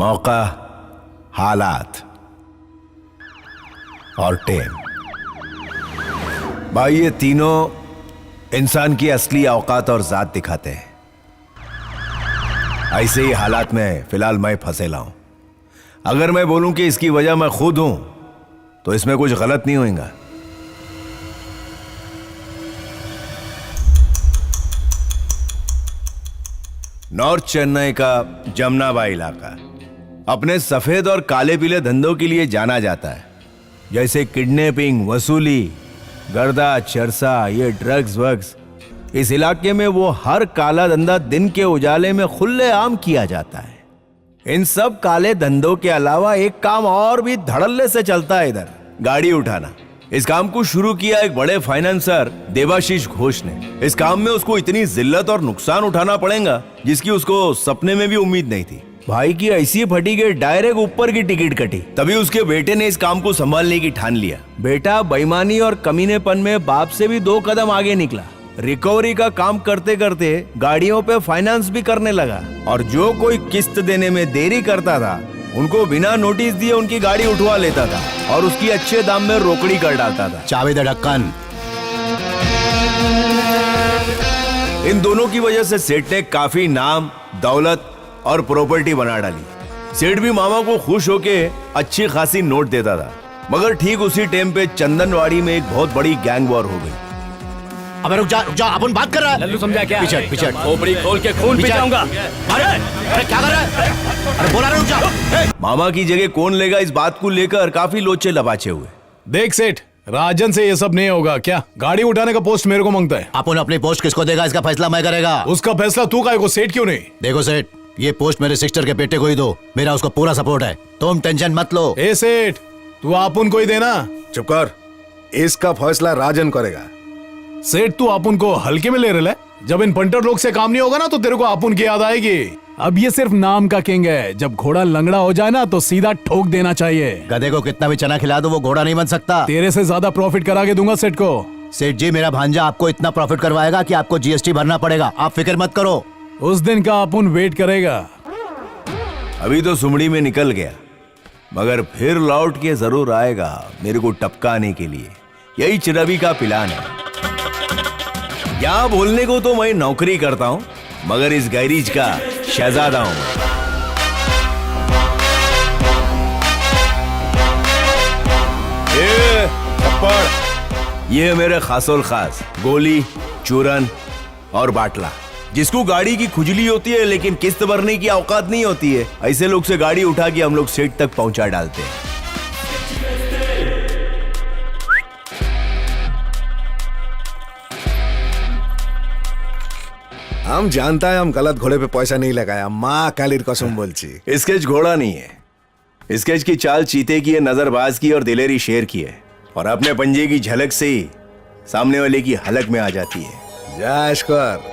मौका, हालात और टेम। भाई ये तीनों इंसान की असली औकात और जात दिखाते हैं। ऐसे ही हालात में फिलहाल मैं फंसेला हूं। अगर मैं बोलूं कि इसकी वजह मैं खुद हूं तो इसमें कुछ गलत नहीं होगा। नॉर्थ चेन्नई का जमनाबाई इलाका अपने सफेद और काले पीले धंधों के लिए जाना जाता है, जैसे किडनैपिंग, वसूली, गर्दा, चरसा, ये ड्रग्स वग्स। इस इलाके में वो हर काला धंधा दिन के उजाले में खुलेआम किया जाता है। इन सब काले धंधों के अलावा एक काम और भी धड़ल्ले से चलता है इधर, गाड़ी उठाना। इस काम को शुरू किया एक बड़े फाइनेंसर देवाशीष घोष ने। इस काम में उसको इतनी जिल्लत और नुकसान उठाना पड़ेगा जिसकी उसको सपने में भी उम्मीद नहीं थी। भाई की ऐसी फटी के डायरेक्ट ऊपर की टिकट कटी। तभी उसके बेटे ने इस काम को संभालने की ठान लिया। बेटा बेईमानी और कमीनेपन में बाप से भी 2 कदम आगे निकला। रिकवरी का काम करते करते गाड़ियों पे फाइनेंस भी करने लगा, और जो कोई किस्त देने में देरी करता था उनको बिना नोटिस दिए उनकी गाड़ी उठवा लेता था और उसकी अच्छे दाम में रोकड़ी कर डालता था। चाबी दे ढक्कन। इन दोनों की वजह से सेठ ने काफी नाम, दौलत और प्रॉपर्टी बना डाली। सेठ भी मामा को खुश होके अच्छी खासी नोट देता था, मगर ठीक उसी टाइम पे चंदनवाड़ी में एक बहुत बड़ी गैंग वॉर हो गई। अबे रुक जा, अपन बात कर रहा है। लल्लू समझा क्या? पीछे खोपड़ी खोल के खून पी जाऊंगा। अरे क्या कर रहा है? अरे बोला रुक जा। मामा की जगह कौन लेगा, इस बात को लेकर काफी लोचे लबाचे हुए। देख सेठ, राजन से ये सब नहीं होगा क्या? गाड़ी उठाने का पोस्ट मेरे को मांगता है। अपन अपनी पोस्ट किसको देगा, इसका फैसला मैं करेगा। उसका फैसला तू काहे को? सेठ क्यों नहीं? देखो सेठ, ये पोस्ट मेरे सिस्टर के बेटे को ही दो, मेरा उसको पूरा सपोर्ट है, तुम टेंशन मत लो। ए सेठ, तू अपन को ही देना। चुप कर, इसका फैसला राजन करेगा। सेठ तू अपन को हल्के में ले रहा है? जब इन पंटर लोग से काम नहीं होगा ना तो तेरे को अपन की याद आएगी। अब ये सिर्फ नाम का किंग है, जब घोड़ा लंगड़ा हो जाए ना तो सीधा ठोक देना चाहिए। गधे को कितना भी चना खिला दो वो घोड़ा नहीं बन सकता। तेरे से ज्यादा प्रॉफिट करा के दूंगा सेठ को। सेठ जी, मेरा भांजा आपको इतना प्रॉफिट करवाएगा कि आपको जीएसटी भरना पड़ेगा, आप फिक्र मत करो। उस दिन का अपन वेट करेगा। अभी तो सुमड़ी में निकल गया, मगर फिर लौट के जरूर आएगा मेरे को टपकाने के लिए। यही चिरवी का प्लान है। यहाँ बोलने को तो मैं नौकरी करता हूँ, मगर इस गैरेज का शहजादा हूँ। ये थप्पड़, ये है मेरे खासोल खास गोली, चूरन और बाटला। जिसको गाड़ी की खुजली होती है लेकिन किस्त भरने की औकात नहीं होती है, ऐसे लोग से गाड़ी उठा के हम लोग सेठ तक पहुंचा डालते हैं। हम जानता है हम गलत घोड़े पे पैसा नहीं लगाया, माँ कालीर कसम बोलची। स्केच घोड़ा नहीं है, स्केच की चाल चीते की है, नजरबाज की और दिलेरी शेर की है, और अपने पंजे की झलक से ही सामने वाले की हलक में आ जाती है। जा ऐश्कर।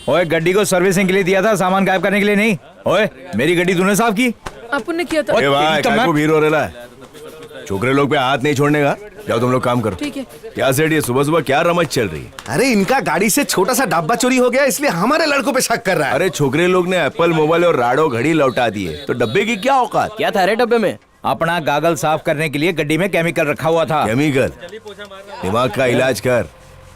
ओए, गड्डी को सर्विसिंग के लिए दिया था, सामान गायब करने के लिए नहीं। ओए, मेरी गड्डी तूने साफ की? अपन ने किया था। ए भाई, काय को भीड़ हो रहा है? छोकरे लोग पे हाथ नहीं छोड़ने का। जाओ तुम लोग काम करो। ठीक है। क्या सेठ, ये सुबह सुबह क्या रमज चल रही है? अरे इनका गाड़ी से छोटा सा डब्बा चोरी हो गया, इसलिए हमारे लड़कों पे शक कर रहा है। अरे छोकरे लोग ने एप्पल मोबाइल और राडो घड़ी लौटा दिए, तो डब्बे की क्या औकात? क्या था रे डब्बे में? अपना गागल साफ करने के लिए गड्डी में केमिकल रखा हुआ था। केमिकल? दिमाग का इलाज कर।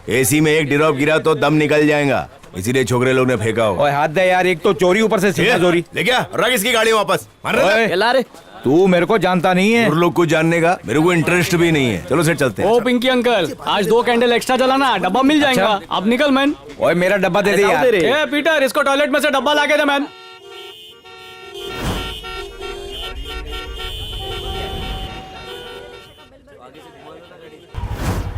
एसी में एक ड्रॉप गिरा तो दम निकल जाएगा, इसीलिए छोकरे लोग ने फेंका होगा। ओए हाथ दे यार, एक तो चोरी ऊपर से सीधा चोरी। ले क्या रख इसकी गाड़ी वापस। ओए, ला रे, तू मेरे को जानता नहीं है। और लोग को जानने का मेरे को इंटरेस्ट भी नहीं है। चलो सेठ चलते हैं। ओ पिंकी अंकल, आज 2 कैंडल एक्स्ट्रा जलाना, डब्बा मिल जाएगा। अब निकल मैन। ओए मेरा डब्बा दे दे यार। ए पीटर, इसको टॉयलेट में से डब्बा ला के दे मैन।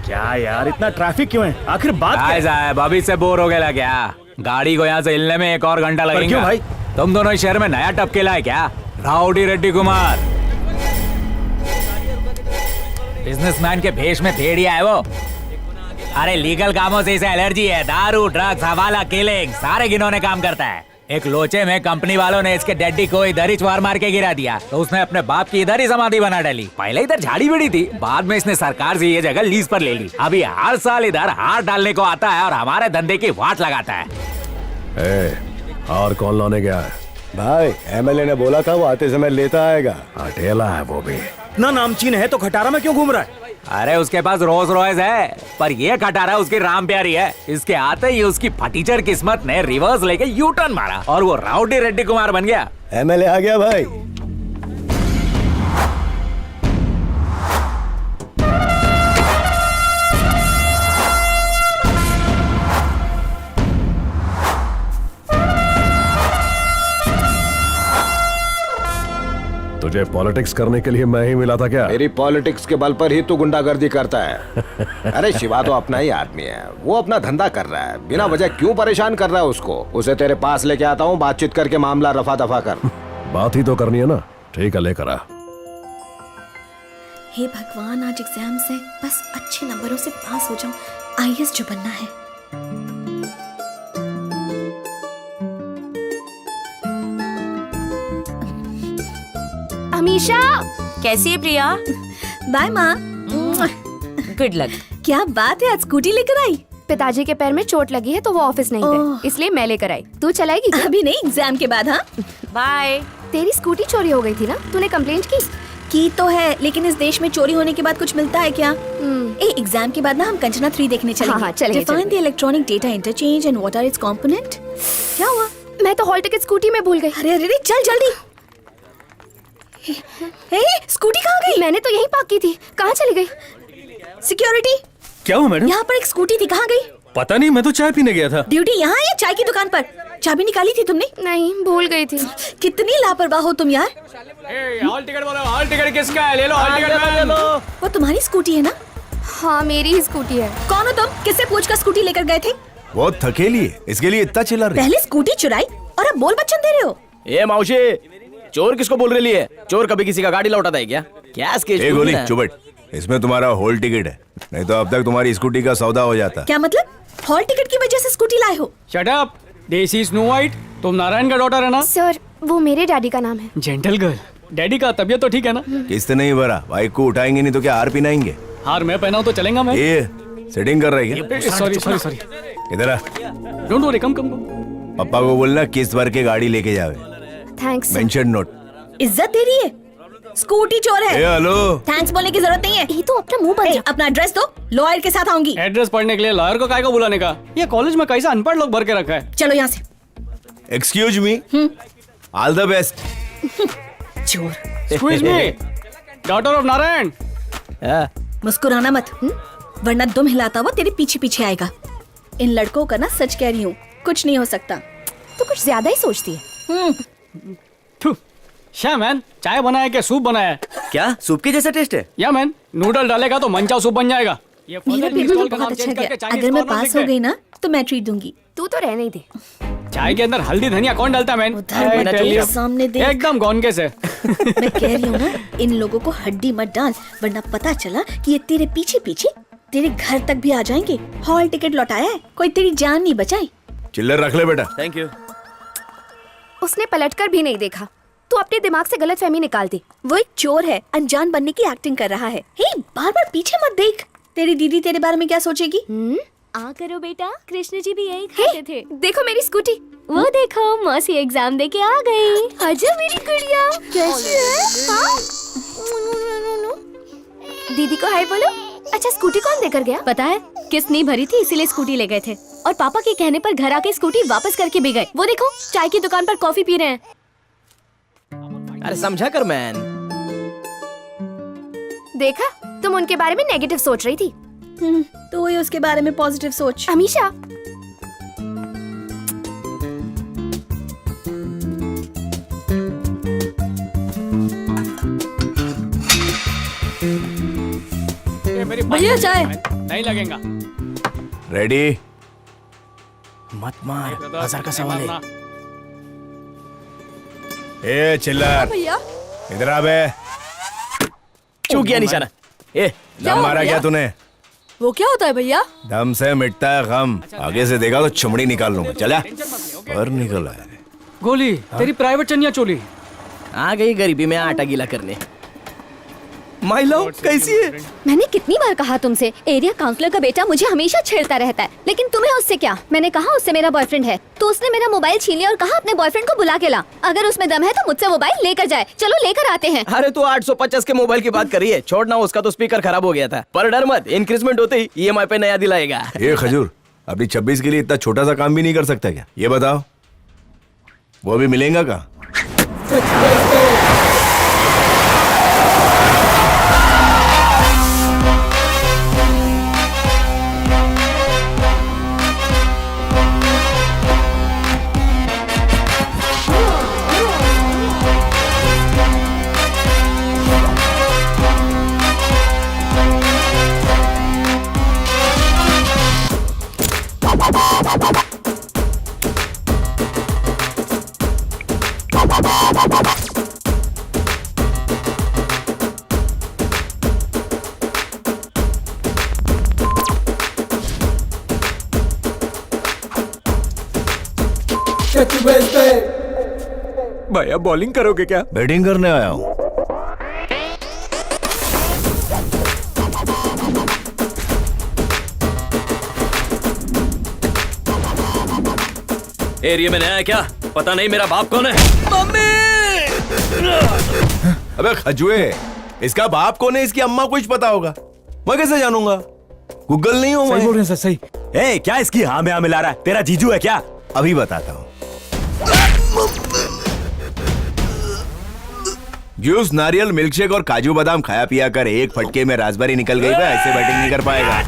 क्या यार, इतना ट्रैफिक क्यों है? आखिर बात क्या है? साहब, अभी से बोर हो गया क्या? गाड़ी को यहाँ से हिलने में 1 और घंटा लगेगा। क्यों भाई? तुम दोनों इस शहर में नया टपकेला है क्या? राउडी रेड्डी कुमार बिजनेसमैन के भेष में भेड़िया है वो। अरे लीगल कामों से इसे एलर्जी है। दारू, ड्रग्स, हवाला, किलिंग, सारे घिनौने काम करता है। एक लोचे में कंपनी वालों ने इसके डैडी को इधर ही चवार मार के गिरा दिया, तो उसने अपने बाप की इधर ही समाधि बना डाली। पहले इधर झाड़ी बिड़ी थी, बाद में इसने सरकार से ये जगह लीज पर ले ली। अभी हर साल इधर हाथ डालने को आता है और हमारे धंधे की वाट लगाता है। और कौन लाने गया है? भाई एमएलए ने बोला था वो आते समय लेता आएगा। अकेला है वो भी। इतना नामचीन है तो खटारा में क्यों घूम रहा है? अरे उसके पास रोज रॉयस है, पर ये खटारा उसकी राम प्यारी है। इसके आते ही उसकी फटीचर किस्मत ने रिवर्स लेके यू टर्न मारा और वो राउडी रेड्डी कुमार बन गया। एमएलए आ गया भाई। तुझे पॉलिटिक्स करने के लिए मैं ही मिला था क्या? मेरी पॉलिटिक्स के बल पर ही तू गुंडागर्दी करता है। अरे शिवा तो अपना ही आदमी है, वो अपना धंधा कर रहा है, बिना वजह क्यों परेशान कर रहा है उसको? उसे तेरे पास लेके आता हूँ, बातचीत करके मामला रफा दफा कर। बात ही तो करनी है ना। ठीक है, लेकर आ। हे भगवान, आज एग्जाम से बस अच्छे नंबरों से पास हो जाऊं, आईएएस जो बनना है। अमीशा, कैसी है प्रिया? बाय माँ। Good luck. क्या बात है, आज स्कूटी लेकर आई? पिताजी के पैर में चोट लगी है तो वो ऑफिस नहीं गए, इसलिए मैं लेकर आई। तू चलाएगी क्या? अभी नहीं, एग्जाम के बाद। हाँ बाय। तेरी स्कूटी चोरी हो गई थी ना, तूने कंप्लेंट की तो है, लेकिन इस देश में चोरी होने के बाद कुछ मिलता है क्या? एग्जाम के बाद ना हम कंचना 3 देखने चलेंगे। हाँ, चलेंगे, Define the electronic data interchange and what are its component? क्या हुआ? मैं तो हॉल टिकट स्कूटी में भूल गई। अरे अरे अरे, चल जल्दी। हे, स्कूटी कहाँ गई? मैंने तो यही पार्क की थी, कहाँ चली गई? सिक्योरिटी, क्या हुआ मैडम? यहाँ पर एक स्कूटी थी, कहाँ गई? पता नहीं, मैं तो चाय पीने गया था। ड्यूटी यहाँ या चाय की दुकान पर? चाबी निकाली थी तुमने? नहीं, भूल गई थी। कितनी लापरवाह हो तुम यार। हॉल टिकट बोलो, हॉल टिकट किसका है? ले लो हॉल टिकट मैम। वो तुम्हारी स्कूटी है ना? हाँ, मेरी ही स्कूटी है। कौन हो तुम? किससे पूछकर स्कूटी लेकर गए थे? वो थकेली है, इसके लिए इतना चिल्ला रही। पहले स्कूटी चुराई और अब बोल बच्चन दे रहे हो। ए मौसी, चोर किसको बोल रही है? चोर कभी किसी का गाड़ी लौटाता है क्या? क्या ए गोली चुबट, इसमें तुम्हारा होल टिकट है, नहीं तो अब तक तुम्हारी स्कूटी का सौदा हो जाता। क्या मतलब? हॉल टिकट की वजह से स्कूटी लाए हो? शट अप, देसी स्नो वाइट। तुम नारायण का डॉटर है ना? सर, वो मेरे डैडी का नाम है। Gentle girl. डैडी का तबीयत तो ठीक है ना? किस्त नहीं भरा, बाइक को उठाएंगे नहीं तो क्या हार पिनाएंगे? हार मैं पहनाऊं तो चलेगा? मैं ये सेटिंग कर रही है। सॉरी सॉरी सॉरी, इधर आ, डोंट वरी, कम कम। पापा को बोलना किस्त भर के गाड़ी लेके जावे। थैंक्स। Mention note. इज्जत दे रही है, स्कूटी चोर है। हेलो, थैंक्स बोलने की जरूरत नहीं है। ये तो अपना मुंह बंद रख। अपना एड्रेस दो, लॉयर के साथ आऊंगी। एड्रेस पढ़ने के लिए लॉयर को काय को बुलाने का? ये कॉलेज में कैसा अनपढ़ लोग भर के रखा है। चलो यहाँ से। Excuse me, all the best. चोर। Excuse me, daughter of Narayan. मुस्कुराना मत, वरना दुम हिलाता हुआ तेरे पीछे पीछे आएगा। इन लड़कों का ना सच कह रही हूँ, कुछ नहीं हो सकता। तो कुछ ज्यादा ही सोचती है। क्या मैन, चाय बनाया क्या सूप बनाया? क्या सूप के जैसा टेस्ट है? या मैन, नूडल डालेगा तो मनचाव सूप बन जाएगा। ये मेरा फजल पेपर स्टॉल तो का नाम बहुत अच्छा चेंज करके गया। चाइनीज अगर मैं कॉर्नर पास लिख हो दे। गई ना तो मैं ट्रीट दूंगी। तू तो रहने ही दे। चाय के अंदर हल्दी धनिया कौन डालता है मैन? उधर मत I tell देख, you, सामने देख। एकदम गौनके से। मैं कह रही हूँ ना, इन लोगों को हड्डी मत डाल, वरना पता चला कि ये तेरे पीछे पीछे तेरे घर तक भी आ जाएंगे। हॉल टिकट लौटाया है, कोई तेरी जान नहीं बचाई। चिल्लर रख ले बेटा। Thank you. उसने पलटकर भी नहीं देखा। तू अपने दिमाग से गलतफहमी निकाल दी। वो एक चोर है, अनजान बनने की एक्टिंग कर रहा है। हे, बार बार पीछे मत देख, तेरी दीदी तेरे बारे में क्या सोचेगी? आ करो बेटा, कृष्ण जी भी यही खाते थे। देखो मेरी स्कूटी। वो देखो, मौसी एग्जाम दे के आ गई। आजा मेरी गुड़िया, कैसी है? हाँ? दीदी को हाय बोलो। अच्छा, स्कूटी कौन देकर गया? पता है, किस्त नहीं भरी थी इसीलिए स्कूटी ले गए थे, और पापा के कहने पर घर आके स्कूटी वापस करके भी गए। वो देखो, चाय की दुकान पर कॉफी पी रहे हैं। अरे समझा कर मैन। देखा, तुम उनके बारे में नेगेटिव सोच रही थी। तो ये उसके बारे में पॉजिटिव सोच। अमीशा, भैया चाय। नहीं लगेगा। रेडी? मत मार, बाजार का सवाल है। ए चिल्लर, भैया इधर आ बे। चूक गया निशाना। ए, दम मारा क्या तूने? वो क्या होता है भैया? दम से मिटता है गम। आगे से देखा तो चमड़ी निकाल लूंगा। चला पर निकला है। गोली, तेरी प्राइवेट चनिया चोली। आ गई गरीबी में आटा गीला करने। माई लव कैसी है? मैंने कितनी बार कहा तुमसे, एरिया काउंसलर का बेटा मुझे हमेशा छेड़ता रहता है, लेकिन तुम्हें उससे क्या? मैंने कहा उससे मेरा बॉयफ्रेंड है, तो उसने मेरा मोबाइल छीन लिया और कहा अपने बॉयफ्रेंड को बुला के ला। अगर उसमें दम है तो मुझसे मोबाइल लेकर जाए। चलो लेकर आते हैं। अरे तू 850 के मोबाइल की बात करी है, छोड़ना, उसका तो स्पीकर खराब हो गया था। पर डर मत, इंक्रीजमेंट होते ही EMI पे नया दिलाएगा। ये खजूर अभी 26 के लिए इतना छोटा सा काम भी नहीं कर सकता क्या? ये बताओ, वो भी मिलेगा का? भैया बॉलिंग करोगे क्या? बैटिंग करने आया हूँ। एरिया में नया है क्या? पता नहीं मेरा बाप कौन है? अबे खजुए, इसका बाप कौन है, इसकी अम्मा कुछ पता होगा, मैं कैसे जानूंगा? गूगल नहीं हूँ सही मैं। बोल रहे हैं सर, सही। ए, क्या इसकी हाँ में हाँ मिला रहा है? तेरा जीजू है क्या? अभी बताता हूँ। जूस, नारियल, मिल्कशेक और काजू बादाम खाया पिया कर एक फटके में रास्पबेरी निकल गई, ऐसे बैटिंग नहीं कर पाएगा।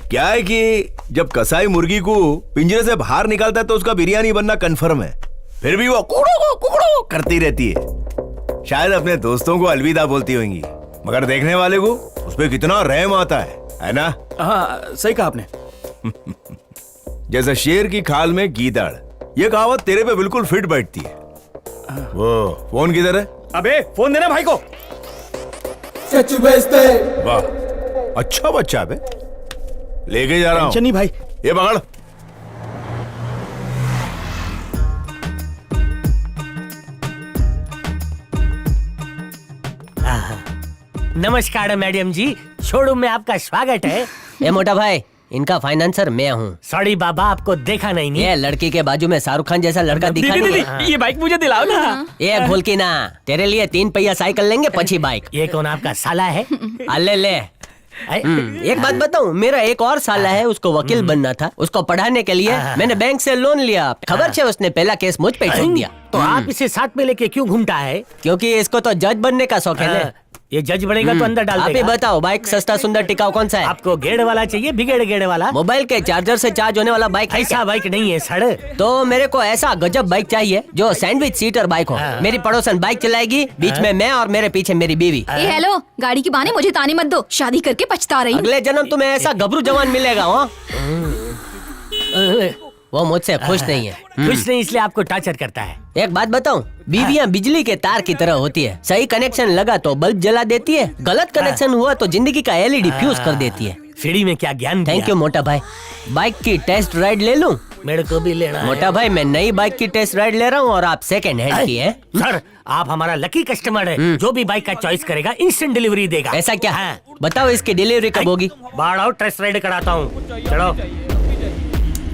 क्या है कि जब कसाई मुर्गी को पिंजरे से बाहर निकालता है तो उसका बिरयानी बनना कन्फर्म है, फिर भी वो कुकड़ो करती रहती है। शायद अपने दोस्तों को अलविदा बोलती होंगी, मगर देखने वाले को उस पे कितना रहम आता है ना? हाँ, सही कहा आपने। जैसे शेर की खाल में गीदड़, ये कहावत तेरे पे बिल्कुल फिट बैठती है। वो फोन किधर है? अबे फोन देना भाई को। वाह, अच्छा बच्चा बे, लेके जा रहा हूँ। नहीं भाई, ये पकड़। नमस्कार मैडम जी, शोरूम में आपका स्वागत है। ए मोटा भाई, इनका फाइनेंसर मैं हूँ। सॉरी बाबा, आपको देखा नहीं। ये लड़की के बाजू में शाहरुख खान जैसा लड़का दिखा नहीं है। ये बाइक मुझे दिलाओ ना। ये भूल की ना, तेरे लिए 3 पहिया साइकिल लेंगे, पछी बाइक। ये कौन आपका साला है? ले ले। एक बात बताऊं, मेरा एक और साला है, उसको वकील बनना था, उसको पढ़ाने के लिए मैंने बैंक से लोन लिया। खबर है, उसने पहला केस मुझ पे ठोक दिया। तो आप इसे साथ में लेके क्यों घूमता है? क्योंकि इसको तो जज बनने का शौक है ना। ये जज बनेगा तो अंदर डाल आप ही देगा। बताओ, बाइक सस्ता सुंदर टिकाऊ कौन सा है? आपको गेड़ वाला चाहिए, बिगेड़ गेड़ वाला? मोबाइल के चार्जर से चार्ज होने वाला बाइक है ऐसा क्या? बाइक नहीं है सर। तो मेरे को ऐसा गजब बाइक चाहिए जो सैंडविच सीटर बाइक हो। मेरी पड़ोसन बाइक चलाएगी, बीच में मैं और मेरे पीछे मेरी बीवी। ए हेलो, गाड़ी की बहाने मुझे ताने मत दो, शादी करके पछता रही हूँ। अगले जन्म तुम्हें ऐसा गबरू जवान मिलेगा। वो मुझसे खुश नहीं है। कुछ नहीं, इसलिए आपको टॉर्चर करता है। एक बात बताऊं, बीवियां बिजली के तार की तरह होती है। सही कनेक्शन लगा तो बल्ब जला देती है, गलत कनेक्शन हुआ तो जिंदगी का LED फ्यूज कर देती है। फ्री में क्या ज्ञान दिया? थैंक यू मोटा भाई। बाइक की टेस्ट राइड ले लूं? मेरे को भी लेना है। मोटा भाई, मैं नई बाइक की टेस्ट राइड ले रहा हूँ और आप सेकंड हैंड की है। सर, आप हमारा लकी कस्टमर है। जो भी बाइक का चॉइस करेगा इंस्टेंट डिलीवरी देगा। ऐसा क्या है? बताओ, इसकी डिलीवरी कब होगी? बाढ़ आओ, टेस्ट राइड कराता हूँ। चलो।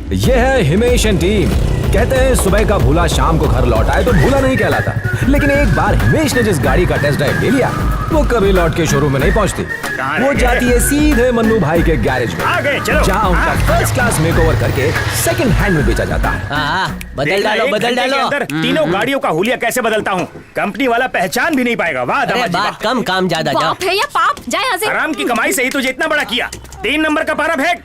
ये है हिमेश एंड टीम। कहते हैं सुबह का भूला शाम को घर लौट आए तो भूला नहीं कहलाता, लेकिन एक बार हिमेश ने जिस गाड़ी का टेस्ट ड्राइव ले लिया, वो कभी लौट के शोरूम में नहीं पहुंचती। वो जाती है सीधे मन्नू भाई के गैरेज में, जहाँ उनका फर्स्ट क्लास मेकओवर करके सेकंड हैंड में बेचा जाता है। हाँ, बदल डालो, बदल डालो। तीनों गाड़ियों का हुलिया कैसे बदलता हूँ, कंपनी वाला पहचान भी नहीं पाएगा। वाह अरे दामाजी बात कम, काम ज्यादा। जाओ। बाप है या पाप, जाए यहाँ से। आराम की कमाई से ही तुझे इतना बड़ा किया, 3 नंबर का पारा फेंक।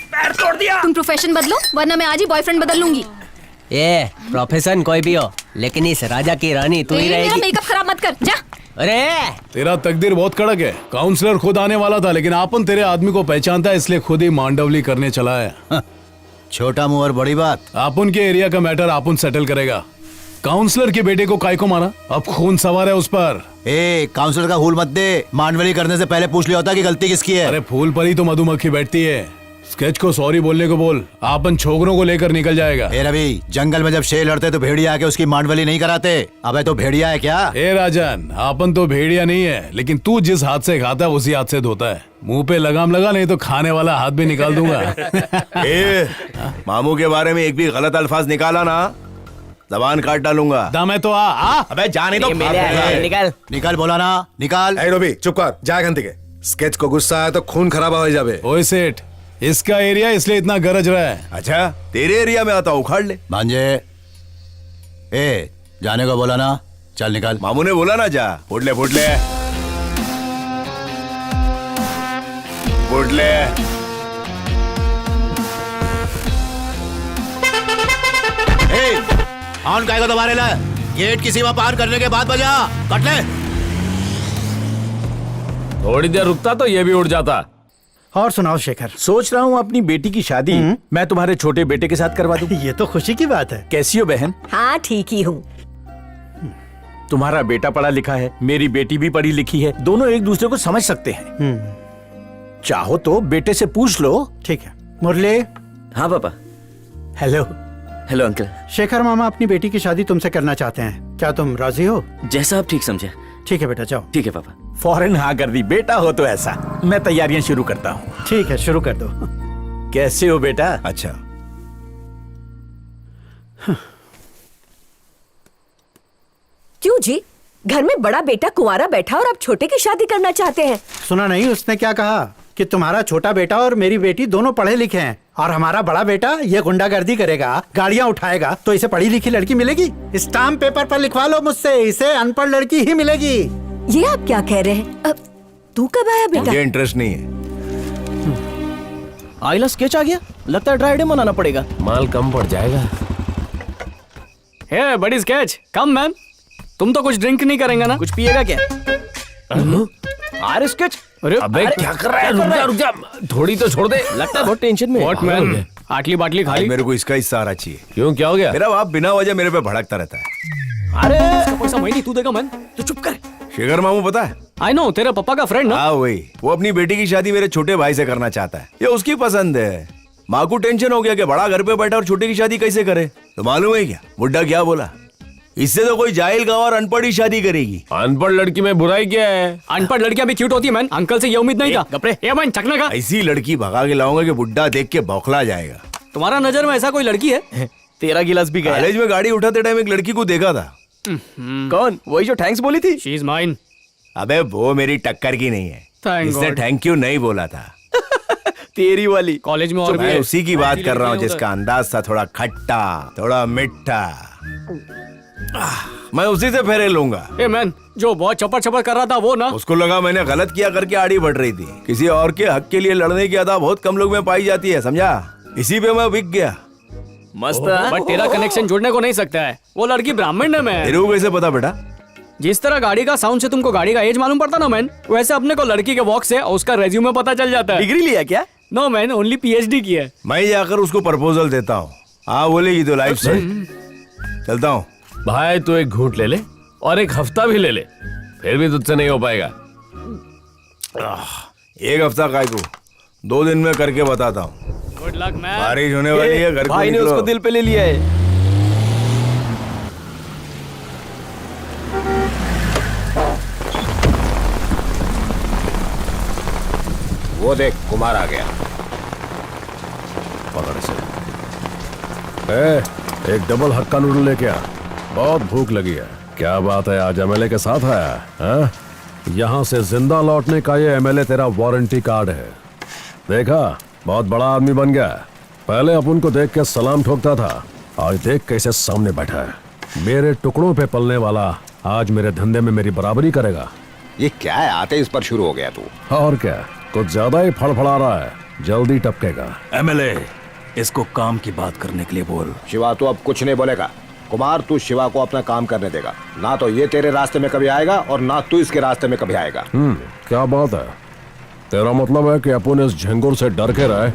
पैर तोड़ दिया। तुम प्रोफेशन बदलो, वरना मैं आज ही बॉयफ्रेंड बदल लूंगी। ये प्रोफेशन कोई भी हो, लेकिन इस राजा की रानी तू ही मेरा रहेगी। मेकअप खराब मत कर, जा। अरे तेरा तकदीर बहुत कड़क है। काउंसलर खुद आने वाला था, लेकिन आपन तेरे आदमी को पहचानता है, इसलिए खुद ही मांडवली करने चला है। छोटा मुंह और बड़ी बात। आपन के एरिया का मैटर आपन सेटल करेगा। काउंसलर के बेटे को काय को मारा? अब खून सवार है उस पर। ए काउंसलर का हुल मत दे। मांडवली करने से पहले पूछ लिया होता कि गलती किसकी है। अरे फूल पर ही तो मधुमक्खी बैठती है। स्केच को सॉरी बोलने को बोल, आपन छोकरों को लेकर निकल जाएगा। ए रवि, जंगल में जब शेर लड़ते तो भेड़िया आके उसकी मांडवली नहीं कराते। अबे तो भेड़िया है क्या? ए राजन, आपन तो भेड़िया नहीं है, लेकिन तू जिस हाथ से खाता है उसी हाथ से धोता है। मुंह पे लगाम लगा, नहीं तो खाने वाला हाथ भी निकाल दूंगा। ए, मामू के बारे में एक भी गलत अल्फाज निकाला ना, जबान काट डालूंगा। दम है तो आ। अबे जाने तो निकाल निकाल बोला ना, निकाल। ए रोबी चुप कर, जा घंटे के। स्केच को गुस्सा आया तो खून खराब हो जावे। ओए सेठ, इसका एरिया इसलिए इतना गरज रहा है। अच्छा, तेरे एरिया में आता हूँ, उखाड़ ले। भांजे, ए जाने को बोला ना, चल निकाल। मामू ने बोला ना जा। फुट ले फुट ले फुट ले। ए ऑन काय को दबा रहे? गेट की सीमा पार करने के बाद बजा, कट ले। थोड़ी देर रुकता तो ये भी उड़ जाता। और सुनाओ शेखर। सोच रहा हूँ अपनी बेटी की शादी मैं तुम्हारे छोटे बेटे के साथ करवा दूं। ये तो खुशी की बात है। कैसी हो बहन? हाँ ठीक ही हूँ। तुम्हारा बेटा पढ़ा लिखा है, मेरी बेटी भी पढ़ी लिखी है, दोनों एक दूसरे को समझ सकते हैं। चाहो तो बेटे से पूछ लो। ठीक है मुरली। हाँ पापा। हेलो। Hello uncle. शेखर मामा अपनी बेटी की शादी तुमसे करना चाहते हैं, क्या तुम राजी हो? जैसा आप ठीक समझे। ठीक है बेटा, जाओ। ठीक है पापा। फौरन हाँ कर दी। बेटा हो तो ऐसा, मैं तैयारियां शुरू करता हूँ। ठीक है, शुरू कर दो। कैसे हो बेटा? अच्छा, क्यों जी, घर में बड़ा बेटा कुंवारा बैठा और आप छोटे की शादी करना चाहते हैं? सुना नहीं उसने क्या कहा कि तुम्हारा छोटा बेटा और मेरी बेटी दोनों पढ़े लिखे हैं, और हमारा बड़ा बेटा ये गुंडागर्दी करेगा, गाड़ियाँ उठाएगा, तो इसे पढ़ी लिखी लड़की मिलेगी? स्टाम्प पेपर पर लिखवा लो मुझसे, इसे अनपढ़ लड़की ही मिलेगी। ये आप क्या कह रहे हैं? अब तू कब आया बेटा? मुझे इंटरेस्ट नहीं है। आइला स्केच आ गया, लगता है ड्राई डे मनाना पड़ेगा। माल कम पड़ जाएगा। हे बड़ी स्केच, कम मैम। तुम तो कुछ ड्रिंक नहीं करेंगे ना? कुछ पिएगा क्या? अरे स्केच, अबे क्या कर रहा है? रुक जा, थोड़ी तो छोड़ दे। लगता है बहुत टेंशन में। व्हाट मैन, आटली बाटली खा ली। मेरे को इसका हिस्सा आना चाहिए। क्यों, क्या हो गया? मेरा बाप बिना वजह मेरे पे भड़कता रहता है। अरे पैसा मैं नहीं, तू देगा मन, तू चुप कर। शेखर मामू पता है? आई नो, तेरे पापा का फ्रेंड ना? हाँ वही। वो अपनी बेटी की शादी मेरे छोटे भाई से करना चाहता है, ये उसकी पसंद है। माँ को टेंशन हो गया कि बड़ा घर पे बैठा और छोटे की शादी कैसे करे। तो मालूम है क्या बुड्ढा क्या बोला? इससे तो कोई जाहिल गाँव और अनपढ़ ही शादी करेगी। अनपढ़ लड़की में बुराई क्या है? अनपढ़ लड़कियां भी क्यूट होती है मैन। अंकल से ये उम्मीद नहीं था। गपरे, ये मैन चकना का। ऐसी लड़की भगा के लाऊंगा कि बुड्ढा देख के बौखला जाएगा। तुम्हारा नजर में ऐसा कोई लड़की है? तेरा गिलास भी गया। कॉलेज में गाड़ी उठाते टाइम एक लड़की को देखा था। कौन? वही जो थैंक्स बोली थी? She is mine. अबे वो मेरी टक्कर की नहीं है, Thank इसने God. थैंक यू नहीं बोला था। तेरी वाली। कॉलेज में और मैं उसी की बात कर रहा हूँ जिसका अंदाज था थोड़ा खट्टा, थोड़ा मिठा। मैं उसी से फेरे लूंगा। ए मैन, जो बहुत चपर चपर कर रहा था वो ना? उसको लगा मैंने गलत किया करके आड़ी बढ़ रही थी। किसी और के हक के लिए लड़ने की अदा बहुत कम लोग में पाई जाती है, समझा? इसी पे मैं बिक गया। मस्त है। बट तेरा कनेक्शन जुड़ने को नहीं सकता है, वो लड़की ब्राह्मण है मैन। तेरे को कैसे पता बेटा? जिस तरह गाड़ी का साउंड से तुमको गाड़ी का एज मालूम पड़ता ना मैन, वैसे अपने को लड़की के वॉक से उसका रेज्यूमे पता चल जाता है। डिग्री लिया क्या? नो मैन, ओनली पीएचडी की है। मैं जाकर उसको प्रपोजल देता हूँ। हाँ बोलेगी तो लाइफ से चलता हूँ। भाई तू एक घूंट ले ले और एक हफ्ता भी ले ले, फिर भी तुझसे नहीं हो पाएगा। एक हफ्ता काय को, 2 दिन में करके बताता हूँ। Good luck man. बारिश होने वाली है, घर को भाई ने निकलो। उसको दिल पे ले लिया है। वो देख, कुमार आ गया। पकड़ से। एक डबल हक्का नूडल लेके आ, बहुत भूख लगी है। क्या बात है, आज एमएलए के साथ आया है? यहाँ से जिंदा लौटने का ये एमएलए तेरा वारंटी कार्ड है। देखा, बहुत बड़ा आदमी बन गया। पहले अपन को देख के सलाम ठोकता था, आज देख कैसे सामने बैठा है। मेरे टुकड़ों पे पलने वाला आज मेरे धंधे में मेरी बराबरी करेगा। ये क्या है, आते इस पर शुरू हो गया तू। और क्या, कुछ ज्यादा ही फड़फड़ा रहा है, जल्दी टपकेगा। एमएलए, इसको काम की बात करने के लिए बोल। शिवा तू अब कुछ नहीं बोलेगा। कुमार, तू शिवा को अपना काम करने देगा। ना तो ये तेरे रास्ते में कभी आएगा और ना तू इसके रास्ते में कभी आएगा। क्या बात है? तेरा मतलब है कि अपन इस झंगुर से डर के रहे?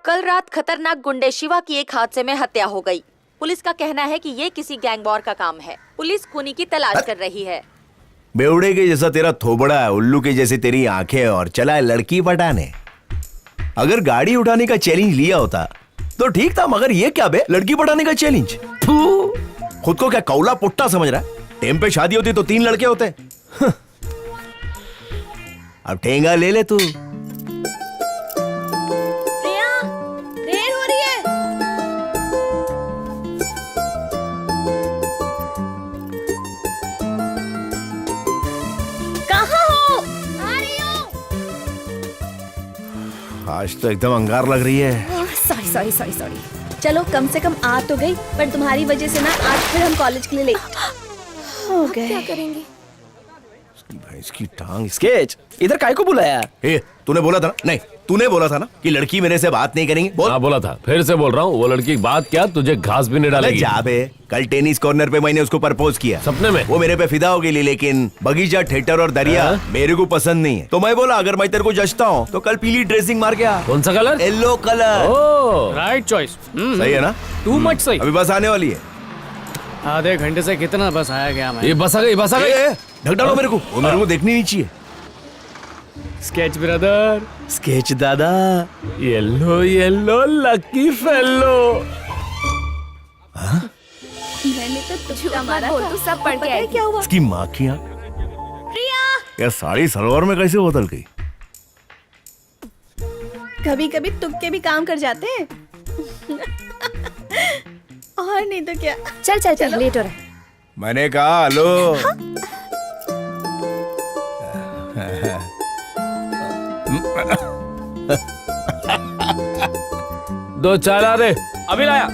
कल रात खतरनाक गुंडे शिवा की एक हादसे में हत्या हो गई। पुलिस का कहना है कि ये किसी गैंग वॉर का काम है। पुलिस खूनी की तलाश कर रही है। बेवड़े के जैसा तेरा थोबड़ा है, उल्लू के जैसे तेरी आंखें, और चला है लड़की पटाने। अगर गाड़ी उठाने का चैलेंज लिया होता तो ठीक था, मगर ये क्या बे, लड़की पटाने का चैलेंज? खुद को क्या कौला पुट्टा समझ रहा है? टेम पे शादी होती तो 3 लड़के होते। अब ठेंगा ले ले तू। प्रिया, देर हो रही है। कहाँ हो? आ रही हूँ। आज तो एकदम अंगार लग रही है। Sorry sorry sorry sorry. चलो कम से कम आ तो गई, पर तुम्हारी वजह से ना आज फिर हम कॉलेज के लिए लेट हो गए। क्या करेंगे? इसकी टांग। स्केच इधर काय को बुलाया? तूने बोला था ना, नहीं तूने बोला था ना कि लड़की मेरे से बात नहीं करेंगी। बोल। हाँ बोला था, फिर से बोल रहा हूँ, वो लड़की की बात क्या तुझे घास भी नहीं डालेगी। जा बे, कल टेनिस कॉर्नर पे मैंने उसको प्रपोज किया सपने में। वो मेरे पे फिदा हो गई, लेकिन बगीचा, थिएटर और दरिया मेरे को पसंद नहीं है। तो मैं बोला अगर मैं तेरे को जचता हूँ तो कल पीली ड्रेसिंग मार के आ। कौन सा colour? Yellow colour. Right choice. सही है ना? टू मच सही। अभी बस आने वाली है। आधे घंटे से कितना बस आया गया मैं। ये बस आ गई, बस आ गई। ढक डालो मेरे को, वो मेरे को देखनी नहीं चाहिए। स्केच ब्रदर, स्केच दादा, येलो येलो लकी फेलो। मैंने तो तुक्का मारा था। सब पढ़ के आई। क्या हुआ? इसकी माँ की आँख। प्रिया, यार साड़ी सलवार में कैसे बदल गई? कभी कभी तुक्के भी काम कर जाते हैं। और नहीं तो क्या। चल चल चल, लेट हो रहा है। मैंने कहा हेलो। दो चाय ला रे। अभी लाया।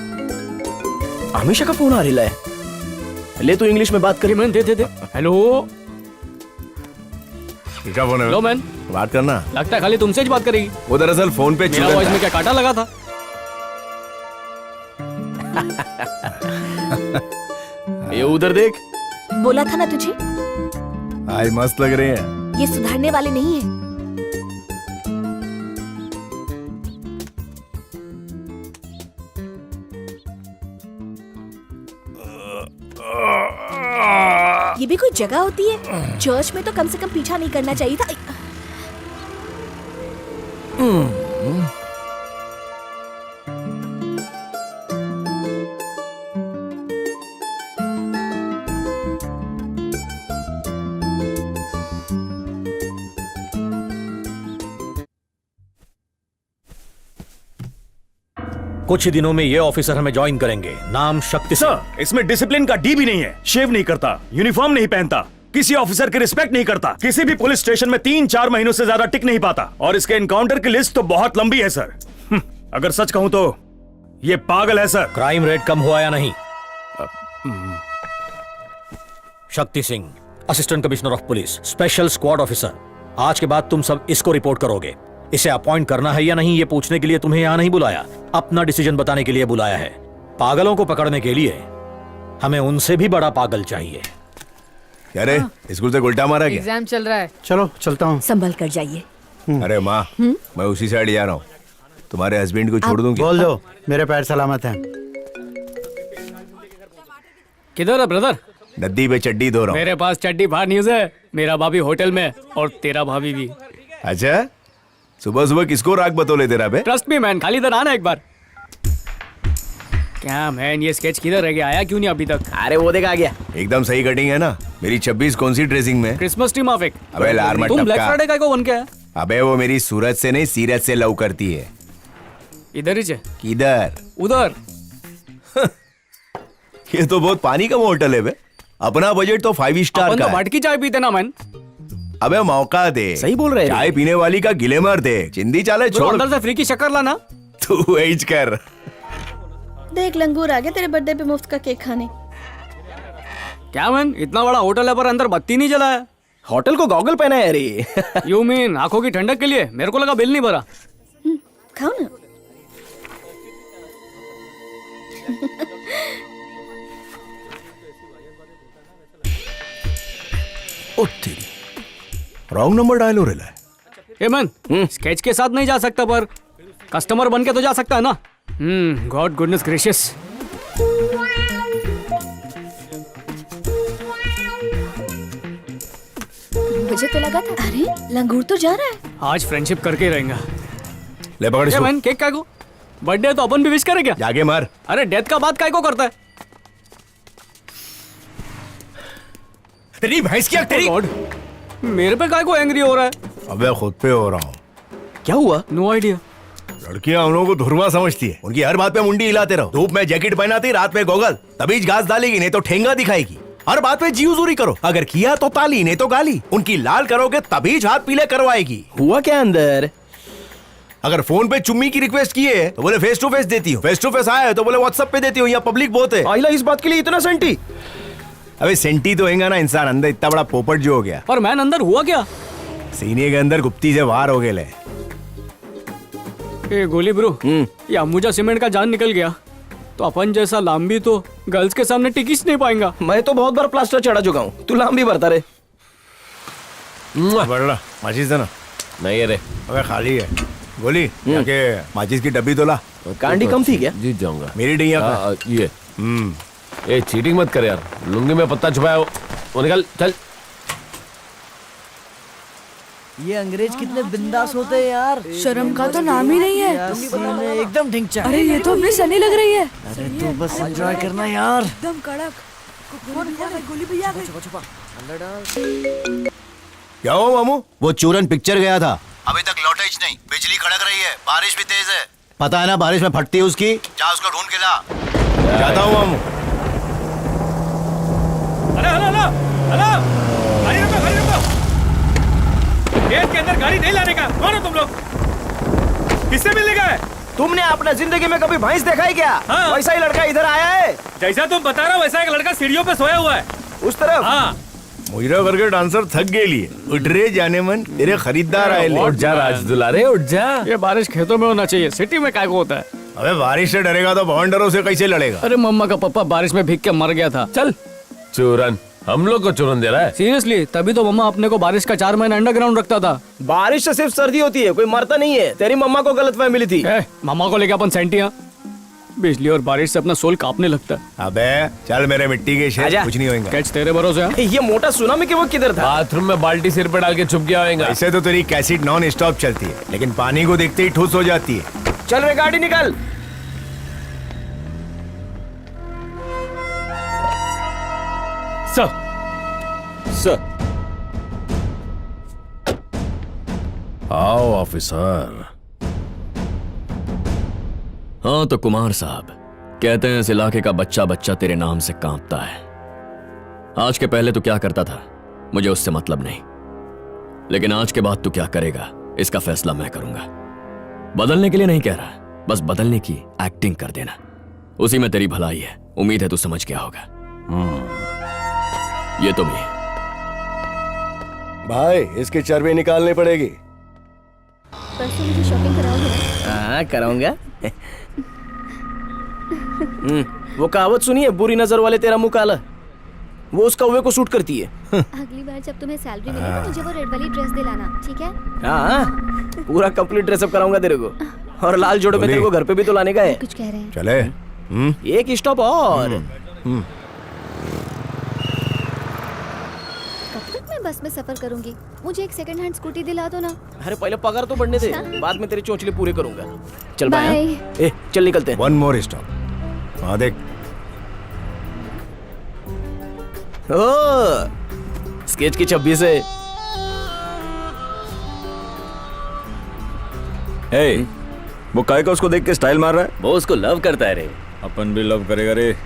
हमेशा का फोन आ रही है। ले तू इंग्लिश में बात करी। Man they they they. Hello क्या फोन है? हेलो मैन, बात करना। लगता है खाली तुमसे ही बात करेगी। वो दरअसल फोन पे मेरा वॉइस में क्या कांटा लगा था? ये उधर देख। बोला था ना तुझे, आज मस्त लग रहे हैं। ये सुधरने वाले नहीं है। ये भी कोई जगह होती है? चर्च में तो कम से कम पीछा नहीं करना चाहिए था। कुछ ही दिनों में ये ऑफिसर हमें ज्वाइन करेंगे। नाम शक्ति सिंह। सर, इसमें डिसिप्लिन का डी भी नहीं है। शेव नहीं करता, यूनिफॉर्म नहीं पहनता, किसी ऑफिसर की रिस्पेक्ट नहीं करता, किसी भी पुलिस स्टेशन में 3-4 महीनों से ज्यादा टिक नहीं पाता, और इसके एनकाउंटर की लिस्ट तो बहुत लंबी है सर। अगर सच कहूं तो ये पागल है सर। क्राइम रेट कम हुआ या नहीं? Shakti Singh, assistant commissioner of police, special squad officer. आज के बाद तुम सब इसको रिपोर्ट करोगे। इसे अपॉइंट करना है या नहीं ये पूछने के लिए तुम्हें यहाँ नहीं बुलाया, अपना डिसीजन बताने के लिए बुलाया है। पागलों को पकड़ने के लिए हमें उनसे भी बड़ा पागल चाहिए। क्या रे, स्कूल से उल्टा मारा क्या? एग्जाम चल रहा है। चलो चलता हूँ। संभल कर जाइए। अरे माँ, मैं उसी साइड जा रहा हूँ। तुम्हारे हस्बैंड को छोड़ दूंगी। बोल दो मेरे पैर सलामत हैं। किधर है ब्रदर? नदी पे चड्डी धो रहा हूँ। मेरे पास चड्डी बाहर न्यूज है। मेरा भाभी होटल में और तेरा भाभी भी। अच्छा, सुबह सुबह किसको राग बतौले तेरा बे? ट्रस्ट मी मैन, खाली इधर आना एक बार। क्या मैन, ये स्केच किधर रह गया? आया क्यों नहीं अभी तक? अरे वो देख आ गया। एकदम सही कटिंग है ना। मेरी 26 कौन सी ड्रेसिंग में? क्रिसमस ट्री माफिक। अबे लार मत तुम ब्लैक टपका। फ्राइडे का को बन के आया? अबे वो मेरी सूरत से नहीं, सीरत से लव करती है। इधर ही किधर? उधर। ये तो बहुत पानी कम होटल है बे। अपना बजट तो 5 स्टार का है। मटकी चाय पीते ना मैन। अबे मौका दे। सही बोल रहे हैं। चाय पीने वाली का गिलेमर दे। चिंदी चाले छोड़। अंदर से फ्री की शक्कर लाना। तू एज कर। देख लंगूर आ गया तेरे बर्थडे पे मुफ्त का केक खाने। क्या मैन, इतना बड़ा होटल है पर अंदर बत्ती नहीं जला है। होटल को गॉगल पहना है रे। यू मीन आंखों की ठंडक के लिए? मेरे को लगा बिल नहीं भरा। खाओ ना। ओ तेरी, रॉन्ग नंबर डायल हो रहा है। ए मैन, स्केच के साथ नहीं जा सकता पर कस्टमर बन के तो जा सकता है ना। God goodness gracious. मुझे तो लगा था। अरे लंगूर तो जा रहा है। आज फ्रेंडशिप करके ही रहेंगे। ले पकड़ ए इसको। मैन, केक काय को? बर्थडे तो अपन भी विश करें क्या? जाके मार। अरे डेथ का बात काय को करता है? तेरी भैंस की तेरी। लॉर्ड, मेरे पे काय को एंग्री हो रहा है? अबे खुद पे हो रहा हूँ। क्या हुआ? No idea. लड़कियां हम लोगों को धुरवा समझती है, उनकी हर बात पे मुंडी हिलाते रहो। धूप में जैकेट पहनाती, रात में गोगल, तभी घास डालेगी, नहीं तो ठेंगा दिखाएगी। हर बात पे जी हुजूरी करो, अगर किया तो ताली, नहीं तो गाली। उनकी लाल करोगे तभी हाथ पीले करवाएगी। हुआ क्या अंदर? अगर फोन पे चुम्मी की रिक्वेस्ट की है तो बोले फेस टू फेस देती हूँ, फेस टू फेस आया है तो बोले व्हाट्सएप पे देती हूँ, या पब्लिक बहुत है। आइला इस बात के लिए इतना सेंटी? अबे सेंटी तो होगा ना इंसान, अंदर इतना बड़ा पोपट जो हो गया। पर मैन अंदर हुआ क्या? सीने के अंदर गुप्ती से वार हो गए। ए गोली ब्रो, ये अम्बुजा सीमेंट का जान निकल गया तो अपन जैसा लांबी तो गर्ल्स के सामने टिकिस नहीं पाएगा। मैं तो बहुत बार प्लास्टर चढ़ा चुका हूँ, तू लांबी भरता रे। बड़ा माचिस है ना? नहीं है रे। अबे खाली है। गोली जाके माचिस की डब्बी तो ला। कांडी कम थी क्या? जीत जाऊंगा। मेरी डैया ये ए चीटिंग मत कर यार, लुंगी में पत्ता छुपाया हो। वो निकल चल। ये अंग्रेज कितने बिंदास होते हैं यार। शर्म का तो नाम ही नहीं है। एकदम ढिंचा। अरे ये तो अपनी सनी लग रही है। अरे तू बस एंजॉय करना यार। एकदम कड़क। गोली भैया क्या हो मामू? वो चूरन पिक्चर गया था, अभी तक लौटा ही नहीं। बिजली खड़क रही है, बारिश भी तेज है। पता है ना बारिश में फटती है उसकी। जा उसको ढूंढ के ला। जाता हूँ मामू। गेट के अंदर गाड़ी नहीं लाने का। कौन हो तुम लोग? किससे मिलने गए? तुमने अपने जिंदगी में कभी भैंस देखा है क्या? हाँ। वैसा ही लड़का इधर आया है। जैसा तुम बता रहे हो वैसा एक लड़का सीढ़ियों पे सोया हुआ है उस तरफ। हाँ। मुजरा करके डांसर थक गए लिए। उठ रे जाने मन, तेरे खरीदार आए ले। उठ जा राज दुलारे, उठ जा। ये बारिश खेतों में होना चाहिए, सिटी में काय को होता है? अबे बारिश से डरेगा तो बवंडरों से कैसे लड़ेगा? अरे मम्मा का पप्पा बारिश में भीग के मर गया था। चल चूरन, हम लोग को चूरन दे रहा है। सीरियसली, तभी तो मम्मा अपने को बारिश का 4 महीना अंडरग्राउंड रखता था। बारिश से सिर्फ सर्दी होती है, कोई मरता नहीं है। तेरी मम्मा को गलतफहमी मिली थी। मम्मा को लेके अपन सेंटियां। बिजली और बारिश से अपना सोल कांपने लगता है। अबे चल मेरे मिट्टी के शेर, कुछ नहीं होगा। कैच तेरे भरोसे है। ये मोटा सुनामी के वो किधर था? बाथरूम में बाल्टी सिर पे डाल के छुप गया होगा। ऐसे तो तेरी कैसेट नॉन स्टॉप चलती है, लेकिन पानी को देखते ही ठुस हो जाती है। चल रे गाड़ी निकाल। सर आओ ऑफिसर। हाँ तो कुमार साहब, कहते हैं इस इलाके का बच्चा बच्चा तेरे नाम से कांपता है। आज के पहले तो क्या करता था मुझे उससे मतलब नहीं, लेकिन आज के बाद तू क्या करेगा इसका फैसला मैं करूंगा। बदलने के लिए नहीं कह रहा, बस बदलने की एक्टिंग कर देना, उसी में तेरी भलाई है। उम्मीद है तू समझ गया होगा। ये तो भी भाई इसकी चर्बी निकालनी पड़ेगी। परसों मुझे शॉपिंग कराओगे? हाँ कराऊंगा। वो कहावत सुनिए, बुरी नजर वाले तेरा मुंह काला, वो उस कौवे को सूट करती है। अगली बार जब तुम्हें सैलरी मिले तो मुझे वो रेड वाली ड्रेस दिलाना, ठीक है? हाँ पूरा कंप्लीट ड्रेसअप कराऊंगा तेरे को, और लाल जोड़े में तेरे को घर पे भी तो लाने का है। कुछ कह रहे हैं? चले। एक स्टॉप और। कब तक मैं बस में सफर करूंगी? मुझे एक सेकंड हैंड स्कूटी दिला दो ना। अरे पहले पगार तो बढ़ने दे, बाद में तेरे चोचले पूरे करूंगा। चल बाय। ए चल निकलते हैं। One more stop. हाँ देख, ओ स्केच की 26 है। हे, वो काय का उसको देख के स्टाइल मार रहा है? वो उसको लव करता है रे। अपन भी लव करेगा रे।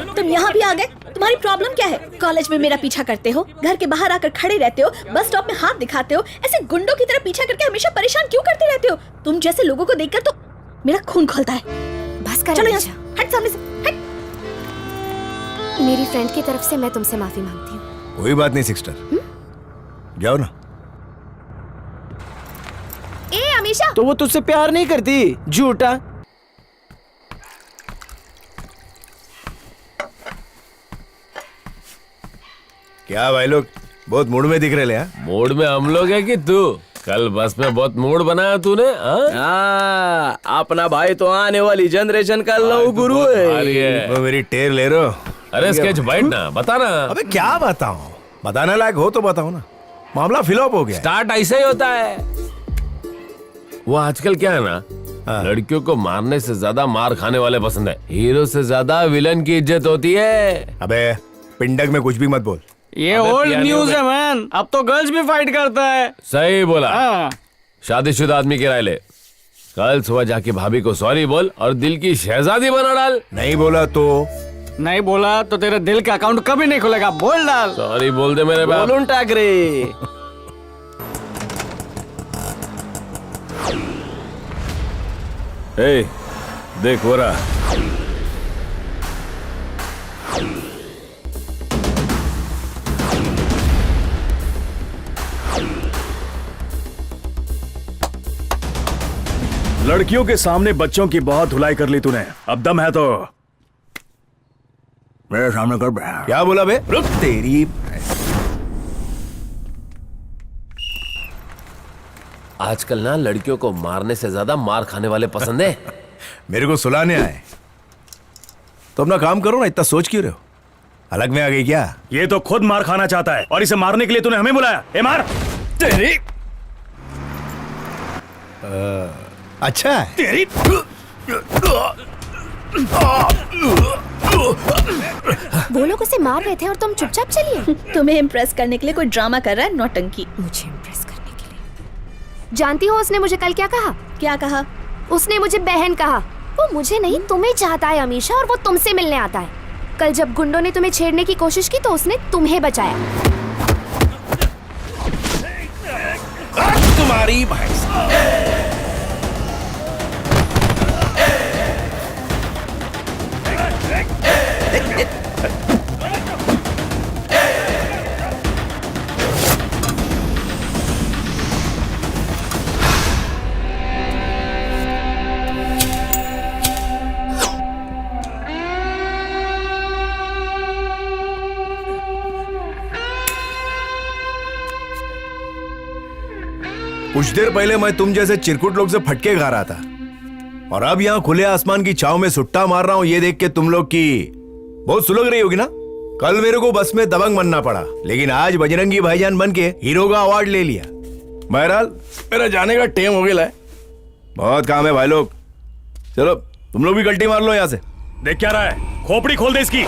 तुम यहाँ भी आ गए? तुम्हारी प्रॉब्लम क्या है? कॉलेज में मेरा पीछा करते हो, घर के बाहर आकर खड़े रहते हो, बस स्टॉप में हाथ दिखाते हो, ऐसे गुंडों की तरह पीछा करके हमेशा परेशान क्यों करते रहते हो? तुम जैसे लोगों को देखकर तो मेरा खून खौलता है। बस कर, चलो यहाँ से, हट सामने से, हट। मेरी फ्रेंड की तरफ से मैं तुमसे माफी मांगती हूँ। कोई बात नहीं सिस्टर, जाओ ना। ए अमीशा, तो वो तुझसे प्यार नहीं करती, झूठा। क्या भाई लोग बहुत मूड में दिख रहे हैं? मूड में हम लोग है कि तू? कल बस में बहुत मूड बनाया तूने। अपना भाई तो आने वाली जनरेशन का लव गुरु है। वो मेरी टेर ले रहे हो? अरे स्केच बैठ ना, बता ना। अबे क्या बताऊं? बताने लायक हो तो बताओ ना। मामला फ्लॉप हो गया। स्टार्ट ऐसे ही होता है। वो आजकल क्या है ना, लड़कियों को मारने से ज्यादा मार खाने वाले पसंद है। हीरो से ज्यादा विलन की इज्जत होती है। अबे पिंडक में कुछ भी मत बोल। ये ओल्ड न्यूज है मैन, अब तो गर्ल्स भी फाइट करता है। सही बोला। शादीशुदा आदमी की राय ले। कल सुबह जाके भाभी को सॉरी बोल और दिल की शहजादी बना डाल। नहीं बोला तो तेरे दिल का अकाउंट कभी नहीं खुलेगा। बोल डाल। सॉरी बोल दे मेरे बाप। बोलूं टाकरे। ए, देख हो रहा। लड़कियों के सामने बच्चों की बहुत धुलाई कर ली तूने। अब दम है तो मेरे सामने कर। क्या बोला बे? रुक तेरी। आजकल ना लड़कियों को मारने से ज्यादा मार खाने वाले पसंद है। मेरे को सुलाने आए तो अपना काम करो ना, इतना सोच क्यों रहे हो? अलग में आ गई क्या? ये तो खुद मार खाना चाहता है और इसे मारने के लिए तूने हमें बुलाया। ए मार तेरी। अच्छा है। तेरी। वो लोग उसे मार रहे थे और तुम चुपचाप चलिए। तुम्हें इम्प्रेस करने के लिए कोई ड्रामा कर रहा है, नौटंकी। मुझे इम्प्रेस करने के लिए। जानती हो उसने मुझे कल क्या कहा? क्या कहा? उसने मुझे बहन कहा। वो मुझे नहीं तुम्हें चाहता है अमीशा, और वो तुमसे मिलने आता है। कल जब गुंडों ने तुम्हें छेड़ने की कोशिश की तो उसने तुम्हें बचाया। तुम्हारी भाई। कुछ देर पहले मैं तुम जैसे चिरकुट लोग से फटके खा रहा था और अब यहाँ खुले आसमान की छाव में सुट्टा मार रहा हूँ। ये देख के तुम लोग की बहुत सुलग रही होगी ना। कल मेरे को बस में दबंग बनना पड़ा, लेकिन आज बजरंगी भाईजान बन के हीरो का अवार्ड ले लिया। बहरहाल मेरा जाने का टाइम हो गया है। बहुत काम है भाई लोग। चलो तुम लोग भी गलती मार लो यहाँ से। देख क्या रहा है, खोपड़ी खोल दे इसकी।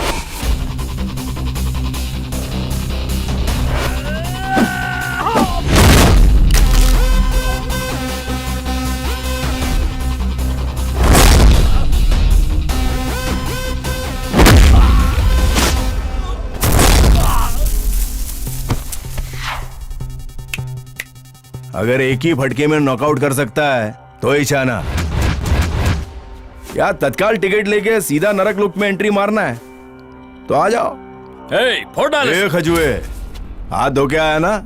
अगर एक ही फटके में नॉकआउट कर सकता है तो ईशाना, या तत्काल टिकट लेके सीधा नरक लुक में एंट्री मारना है तो आ जाओ। फोड़ डाल। खजुए हाथ धो के आया ना।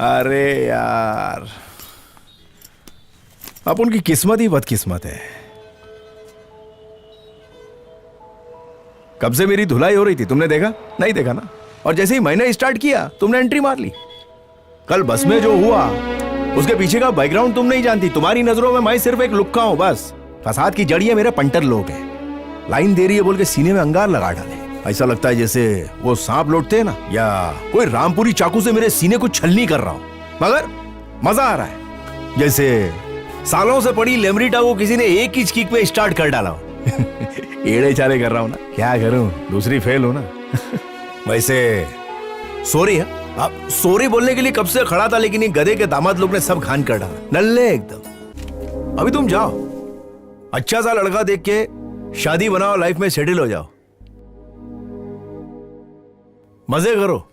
अरे यार, अब उनकी किस्मत ही बदकिस्मत है। कब से मेरी धुलाई हो रही थी, तुमने देखा? नहीं देखा ना। और जैसे ही मैंने स्टार्ट किया तुमने एंट्री मार ली। कल बस में जो हुआ उसके पीछे का बैकग्राउंड तुम नहीं जानती। तुम्हारी नजरों में मैं सिर्फ एक लुक्का हूं बस। फसाद की जड़िए मेरे पंटर लोग हैं। लाइन दे रही है बोल के सीने में अंगार लगा डाले। ऐसा लगता है जैसे वो सांप लौटते हैं ना, या कोई रामपुरी चाकू से मेरे सीने को छलनी कर रहा हूं। मगर मजा आ रहा है, जैसे सालों से पड़ी लेमरिटा को किसी ने एक ही किक में स्टार्ट कर डाला हो। एड़े चाले कर रहा हूँ ना, क्या करूँ, दूसरी फेल हूँ ना। वैसे सॉरी है, आप सॉरी बोलने के लिए कब से खड़ा था, लेकिन ये गधे के दामाद लोग ने सब खान कर डाला, नल्ले एकदम। अभी तुम जाओ, अच्छा सा लड़का देख के शादी बनाओ, लाइफ में सेटल हो जाओ, मजे करो।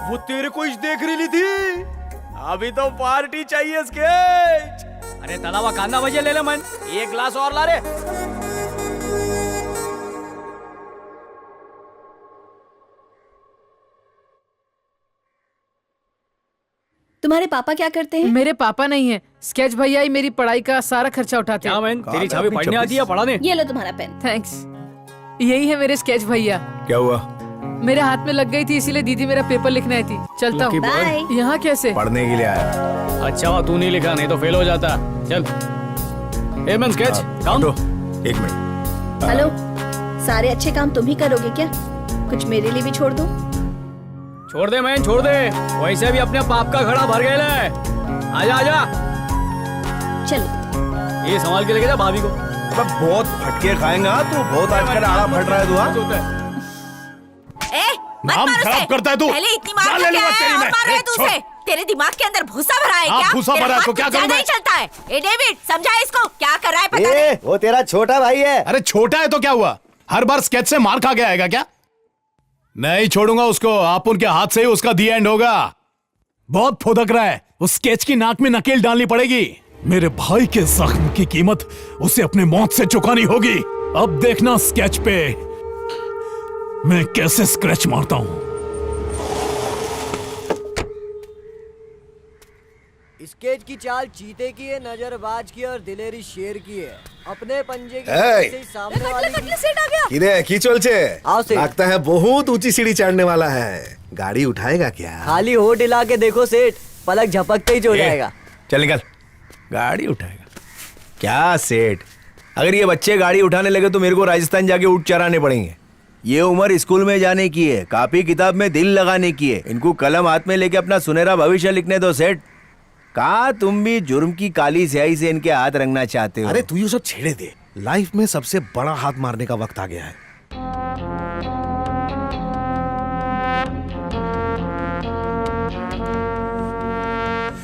वो तेरे को इस देख रही थी, अभी तो पार्टी चाहिए स्केच। अरे तलावा कांदा भजिया ले ले मन, एक ग्लास और ला रे। तुम्हारे पापा क्या करते हैं? मेरे पापा नहीं है, स्केच भैया ही मेरी पढ़ाई का सारा खर्चा उठाते हैं। मैन, तेरी छवि पढ़ने आती है, पढ़ा दे। ये लो तुम्हारा पेन। थैंक्स। यही है मेरे स्केच भैया। क्या हुआ? मेरे हाथ में लग गई थी, इसीलिए दीदी मेरा पेपर लिखने आई थी। चलता हूँ। बाय। यहाँ कैसे? पढ़ने के लिए आया। अच्छा हुआ तू नहीं लिखा, नहीं तो फेल हो जाता। चल ए मैन स्केच काम। एक मिनट। हेलो, सारे अच्छे काम तुम ही करोगे क्या? कुछ मेरे लिए भी छोड़ दो। छोड़ दे मैन, छोड़ दे, वैसे भी अपने पाप का घड़ा भर गए ले। आजा आजा, चलो ये संभाल के लेके जा भाभी को। बहुत फटके खाएगा तू, बहुत आजकल आड़ा फट रहा है तू। नाम खराब करता है तू। पहले इतनी मार के क्या है, और मार रहा है तू उसे। तेरे दिमाग के अंदर भूसा भरा है क्या? भूसा भरा है तो क्या करूं मैं? नहीं चलता है। ए डेविड, समझा इसको, क्या कर रहा है पता नहीं। वो तेरा छोटा भाई है। अरे छोटा है तो क्या हुआ, हर बार स्केच से मार खा के आएगा क्या? नहीं छोड़ूंगा उसको, आप उनके हाथ से ही उसका दी एंड होगा। बहुत फुदक रहा है, उस स्केच की नाक में नकेल डालनी पड़ेगी। मेरे भाई के जख्म की कीमत उसे अपने मौत से चुकानी होगी। अब देखना स्केच पे मैं कैसे स्क्रैच मारता हूं। स्केच की चाल चीते की है, नजरबाज की और दिलेरी शेर की है। अपने पंजे की এই, से सामने वाले की सेट आ गया। किरे की चलছে? आओ सेठ। लगता है बहुत ऊंची सीढ़ी चढ़ने वाला है। गाड़ी उठाएगा क्या? खाली होठ हिला के देखो सेठ, पलक झपकते ही हो जाएगा। चल निकल, गाड़ी उठाएगा क्या सेठ? अगर ये बच्चे गाड़ी उठाने लगे तो मेरे को राजस्थान जाके ऊँट चराने पड़ेंगे। ये उम्र स्कूल में जाने की है, कॉपी किताब में दिल लगाने की है। इनको कलम हाथ में लेके अपना सुनहरा भविष्य लिखने दो सेठ। कहा तुम भी जुर्म की काली स्याही से इनके हाथ रंगना चाहते हो? अरे तू ये सब छेड़े दे, लाइफ में सबसे बड़ा हाथ मारने का वक्त आ गया है।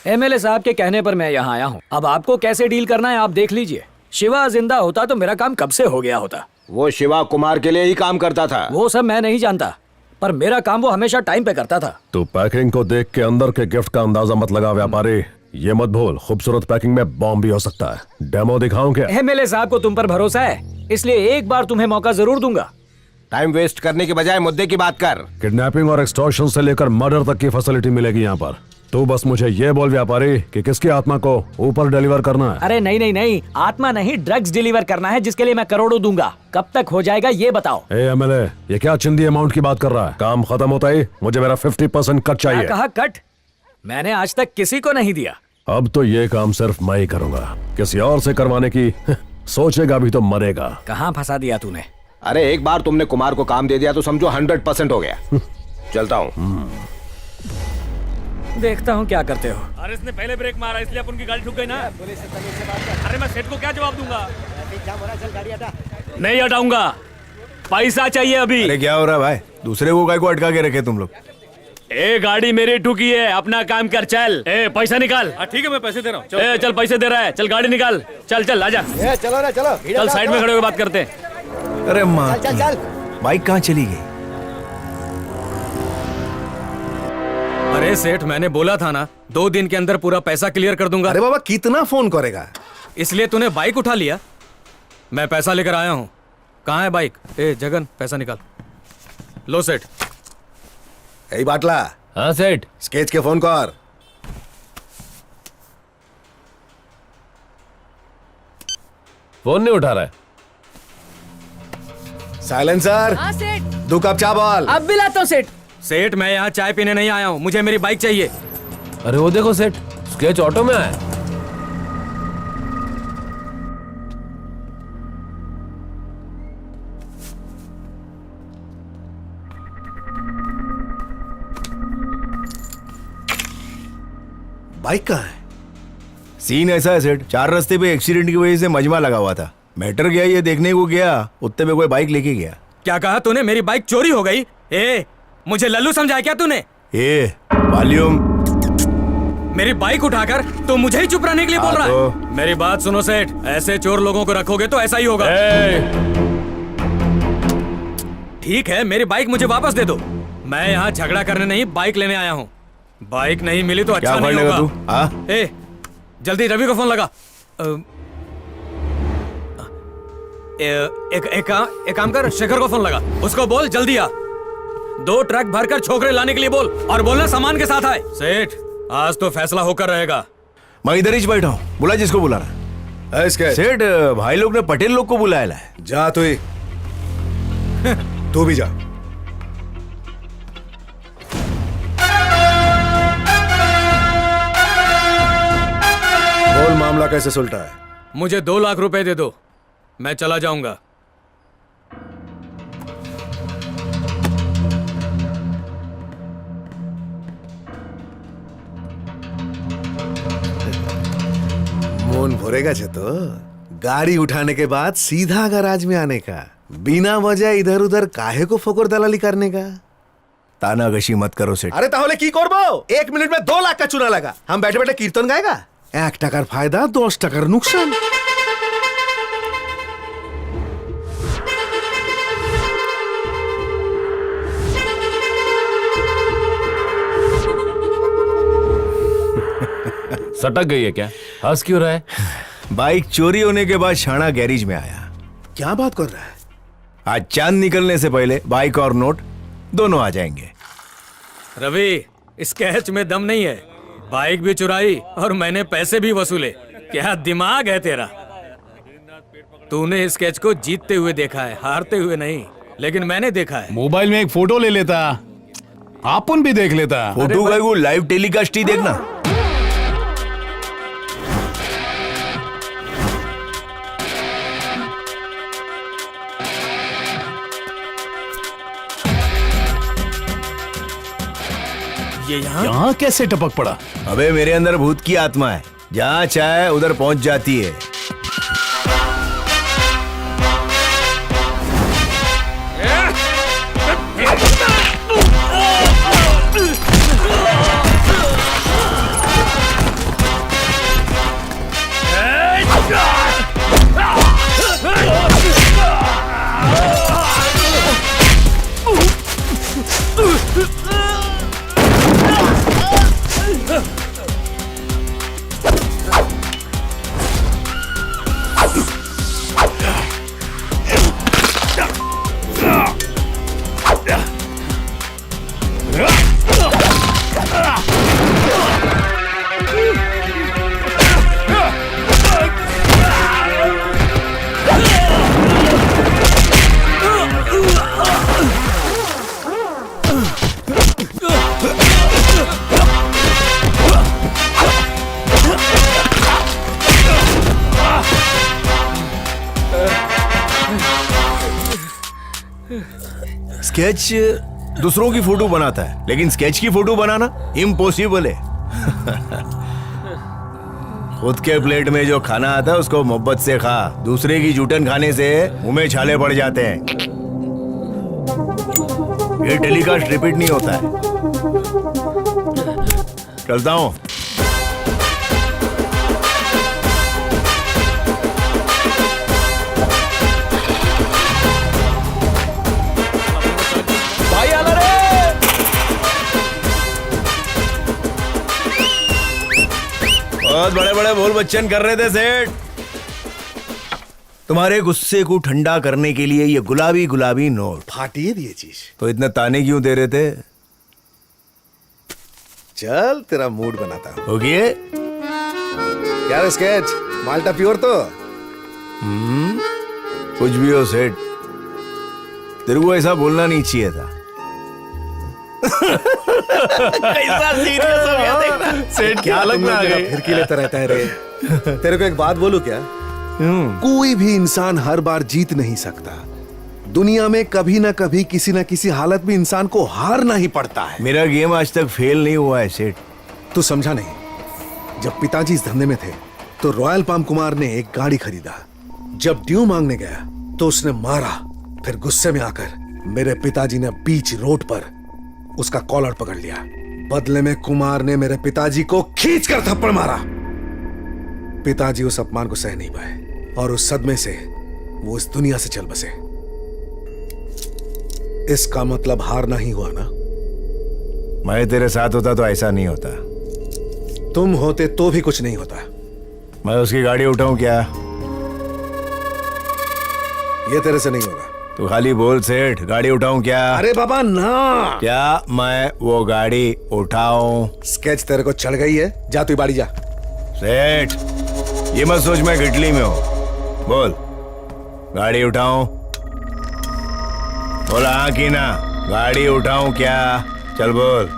एमएलए साहब के कहने पर मैं यहाँ आया हूँ। अब आपको कैसे डील करना है आप देख लीजिए। शिवा जिंदा होता तो मेरा काम कब से हो गया होता। वो शिवा कुमार के लिए ही काम करता था। वो सब मैं नहीं जानता, पर मेरा काम वो हमेशा टाइम पे करता था। तू पैकिंग को देख के अंदर के गिफ्ट का अंदाजा मत लगा व्यापारी। ये मत भूल, खूबसूरत पैकिंग में बॉम्ब भी हो सकता है। डेमो दिखाऊं क्या? एमएलए साहब को तुम पर भरोसा है, इसलिए एक बार तुम्हें मौका जरूर दूंगा। टाइम वेस्ट करने के बजाय मुद्दे की बात कर। किडनैपिंग और एक्सटॉर्शन से लेकर मर्डर तक की फैसिलिटी मिलेगी यहाँ पर। तू बस मुझे ये बोल व्यापारी कि किसकी आत्मा को ऊपर डिलीवर करना है। अरे नहीं नहीं नहीं, आत्मा नहीं, ड्रग्स डिलीवर करना है, जिसके लिए मैं करोड़ों दूंगा। कब तक हो जाएगा ये बताओ। एमएलए, ये क्या चिंदी अमाउंट की बात कर रहा है? काम खत्म होता ही मुझे मेरा 50% कट चाहिए। कहा कट? मैंने आज तक किसी को नहीं दिया। अब तो ये काम सिर्फ मैं ही करूंगा, किसी और से करवाने की सोचेगा भी तो मरेगा। कहाँ फंसा दिया तूने? अरे एक बार तुमने कुमार को काम दे दिया तो समझो 100% हो गया। चलता हूँ। देखता हूँ क्या करते हो। अरे इसने पहले ब्रेक मारा इसलिए अपन की गाड़ी ठुक गई ना। अरे मैं सेठ को क्या जवाब दूंगा? नहीं हटाऊंगा, पैसा चाहिए अभी। अरे क्या हो रहा है भाई? दूसरे को काय को अटका के रखे तुम लोग? ए गाड़ी मेरी ठुकी है, अपना काम कर। चल ए पैसा निकाल। ठीक है मैं पैसे दे रहा हूँ। ए चल पैसे दे रहा है, चल गाड़ी निकाल। चल चल आजा। चलो ना चलो, चल साइड में खड़े होकर बात करते हैं। अरे माँ, चल चल। बाइक कहाँ चली गई? अरे सेठ, मैंने बोला था ना 2 दिन के अंदर पूरा पैसा क्लियर कर दूंगा। अरे बाबा कितना फोन करेगा? इसलिए तूने बाइक उठा लिया। मैं पैसा लेकर आया हूँ। कहाँ है बाइक? ए जगन, पैसा निकाल। लो सेठ। यही बाटला। हाँ सेठ। स्केच के फोन कर। फोन नहीं उठा रहा है। साइलेंसर। हाँ सेठ। 2 कप चा बोल। अब भी लाता हूँ सेठ। सेठ मैं यहाँ चाय पीने नहीं आया हूँ, मुझे मेरी बाइक चाहिए। अरे वो देखो सेठ, स्केच ऑटो में आया। बाइक कहाँ है? सीन ऐसा है सेठ, 4 रास्ते पे एक्सीडेंट की वजह से मजमा लगा हुआ था। मैटर गया ये देखने को गया, उतने में कोई बाइक लेके गया। क्या कहा तूने? मेरी बाइक चोरी हो गई? ए, मुझे लल्लू समझा क्या तूने? ए, वॉल्यूम। मेरी बाइक उठाकर तू मुझे ही चुप रहने के लिए बोल रहा है? मेरी बात सुनो सेठ, ऐसे चोर लोगों को रखोगे तो ऐसा ही होगा। ठीक है, मेरी बाइक मुझे वापस दे दो। मैं यहाँ झगड़ा करने नहीं, बाइक लेने आया हूँ। बाइक नहीं मिली तो अच्छा नहीं होगा। ए, जल्दी रवि को फोन लगा। एक काम कर, शेखर को फोन लगा, उसको बोल जल्दी आ। 2 ट्रक भरकर छोकरे लाने के लिए बोल, और बोलना सामान के साथ आए। सेठ, आज तो फैसला होकर रहेगा। मैं इधर ही बैठा हूँ, बुला जिसको बुलाना है। सेठ, भाई लोग ने पटेल लोग को बुलाया है। जा तो ही तू भी जा। बोल मामला कैसे सुलटा है? मुझे 2 लाख रुपए दे दो, मैं चला जाऊंगा। मोन भरेगा तो गाड़ी उठाने के बाद सीधा गैराज में आने का, बिना वजह इधर उधर काहे को फोकर दलाली करने का। तानागशी मत करो सेठ। अरे ताहले की करबो? 1 मिनट में 2 लाख का चुना लगा। हम बैठे बैठे कीर्तन गाएगा। 1 টাকার फायदा 10 টাকার नुकसान। सटक गई है क्या? हंस क्यों रहा है? बाइक चोरी होने के बाद शाना गैरेज में आया। क्या बात कर रहा है? आज चांद निकलने से पहले बाइक और नोट दोनों आ जाएंगे। रवि, स्केच में दम नहीं है। बाइक भी चुराई और मैंने पैसे भी वसूले। क्या दिमाग है तेरा? तूने स्केच को जीतते हुए देखा है, हारते हुए नहीं। लेकिन मैंने देखा है। मोबाइल में एक फोटो ले लेता, आपन भी देख लेता। फोटो का वो लाइव टेलीकास्ट ही देखना। ये यहाँ कैसे टपक पड़ा? अबे मेरे अंदर भूत की आत्मा है, जहाँ चाहे उधर पहुंच जाती है। स्केच दूसरों की फोटो बनाता है, लेकिन स्केच की फोटो बनाना इम्पॉसिबल है। खुद के प्लेट में जो खाना आता है उसको मोहब्बत से खा, दूसरे की जूठन खाने से मुंह में छाले पड़ जाते हैं। ये टेलीकास्ट रिपीट नहीं होता है। चलता हूं। भाई आला रे। बहुत बड़े बड़े बोल बच्चन कर रहे थे सेठ। तुम्हारे गुस्से को ठंडा करने के लिए ये गुलाबी गुलाबी नोट। फाटिए दिए चीज तो इतना ताने क्यों दे रहे थे? चल तेरा मूड बनाता हूँ। हो गए? क्या रे स्केच, माल्टा प्योर तो? कुछ भी हो सेठ, तेरे को ऐसा बोलना नहीं चाहिए था। कैसा सीरियस हो गया देखना। सेठ की हालत में आ गई। फिरकी लेता रहता है रे। तेरे को एक बात बोलूं क्या? कोई भी इंसान हर बार जीत नहीं सकता। दुनिया में कभी ना कभी किसी ना किसी हालत में इंसान को हारना ही पड़ता है। मेरा गेम आज तक फेल नहीं हुआ है सेठ। तू समझा नहीं। जब पिताजी इस धंधे में थे तो रॉयल पाम कुमार ने एक गाड़ी खरीदा। जब ड्यू मांगने गया तो उसने मारा। फिर गुस्से में आकर मेरे पिताजी ने बीच रोड पर उसका कॉलर पकड़ लिया। बदले में कुमार ने मेरे पिताजी को खींचकर थप्पड़ मारा। पिताजी उस अपमान को सह नहीं पाए और उस सदमे से वो इस दुनिया से चल बसे। इसका मतलब हारना ही हुआ ना? मैं तेरे साथ होता तो ऐसा नहीं होता। तुम होते तो भी कुछ नहीं होता। मैं उसकी गाड़ी उठाऊं क्या? ये तेरे से नहीं होगा। तू खाली बोल सेठ, गाड़ी उठाऊं क्या? अरे बाबा ना। क्या मैं वो गाड़ी उठाऊं? स्केच तेरे को चढ़ गई है, जा तू बाड़ी जा। सेठ ये मत सोच मैं गिटली में हूं। बोल गाड़ी उठाऊं? बोला हाँ की ना? गाड़ी उठाऊं क्या? चल बोल।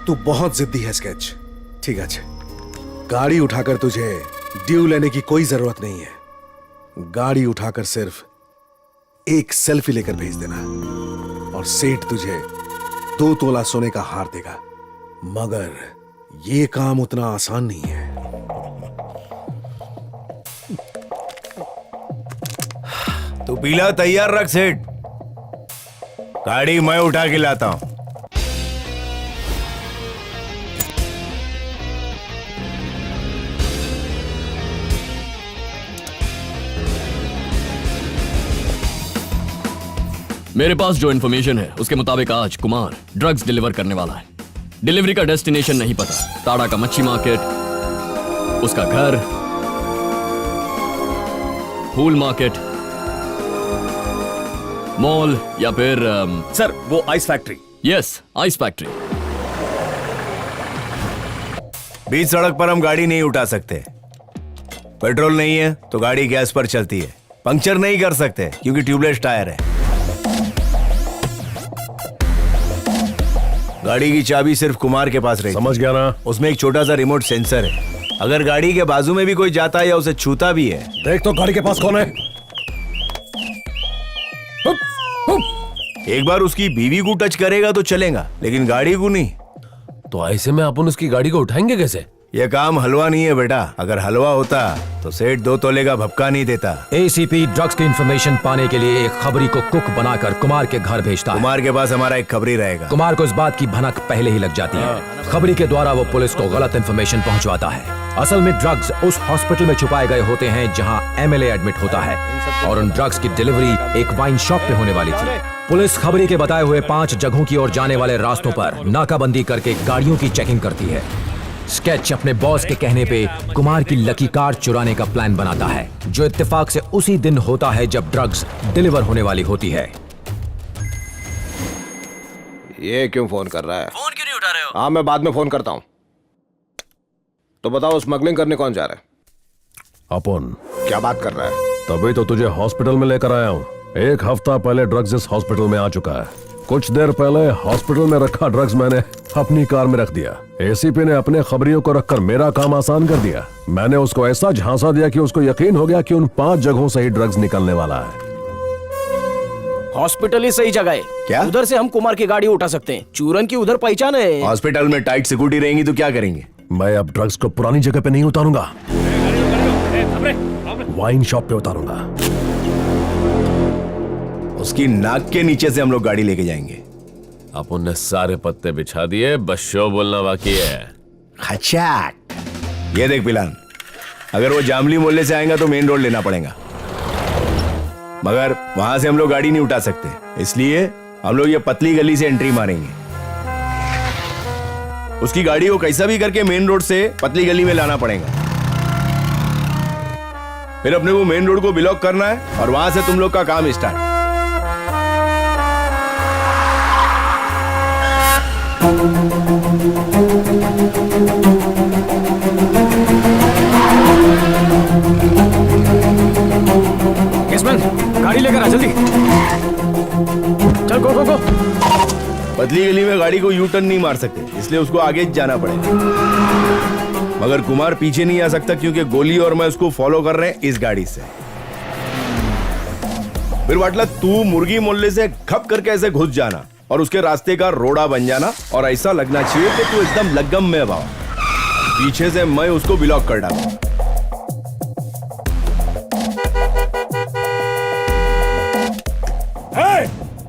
तू बहुत जिद्दी है स्केच। ठीक है, गाड़ी उठाकर तुझे ड्यू लेने की कोई जरूरत नहीं है। गाड़ी उठाकर सिर्फ एक सेल्फी लेकर भेज देना और सेठ तुझे 2 तोला सोने का हार देगा। मगर ये काम उतना आसान नहीं है। तू पीला तैयार रख सेठ, गाड़ी मैं उठा के लाता हूं। मेरे पास जो इन्फॉर्मेशन है उसके मुताबिक आज कुमार ड्रग्स डिलीवर करने वाला है। डिलीवरी का डेस्टिनेशन नहीं पता। टाड़ा का मच्छी मार्केट, उसका घर, फूल मार्केट, मॉल या फिर सर वो ice factory. Yes, ice factory. बीच सड़क पर हम गाड़ी नहीं उठा सकते। पेट्रोल नहीं है तो गाड़ी गैस पर चलती है। पंक्चर नहीं कर सकते क्योंकि ट्यूबलेस टायर है। गाड़ी की चाबी सिर्फ कुमार के पास रही। समझ गया ना? उसमें एक छोटा सा रिमोट सेंसर है। अगर गाड़ी के बाजू में भी कोई जाता है या उसे छूता भी है। देख तो गाड़ी के पास कौन है? एक बार उसकी बीवी को टच करेगा तो चलेगा, लेकिन गाड़ी को नहीं। तो ऐसे में अपन उसकी गाड़ी को उठाएंगे कैसे? यह काम हलवा नहीं है बेटा। अगर हलवा होता तो सेठ 2 तोले का भपका नहीं देता। एसीपी ड्रग्स की इंफॉर्मेशन पाने के लिए एक खबरी को कुक बनाकर कुमार के घर भेजता है। कुमार के पास हमारा एक खबरी रहेगा। कुमार को इस बात की भनक पहले ही लग जाती है। खबरी के द्वारा वो पुलिस को गलत इंफॉर्मेशन पहुंचवाता है। असल में ड्रग्स उस हॉस्पिटल में छुपाए गए होते हैं जहां एमएलए एडमिट होता है और उन ड्रग्स की डिलीवरी एक वाइन शॉप पे होने वाली थी। पुलिस खबरी के बताए हुए 5 जगहों की ओर जाने वाले रास्तों पर नाकाबंदी करके गाड़ियों की चेकिंग करती है। स्केच अपने बॉस के कहने पे कुमार की लकी कार चुराने का प्लान बनाता है, जो इत्तेफाक से उसी दिन होता है जब ड्रग्स डिलीवर होने वाली होती है। ये क्यों फोन कर रहा है? फोन क्यों नहीं उठा रहे हो? हाँ मैं बाद में फोन करता हूँ। तो बताओ स्मगलिंग करने कौन जा रहा है? अपन। क्या बात कर रहा है? तभी तो तुझे हॉस्पिटल में लेकर आया हूँ। 1 हफ्ता पहले ड्रग्स इस हॉस्पिटल में आ चुका है। कुछ देर पहले हॉस्पिटल में रखा ड्रग्स मैंने अपनी कार में रख दिया। एसीपी ने अपने खबरियों को रखकर मेरा काम आसान कर दिया। मैंने उसको ऐसा झांसा दिया कि उसको यकीन हो गया कि उन 5 जगहों से ही ड्रग्स निकलने वाला है। हॉस्पिटल ही सही जगह है। क्या? उधर से हम कुमार की गाड़ी उठा सकते हैं। चूरन की उधर पहचान है। हॉस्पिटल में टाइट सिक्योरिटी रहेंगी तो क्या करेंगे? मैं अब ड्रग्स को पुरानी जगह पे नहीं उतारूंगा, वाइन शॉप पे उतारूंगा। उसकी नाक के नीचे से हम लोग गाड़ी लेके जाएंगे। अपन ने सारे पत्ते बिछा दिए, बस शो बोलना बाकी है। खचाक। ये देख पिलान, अगर वो जामली मोहल्ले से आएगा तो मेन रोड लेना पड़ेगा, मगर वहां से हम लोग गाड़ी नहीं उठा सकते। इसलिए हम लोग ये पतली गली से एंट्री मारेंगे। उसकी गाड़ी को कैसा भी करके मेन रोड से पतली गली में लाना पड़ेगा। फिर अपने को मेन रोड को ब्लॉक करना है और वहां से तुम लोग का काम स्टार्ट। केसमैन, गाड़ी लेकर आ जल्दी। चल गो गो गो। पतली गली में गाड़ी को यू टर्न नहीं मार सकते, इसलिए उसको आगे जाना पड़ेगा। मगर कुमार पीछे नहीं आ सकता क्योंकि गोली और मैं उसको फॉलो कर रहे हैं इस गाड़ी से। फिर वाटला तू मुर्गी मोहल्ले से खप करके ऐसे घुस जाना और उसके रास्ते का रोड़ा बन जाना और ऐसा लगना चाहिए कि तू एकदम लगम में भाव। पीछे से मैं उसको ब्लॉक कर डालूं।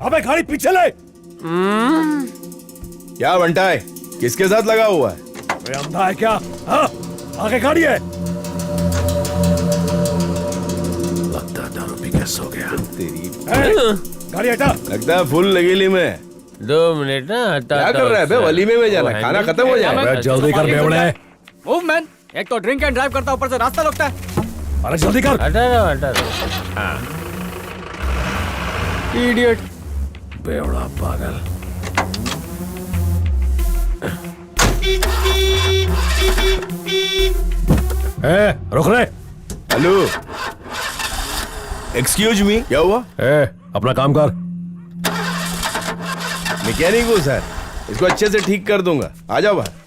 अबे गाड़ी पीछे ले। क्या बंटा है, किसके साथ लगा हुआ है? वे अंधा है क्या? हाँ? आगे गाड़ी है। लगता है दारू पी के सो गया। तेरी गाड़ी हटा। लगता है फुल लगेली में। 2 मिनट ना हटा। क्या कर रहा है बे? वलीमे में जाना, खाना खत्म हो जाए। जल्दी कर बेवड़े। मूव मैन, एक तो ड्रिंक एंड ड्राइव करता, ऊपर से रास्ता रोकता है। अरे जल्दी कर। हटा दो। इडियट। बेवड़ा पागल। रुक रे। हेलो, एक्सक्यूज मी, क्या हुआ? अपना काम कर। मैकेनिक हूँ सर, इसको अच्छे से ठीक कर दूंगा। आ जाओ बाहर।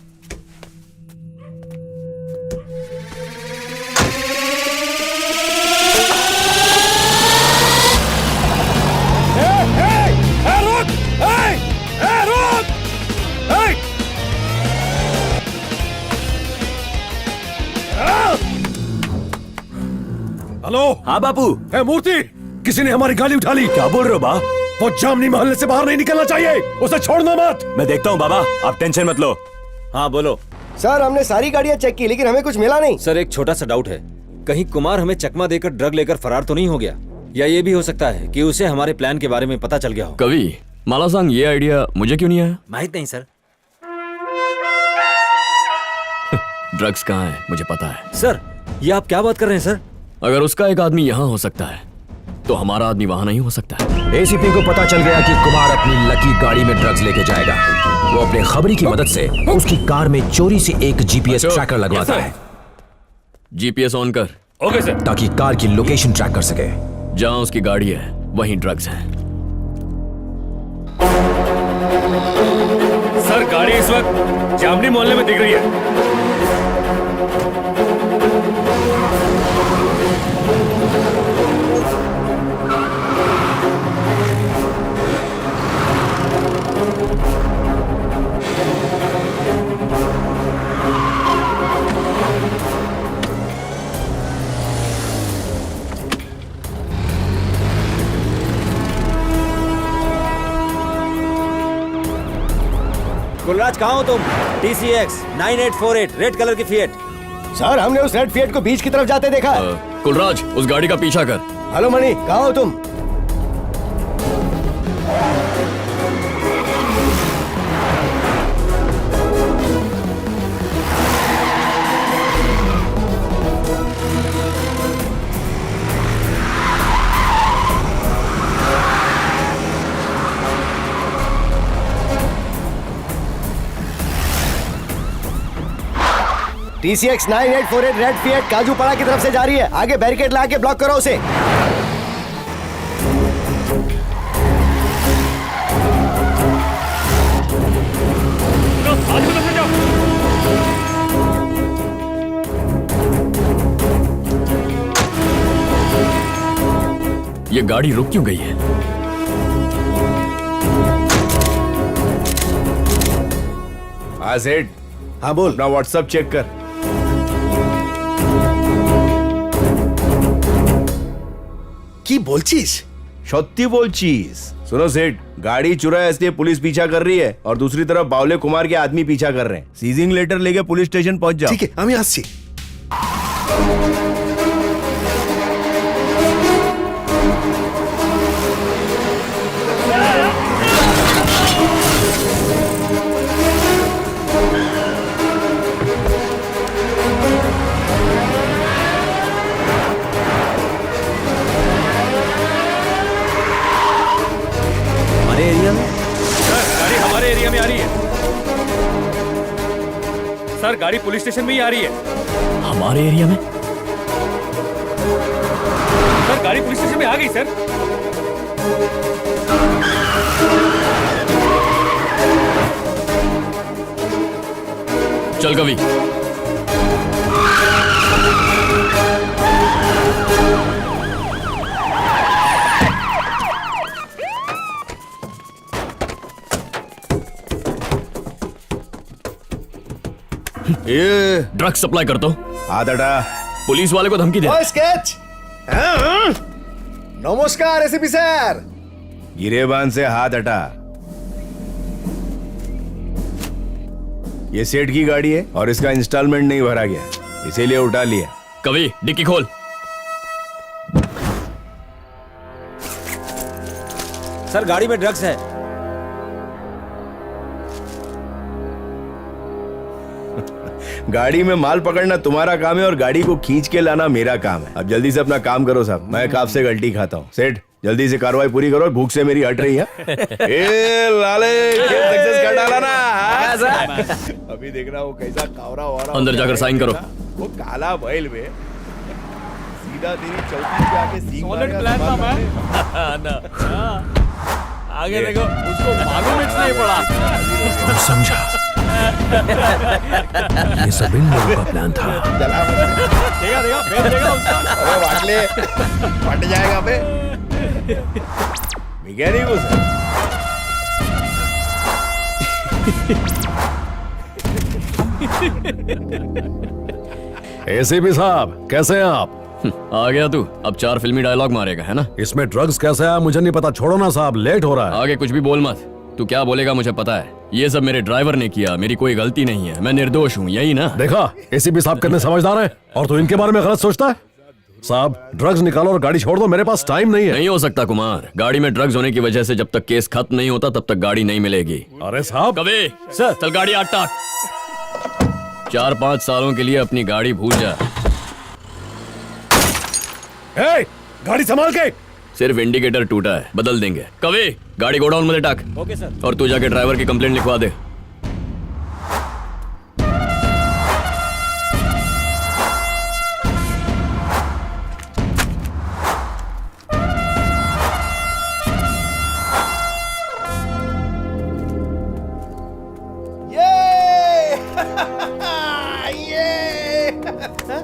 हेलो। हाँ बापू। मूर्ति, किसी ने हमारी गाड़ी उठा ली। क्या बोल रहे हो बा? वो जामनी मोहल्ले से बाहर नहीं निकलना चाहिए, उसे छोड़ना मत। मैं देखता हूँ बाबा, आप टेंशन मत लो। हाँ बोलो। सर हमने सारी गाड़ियाँ चेक की लेकिन हमें कुछ मिला नहीं। सर एक छोटा सा डाउट है, कहीं कुमार हमें चकमा देकर ड्रग लेकर फरार तो नहीं हो गया? या ये भी हो सकता है कि उसे हमारे प्लान के बारे में पता चल गया हो? कवि मालासांग, ये आइडिया मुझे क्यों नहीं आया? माहित नहीं सर। ड्रग्स कहाँ है मुझे पता है। सर ये आप क्या बात कर रहे हैं सर? अगर उसका एक आदमी यहाँ हो सकता है तो हमारा आदमी वहाँ नहीं हो सकता है। एसीपी को पता चल गया कि कुमार अपनी लकी गाड़ी में ड्रग्स लेके जाएगा। वो अपने खबरी की मदद से उसकी कार में चोरी से एक जीपीएस ट्रैकर लगवाता है। जीपीएस ऑन कर। Okay sir. ताकि कार की लोकेशन ट्रैक कर सके। जहाँ उसकी गाड़ी है वहीं ड्रग्स है। सर गाड़ी इस वक्त जामनी मोहल्ले में दिख रही है। गुलराज कहाँ हो तुम? TCX 9848 रेड कलर की फिएट। सर हमने उस रेड फिएट को बीच की तरफ जाते देखा। कुलराज उस गाड़ी का पीछा कर। हेलो मणि, कहाँ हो तुम? TCX 9848 रेड फिएट काजूपाड़ा की तरफ से जा रही है। आगे बैरिकेड लगा के ब्लॉक करो उसे। ये गाड़ी रुक क्यों गई है? हाँ सेठ। हाँ बोल। अपना व्हाट्सएप चेक कर। কি বলছিস? সত্যি বলছিস। सुनो सेठ, गाड़ी चुरा है इसलिए पुलिस पीछा कर रही है और दूसरी तरफ बावले कुमार के आदमी पीछा कर रहे हैं। सीजिंग लेटर लेके पुलिस स्टेशन पहुंच जाओ। ঠিক আছে আমি আসছি। हमारे एरिया में? सर गाड़ी हमारे एरिया में आ रही है। सर गाड़ी पुलिस स्टेशन में ही आ रही है। हमारे एरिया में? सर गाड़ी पुलिस स्टेशन में आ गई सर। चल कवि। ये ड्रग्स सप्लाई कर दो। हाथ हटा। पुलिस वाले को धमकी दे। स्केच। नमस्कार एसीपी सर। गिरेबान से हाथ हटा। ये सेठ की गाड़ी है और इसका इंस्टॉलमेंट नहीं भरा गया, इसीलिए उठा लिया। कवि डिक्की खोल। सर गाड़ी में ड्रग्स है। गाड़ी में माल पकड़ना तुम्हारा काम है और गाड़ी को खींच के लाना मेरा काम है। अब जल्दी से अपना काम करो साहब, मैं कब से गलती खाता हूँ। सेठ जल्दी से कार्रवाई पूरी करो, भूख से मेरी हट रही है। ए लाले सक्सेस कर डाला ना। अभी देख रहा वो कैसा कावरा हो रहा। अंदर जाकर साइन करो। वो काला बैल में सीधा तेरी चौकी पे आके सीख सॉलिड प्लान था मैं। आगे देखो उसको मालूम नहीं पड़ा। समझा। ये सब इन लोगों का प्लान था। देखा उसका। अरे वाटले फट जाएगा बे। मैकेनिक उसे। एसीपी साहब कैसे हैं आप? आ गया तू, अब 4 फिल्मी डायलॉग मारेगा है ना? इसमें ड्रग्स कैसे आया मुझे नहीं पता, छोड़ो ना साहब, लेट हो रहा है। आगे कुछ भी बोल मत, तू क्या बोलेगा मुझे पता है। ये सब मेरे ड्राइवर ने किया, मेरी कोई गलती नहीं है, मैं निर्दोष हूँ, यही ना? देखा एसीपी साहब कितने समझदार हैं और तू इनके बारे में गलत सोचता है। साहब ड्रग्स निकालो और गाड़ी छोड़ दो, मेरे पास टाइम नहीं है। नहीं हो सकता कुमार, गाड़ी में ड्रग्स होने की वजह से जब तक केस खत्म नहीं होता तब तक गाड़ी नहीं मिलेगी। अरे साहब। कभी सर चल गाड़ी आटा। 4-5 सालों के लिए अपनी गाड़ी भूल जा। गाड़ी संभाल के। सिर्फ इंडिकेटर टूटा है, बदल देंगे। कभी गाड़ी गोडाउन में टाक। Okay sir. और तू जाके ड्राइवर की कंप्लेंट लिखवा दे।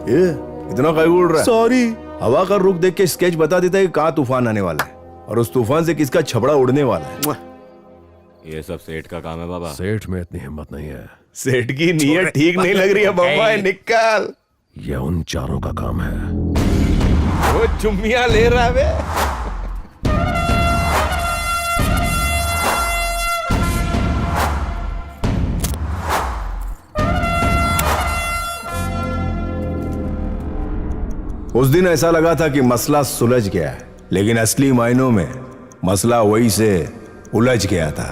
ये इतना काय उड़ रहा है? सॉरी। हवा का रुख देख के स्केच बता देता है कि कहाँ तूफान आने वाला है और उस तूफान से किसका छबड़ा उड़ने वाला है। ये सब सेठ का काम है बाबा। सेठ में इतनी हिम्मत नहीं है। सेठ की नीयत ठीक नहीं लग रही है बाबा, निकाल। ये उन चारों का काम है। वो चुम्मियां ले रहा है बे। उस दिन ऐसा लगा था कि मसला सुलझ गया है, लेकिन असली मायनों में मसला वही से उलझ गया था।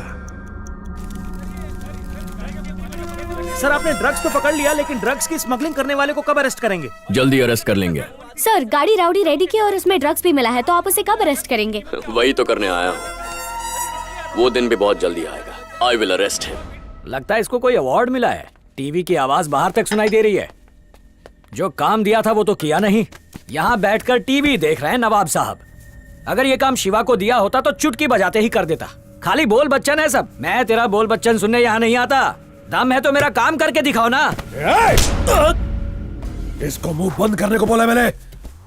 सर आपने ड्रग्स तो पकड़ लिया, लेकिन ड्रग्स की स्मगलिंग करने वाले को कब अरेस्ट करेंगे? जल्दी अरेस्ट कर लेंगे। सर गाड़ी राउडी रेडी की और उसमें ड्रग्स भी मिला है, तो आप उसे कब अरेस्ट करेंगे? वही तो करने आया हूँ, वो दिन भी बहुत जल्दी आएगा। I will arrest him. लगता है इसको कोई अवार्ड मिला है। टीवी की आवाज बाहर तक सुनाई दे रही है। जो काम दिया था वो तो किया नहीं, यहाँ बैठकर टीवी देख रहे हैं नवाब साहब। अगर ये काम शिवा को दिया होता तो चुटकी बजाते ही कर देता। खाली बोल बच्चन है सब। मैं तेरा बोल बच्चन सुनने यहाँ नहीं आता। दम है तो मेरा काम करके दिखाओ ना। इसको मुंह बंद करने को बोला मैंने,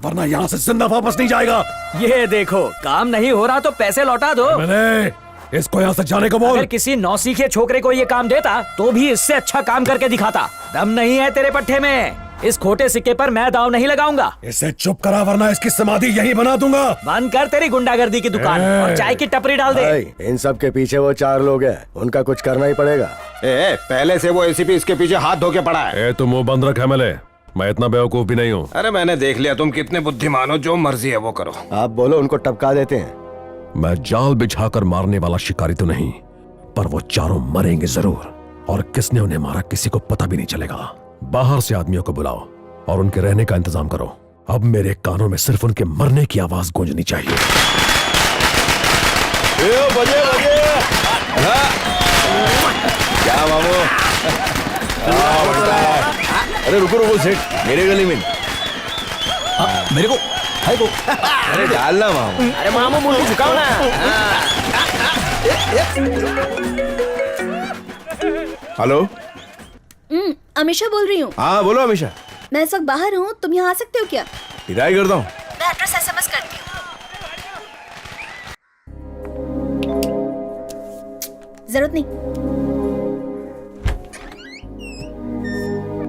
वरना यहाँ से जिंदा वापस नहीं जाएगा। ये देखो काम नहीं हो रहा तो पैसे लौटा दो। मैंने इसको यहाँ से जाने को बोल। अगर किसी नौसीखे छोकरे को ये काम देता तो भी इससे अच्छा काम करके दिखाता। दम नहीं है तेरे पट्टे में। इस खोटे सिक्के पर मैं दाव नहीं लगाऊंगा। इसे चुप करा वरना इसकी समाधि यही बना दूंगा। बंद कर तेरी गुंडागर्दी की दुकान और चाय की टपरी डाल दे। इन सब के पीछे वो 4 लोग हैं, उनका कुछ करना ही पड़ेगा। पहले से वो एसीपी इसके पीछे हाथ धो के पड़ा है। तुम मुंह बंद रख एमएलए, मैं इतना बेवकूफ भी नहीं हूँ। अरे मैंने देख लिया तुम कितने बुद्धिमान हो, जो मर्जी है वो करो। आप बोलो, उनको टपका देते हैं। मैं जाल बिछाकर मारने वाला शिकारी तो नहीं, पर वो चारों मरेंगे जरूर, और किसने उन्हें मारा किसी को पता भी नहीं चलेगा। बाहर से आदमियों को बुलाओ और उनके रहने का इंतजाम करो। अब मेरे कानों में सिर्फ उनके मरने की आवाज गूंजनी चाहिए। बजे बजे। क्या मामू? अरे रुको रुको सेठ, मेरे गली में मेरे को अरे डालना मामू। अरे मामू मुंह झुकाओ ना। हेलो, अमीशा बोल रही हूँ। हाँ बोलो अमीशा। मैं इस वक्त बाहर हूँ, तुम यहाँ आ सकते हो क्या? ट्राई करता हूँ। मैं एड्रेस SMS करती हूँ। जरूरत नहीं।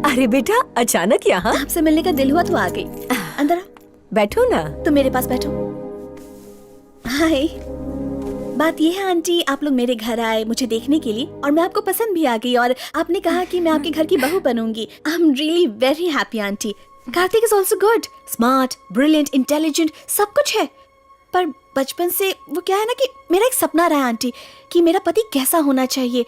अरे बेटा, अचानक यहाँ? आपसे मिलने का दिल हुआ तो आ गई। अंदर आओ। बैठो ना। तुम मेरे पास बैठो। हाय। बात ये है आंटी, आप लोग मेरे घर आए मुझे देखने के लिए और मैं आपको पसंद भी आ गई और आपने कहा कि मैं आपके घर की बहू बनूंगी। I am really very happy aunty. Kartik is also good, smart, brilliant, intelligent, सब कुछ है। पर बचपन से वो क्या है ना कि मेरा एक सपना रहा है आंटी कि मेरा पति कैसा होना चाहिए।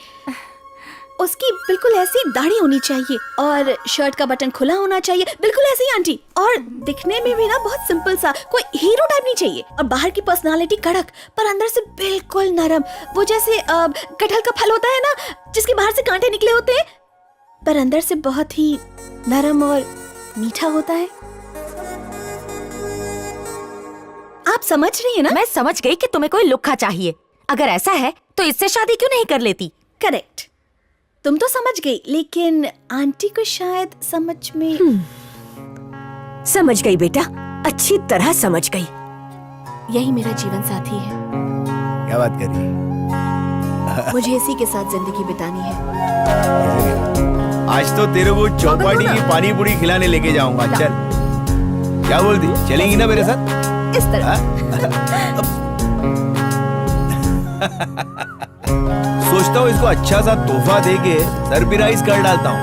उसकी बिल्कुल ऐसी दाढ़ी होनी चाहिए और शर्ट का बटन खुला होना चाहिए, बिल्कुल ऐसे ही आंटी। और दिखने में भी ना बहुत सिंपल सा, कोई हीरो टाइप नहीं चाहिए। और बाहर की पर्सनालिटी कड़क पर अंदर से बिल्कुल नरम, वो जैसे कटहल का फल होता है ना जिसके बाहर से कांटे निकले होते हैं पर अंदर से बहुत ही नरम और मीठा होता है। आप समझ रही है ना? मैं समझ गई कि तुम्हें कोई लुक्खा चाहिए। अगर ऐसा है तो इससे शादी क्यों नहीं कर लेती? करेक्ट, तुम तो समझ गई, लेकिन आंटी को शायद समझ में। समझ गई बेटा, अच्छी तरह समझ गई। यही मेरा जीवन साथी है। क्या बात कर रही है? मुझे इसी के साथ जिंदगी बितानी है। आज तो तेरे को चौपाटी की पानी पूरी खिलाने लेके जाऊंगा। चल, क्या बोलती, चलेंगी ना मेरे साथ? इस तरह। सोचता हूँ इसको अच्छा सा तोहफा देके सरप्राइज कर डालता हूँ।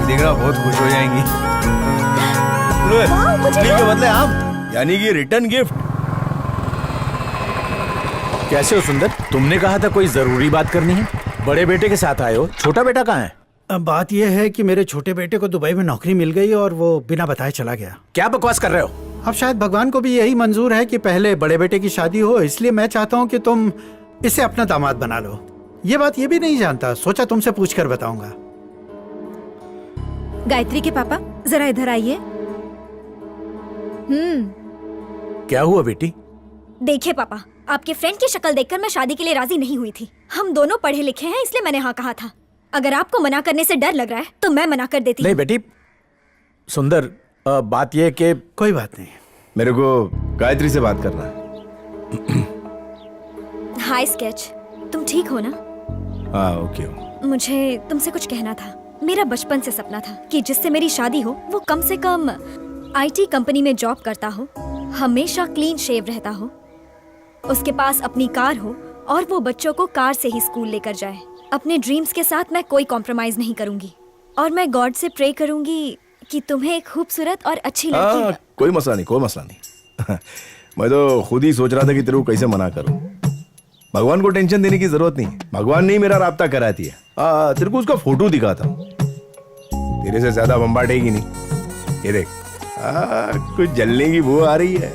देखना बहुत खुश हो जाएंगी। के बदले आम, यानी कि रिटर्न गिफ्ट। कैसे हो सुंदर? तुमने कहा था कोई जरूरी बात करनी है। बड़े बेटे के साथ आए हो, छोटा बेटा कहाँ है? अब बात यह है कि मेरे छोटे बेटे को दुबई में नौकरी मिल गई और वो बिना बताए चला गया। क्या बकवास कर रहे हो? अब शायद भगवान को भी यही मंजूर है कि पहले बड़े बेटे की शादी हो, इसलिए मैं चाहता हूँ कि तुम इसे अपना दामाद बना लो। ये बात ये भी नहीं जानता, सोचा तुमसे पूछकर बताऊंगा। गायत्री के पापा जरा इधर आइए। क्या हुआ बेटी? देखिए पापा, आपके फ्रेंड की शक्ल देखकर मैं शादी के लिए राजी नहीं हुई थी। हम दोनों पढ़े लिखे हैं इसलिए मैंने हाँ कहा था। अगर आपको मना करने से डर लग रहा है तो मैं मना कर देती। नहीं बेटी, सुंदर बात यह कि कोई बात नहीं, मेरे को गायत्री से बात करना है। हाय स्केच, तुम ठीक हो ना? हाँ ओके। मुझे तुमसे कुछ कहना था। मेरा बचपन से सपना था कि जिससे मेरी शादी हो वो कम से कम IT कंपनी में जॉब करता हो, हमेशा क्लीन शेव रहता हो, उसके पास अपनी कार हो और वो बच्चों को कार से ही स्कूल लेकर जाए। अपने ड्रीम्स के साथ मैं कोई कॉम्प्रोमाइज नहीं करूंगी और मैं गॉड से प्रे करूंगी कि तुम्हें एक खूबसूरत और अच्छी लड़की। कोई मसला नहीं, कोई मसला नहीं। मैं तो खुद ही सोच रहा था कि तेरे को कैसे मना करूं। भगवान को टेंशन देने की जरूरत नहीं, भगवान ने ही मेरा राब्ता कराती है। तेरे को उसका फोटो दिखाता हूं, तेरे से ज्यादा बम्बाटेगी नहीं। ये देख, कुछ जलने की बू आ रही है।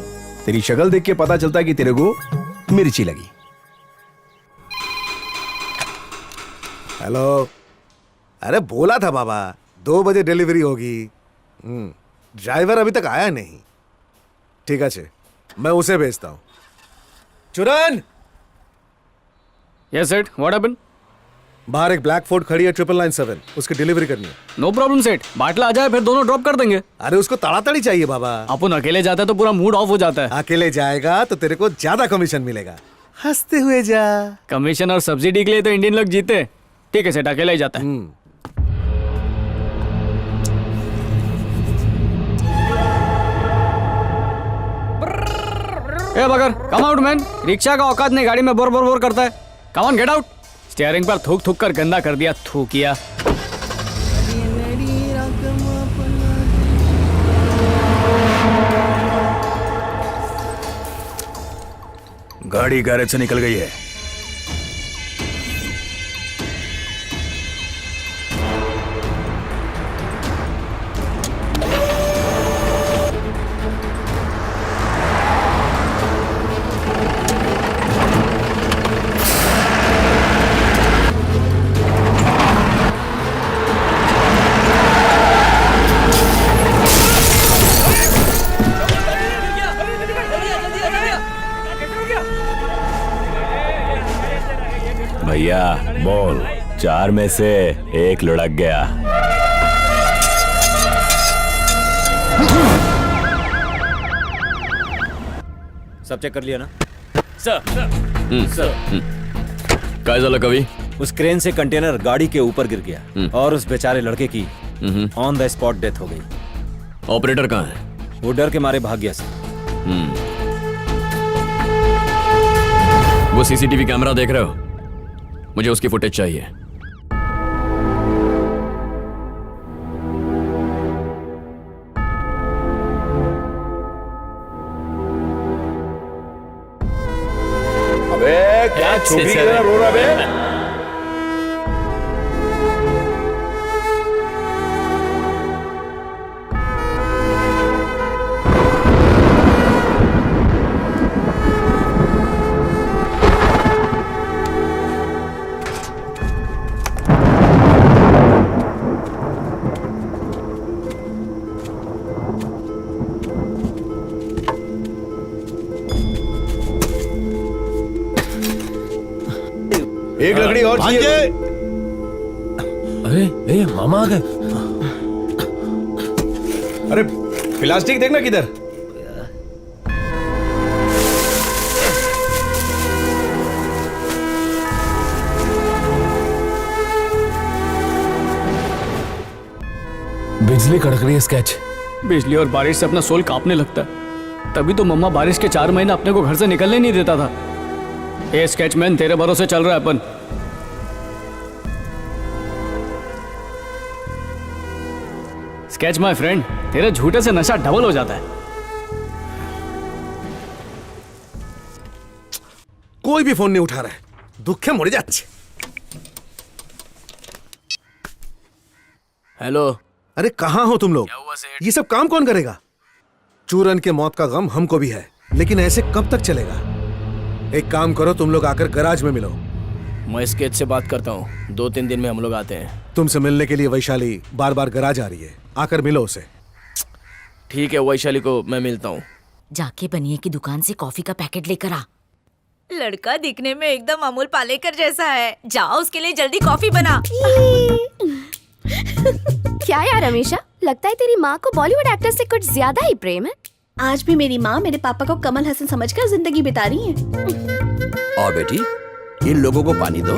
तेरी शक्ल देख के पता चलता है कि तेरे को मिर्ची लगी। हेलो। अरे बोला था बाबा 2 बजे डिलीवरी होगी। ड्राइवर अभी तक आया नहीं। ठीक है, मैं उसे भेजता हूँ। चुरन। यस सेठ, व्हाट हैपेंड? बाहर एक ब्लैक फोर्ड खड़ी है 997, उसकी डिलीवरी करनी है। नो प्रॉब्लम सेठ, बाटला आ जाए फिर दोनों ड्रॉप कर देंगे। अरे उसको तड़ातड़ी चाहिए बाबा। अपन अकेले जाता है तो पूरा मूड ऑफ हो जाता है। अकेले जाएगा तो तेरे को ज्यादा कमीशन मिलेगा। हंसते हुए जा। कमीशन और सब्सिडी के लिए तो इंडियन लोग जीते। ठीक है सेठ, अकेला ही जाता है। ए बगर, कम आउट मैन। रिक्शा का औकात नहीं, गाड़ी में बोर बोर बोर करता है। Come on, get out. Steering पर थूक थूक कर गंदा कर दिया। थूकिया। गाड़ी गैरेज से निकल गई है। भैया बोल, 4 में से 1 लुढ़क गया। सब चेक कर लिया ना? काय झालं कवि? उस क्रेन से कंटेनर गाड़ी के ऊपर गिर गया और उस बेचारे लड़के की ऑन द स्पॉट डेथ हो गई। ऑपरेटर कहाँ है? वो डर के मारे भाग गया सर। वो सीसीटीवी कैमरा देख रहे हो? मुझे उसकी फुटेज चाहिए। अबे क्या छोकरी की तरह रो रहा बे? एक लकड़ी और चाहिए। अरे मामा आ गए। अरे प्लास्टिक देखना किधर। बिजली कड़क रही है स्केच। बिजली और बारिश से अपना सोल कांपने लगता है। तभी तो मम्मा बारिश के 4 महीने अपने को घर से निकलने नहीं देता था। ए स्केचमैन, तेरे भरोसे चल रहा है अपन। स्केच माय फ्रेंड, तेरे झूठे से नशा डबल हो जाता है। कोई भी फोन नहीं उठा रहा है, दुखे मर जाच्छे। हेलो। अरे कहाँ हो तुम लोग? ये सब काम कौन करेगा? चूरन के मौत का गम हमको भी है, लेकिन ऐसे कब तक चलेगा? एक काम करो, तुम लोग आकर गैराज में मिलो। मैं स्केच से बात करता हूँ, 2-3 दिन में हम लोग आते हैं। तुमसे मिलने के लिए वैशाली बार बार गैराज आ रही है, आकर मिलो उसे। ठीक है, वैशाली को मैं मिलता हूँ। जाके बनिए की दुकान से कॉफी का पैकेट लेकर आ। लड़का दिखने में एकदम अमूल पालेकर जैसा है। जाओ उसके लिए जल्दी कॉफी बना। क्या यार हमेशा लगता है तेरी माँ को बॉलीवुड एक्टर से कुछ ज्यादा ही प्रेम है। आज भी मेरी माँ मेरे पापा को कमल हसन समझकर जिंदगी बिता रही है। और बेटी, इन लोगों को पानी दो।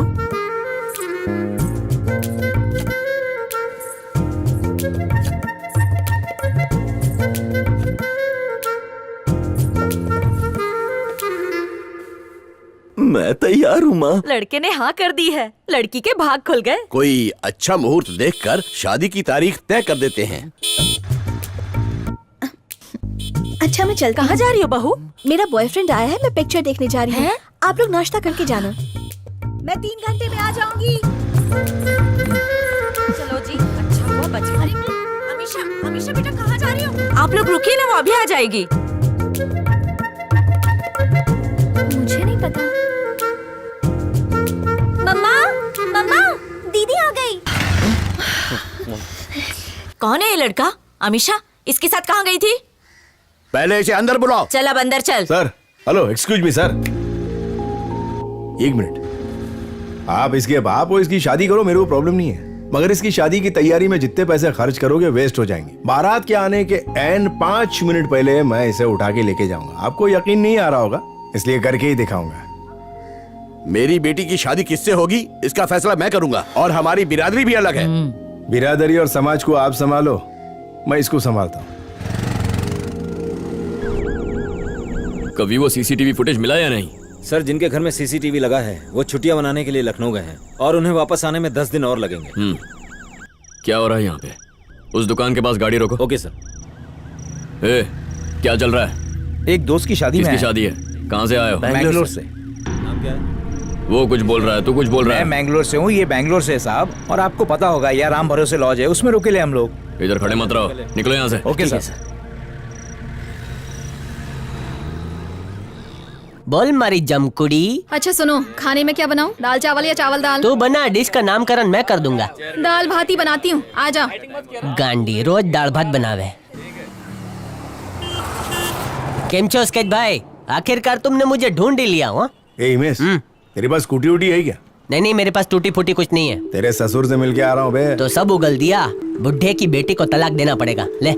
मैं तैयार हूँ माँ। लड़के ने हाँ कर दी है। लड़की के भाग खुल गए। कोई अच्छा मुहूर्त देखकर शादी की तारीख तय कर देते हैं। अच्छा मैं चलती। कहाँ जा रही हो बहू? मेरा बॉयफ्रेंड आया है, मैं पिक्चर देखने जा रही हूँ। आप लोग नाश्ता करके जाना। मैं 3 घंटे में आ जाऊंगी। चलो जी, अच्छा हुआ बच गई। अमीशा, अमीशा बेटा कहाँ जा रही हो? आप लोग रुकिए ना, वो अभी आ जाएगी। मुझे नहीं पता। मम्मा, मम्मा, दीदी आ गई। कौन है ये लड़का? अमीशा, इसके साथ कहाँ गई थी? पहले इसे अंदर बुलाओ। चल अब अंदर चल। Sir, hello, excuse me sir. 1 minute. आप इसके बाप हो, इसकी शादी करो, मेरे को प्रॉब्लम नहीं है, मगर इसकी शादी की तैयारी में जितने पैसे खर्च करोगे वेस्ट हो जाएंगे। बारात के आने के ऐन 5 मिनट पहले मैं इसे उठा के लेके जाऊंगा। आपको यकीन नहीं आ रहा होगा, इसलिए करके ही दिखाऊंगा। मेरी बेटी की शादी किससे होगी इसका फैसला मैं करूंगा, और हमारी बिरादरी भी अलग है। बिरादरी और समाज को आप संभालो, मैं इसको संभालता हूँ। कभी वो सीसीटीवी फुटेज मिला या नहीं? सर, जिनके घर में सीसीटीवी लगा है वो छुट्टियां मनाने के लिए लखनऊ गए हैं और उन्हें वापस आने में 10 दिन और लगेंगे। क्या हो रहा है यहाँ पे? उस दुकान के पास गाड़ी रोको। Okay sir. ए, क्या चल रहा है? एक दोस्त की शादी में। किसकी शादी है? कहाँ से आए हो? बैंगलोर से। नाम क्या है? वो कुछ बोल रहा है, तू कुछ बोल रहा है। मैं मैंगलोर से हूँ, ये बैंगलोर से साहब, और आपको पता होगा यार राम भरोसे लॉज है, उसमें रुके ले हम लोग। इधर खड़े मत रहो, निकलो यहाँ से। Okay sir. बोल मारी जमकुड़ी। अच्छा सुनो, खाने में क्या बनाऊं? दाल चावल या चावल दाल? तू बना, डिश का नामकरण मैं कर दूंगा। दाल भात ही बनाती हूँ, आ जा। गांडी रोज दाल भात बनावे। केम छो स्केच भाई, आखिरकार तुमने मुझे ढूंढ ही लिया हो। ए हिमेश, तेरे पास स्कूटी वूटी है क्या? नहीं, मेरे पास टूटी फूटी कुछ नहीं है। तेरे ससुर से मिलके आ रहा हूँ बे। तो सब उगल दिया। बुढ़े की बेटी को तलाक देना पड़ेगा। ले।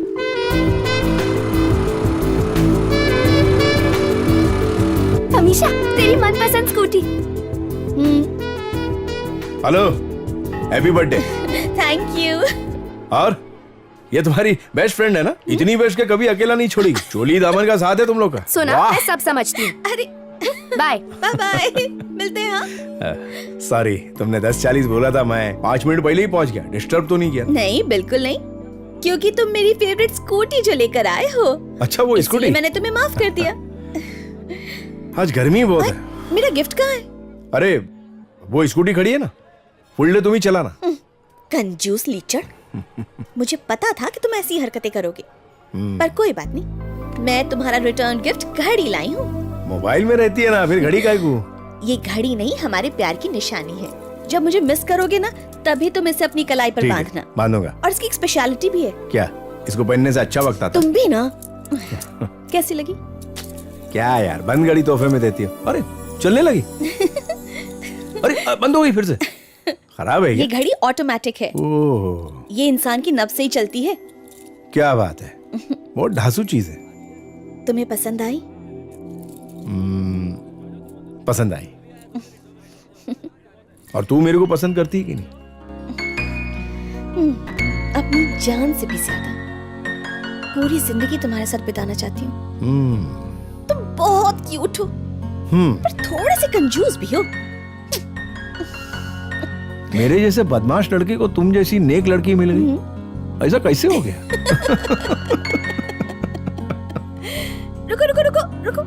हमेशा तेरी मनपसंद scooty. Hello, happy birthday. Thank you. और ये तुम्हारी बेस्ट फ्रेंड है ना? इतनी बेस्ट के कभी अकेला नहीं छोड़ी। चोली दामन का साथ है तुम लोग का। सुना, वाह। मैं सब समझती हूँ। अरे बाय बाय बाय, मिलते हैं। हाँ? सॉरी, तुमने 10:40 बोला था, मैं 5 मिनट पहले ही पहुंच गया। डिस्टर्ब तो नहीं किया? नहीं, बिल्कुल नहीं, क्योंकि तुम मेरी फेवरेट स्कूटी जो लेकर आए हो। अच्छा, वो स्कूटी मैंने तुम्हें माफ कर दिया। आज गर्मी बहुत है। मेरा गिफ्ट कहाँ है? अरे वो स्कूटी खड़ी है ना, फुल डे तुम ही चलाना। कंजूस लीचड़। मुझे पता था कि तुम ऐसी हरकतें करोगे, पर कोई बात नहीं, मैं तुम्हारा रिटर्न गिफ्ट घड़ी लाई हूँ। मोबाइल में रहती है ना, फिर घड़ी काहे को? ये घड़ी नहीं, हमारे प्यार की निशानी है। जब मुझे मिस करोगे ना, तभी तुम इसे अपनी कलाई पर ठीक है, बांधना। बांधूंगा। और इसकी एक स्पेशलिटी भी है। क्या? इसको पहनने से अच्छा वक्त आता? तुम भी ना। कैसी लगी? क्या यार, बंद घड़ी तोहफे में देती हो। अरे चलने लगी। अरे बंद हो गई फिर से। खराब है ये क्या? घड़ी ऑटोमेटिक है। ओह, ये इंसान की नब्ज से ही चलती है। क्या बात है, बहुत ढासू चीज है। तुम्हें पसंद आई? पसंद आई। और तू मेरे को पसंद करती है कि नहीं? अपनी जान से भी ज्यादा। पूरी जिंदगी तुम्हारे साथ बिताना चाहती हूँ। तुम बहुत क्यूट हो, पर थोड़े से कंजूस भी हो। मेरे जैसे बदमाश लड़के को तुम जैसी नेक लड़की मिल गई, ऐसा कैसे हो गया? रुको रुको रुको रुको।